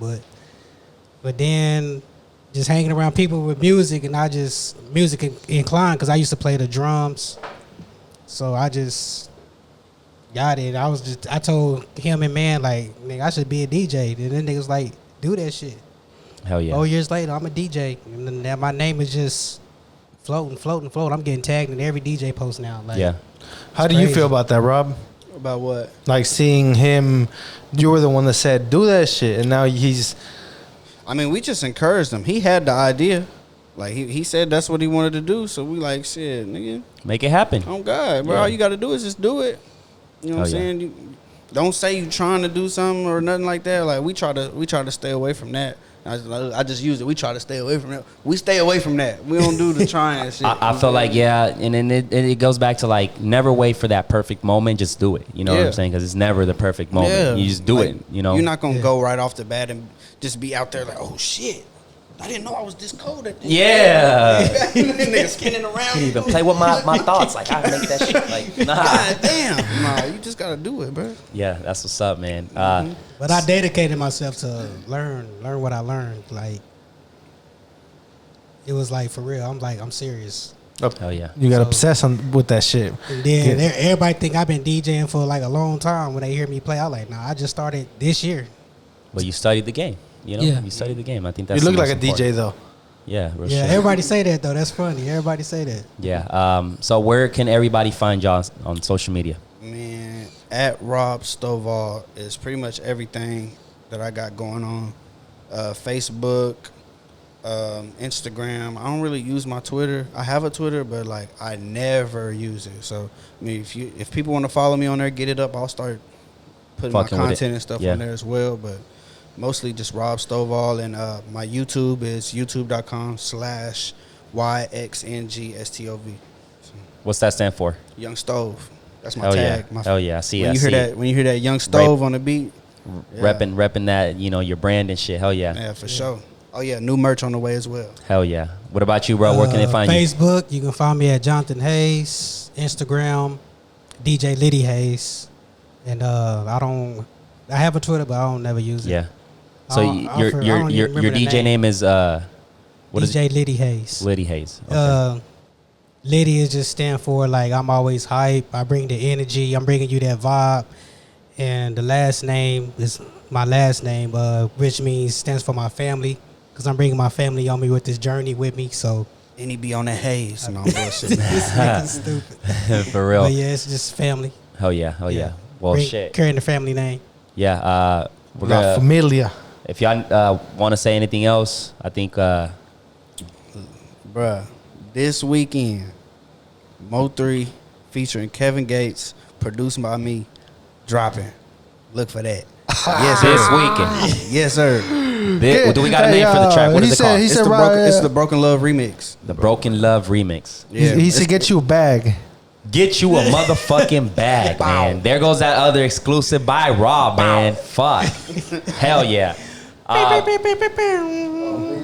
But then just hanging around people with music, and I just music inclined because I used to play the drums. So I just got it. I told him and man, like, nigga, I should be a DJ. And then niggas like, do that shit. Hell yeah. 4 years later, I'm a DJ. And then now my name is just floating. I'm getting tagged in every DJ post now. Like, Yeah. How do you crazy. feel about that, Rob? About what? Like seeing him, you were the one that said do that shit, and now he's. I mean, we just encouraged him. He had the idea. Like, he said that's what he wanted to do. So we like, shit, nigga. Make it happen. Oh, God, bro. Yeah. All you got to do is just do it. You know what I'm Oh, yeah. saying? You, don't say you trying to do something or nothing like that. Like, we try to stay away from that. I just used it. We try to stay away from that. We stay away from that. We don't do the trying shit. I feel like, yeah, and then it goes back to, like, never wait for that perfect moment. Just do it. You know what I'm saying? Because it's never the perfect moment. Yeah. You just do Like, it, you know? You're not going to go right off the bat and just be out there like, oh, shit. I didn't know I was this cold at this. Yeah. Nigga skinning around. Can't even play with my thoughts. Like, I make that shit. Like, nah. God damn. Nah, you just got to do it, bro. Yeah, that's what's up, man. But I dedicated myself to learn what I learned. Like, it was like, for real. I'm serious. Hell yeah. You got So- obsessed with that shit. And then everybody think I've been DJing for like a long time. When they hear me play, I'm like, nah, I just started this year. But you studied the game. You know? Yeah. You studied the game. I think that's You look the like a most important. DJ though. Yeah, real Yeah, shit. everybody say that though. That's funny. Everybody say that. Yeah. So where can everybody find y'all on social media? Man, at Rob Stovall is pretty much everything that I got going on. Facebook, Instagram. I don't really use my Twitter. I have a Twitter, but like I never use it. So I mean, if people want to follow me on there, get it up. I'll start putting Fucking my with it. content and stuff Yeah. on there as well. But mostly just Rob Stovall, and my YouTube is youtube.com/YXNGSTOV. What's that stand for? Young Stove. That's my Hell yeah. tag. My, Hell yeah. I see. when I you see. hear that, when you hear that Young Stove on the beat, yeah. Repping that, you know, your brand and shit. Hell yeah. Yeah, for sure. Oh yeah, new merch on the way as well. Hell yeah. What about you, bro? Where can they find you? Facebook, you can find me at Jonathan Hayes. Instagram, DJ Litty Hayes. And I have a Twitter, but I don't never use it. Yeah. So I don't even your remember the DJ name is what is DJ it? Litty Hayes. Liddy Hayes. Okay. Litty is just stand for like I'm always hype. I bring the energy. I'm bringing you that vibe. And the last name is my last name, which stands for my family, because I'm bringing my family on me with this journey with me. So And he be on that haze. No, bullshit. this nigga's stupid. For real. But yeah, it's just family. Hell yeah. Hell yeah. Well, shit. Carrying the family name. Yeah. We're La gonna, Familia. if y'all want to say anything else, I think Bruh, this weekend, Mo3 featuring Kevin Gates, produced by me, dropping. Look for that. Yes, this sir. weekend. Yes, sir. Do we got a name for the track? What is it called? It's the Broken Love remix. The Broken Love remix. Yeah, He said get you a bag. Get you a motherfucking bag, man. There goes that other exclusive by Rob, man. Fuck. Hell yeah.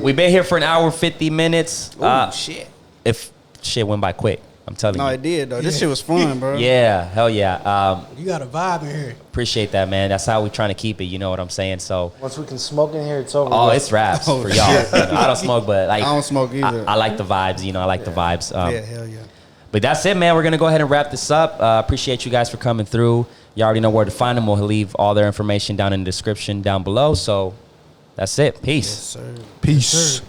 We've been here for an hour 50 minutes. Oh shit. If shit went by quick, I'm telling No, you. it did though. This shit was fun, bro. Yeah, hell yeah. You got a vibe in here. Appreciate that, man. That's how we trying to keep it. You know what I'm saying? So, Once we can smoke in here, it's over. oh, it's raps Oh, for y'all. shit. You know, I don't smoke, but like I don't smoke either. I like the vibes. You know, I like the vibes. Yeah, hell yeah. But that's it, man. We're going to go ahead and wrap this up. Appreciate you guys for coming through. You already know where to find them. We'll leave all their information down in the description down below. So that's it. Peace. Yes, sir. Peace. Sure.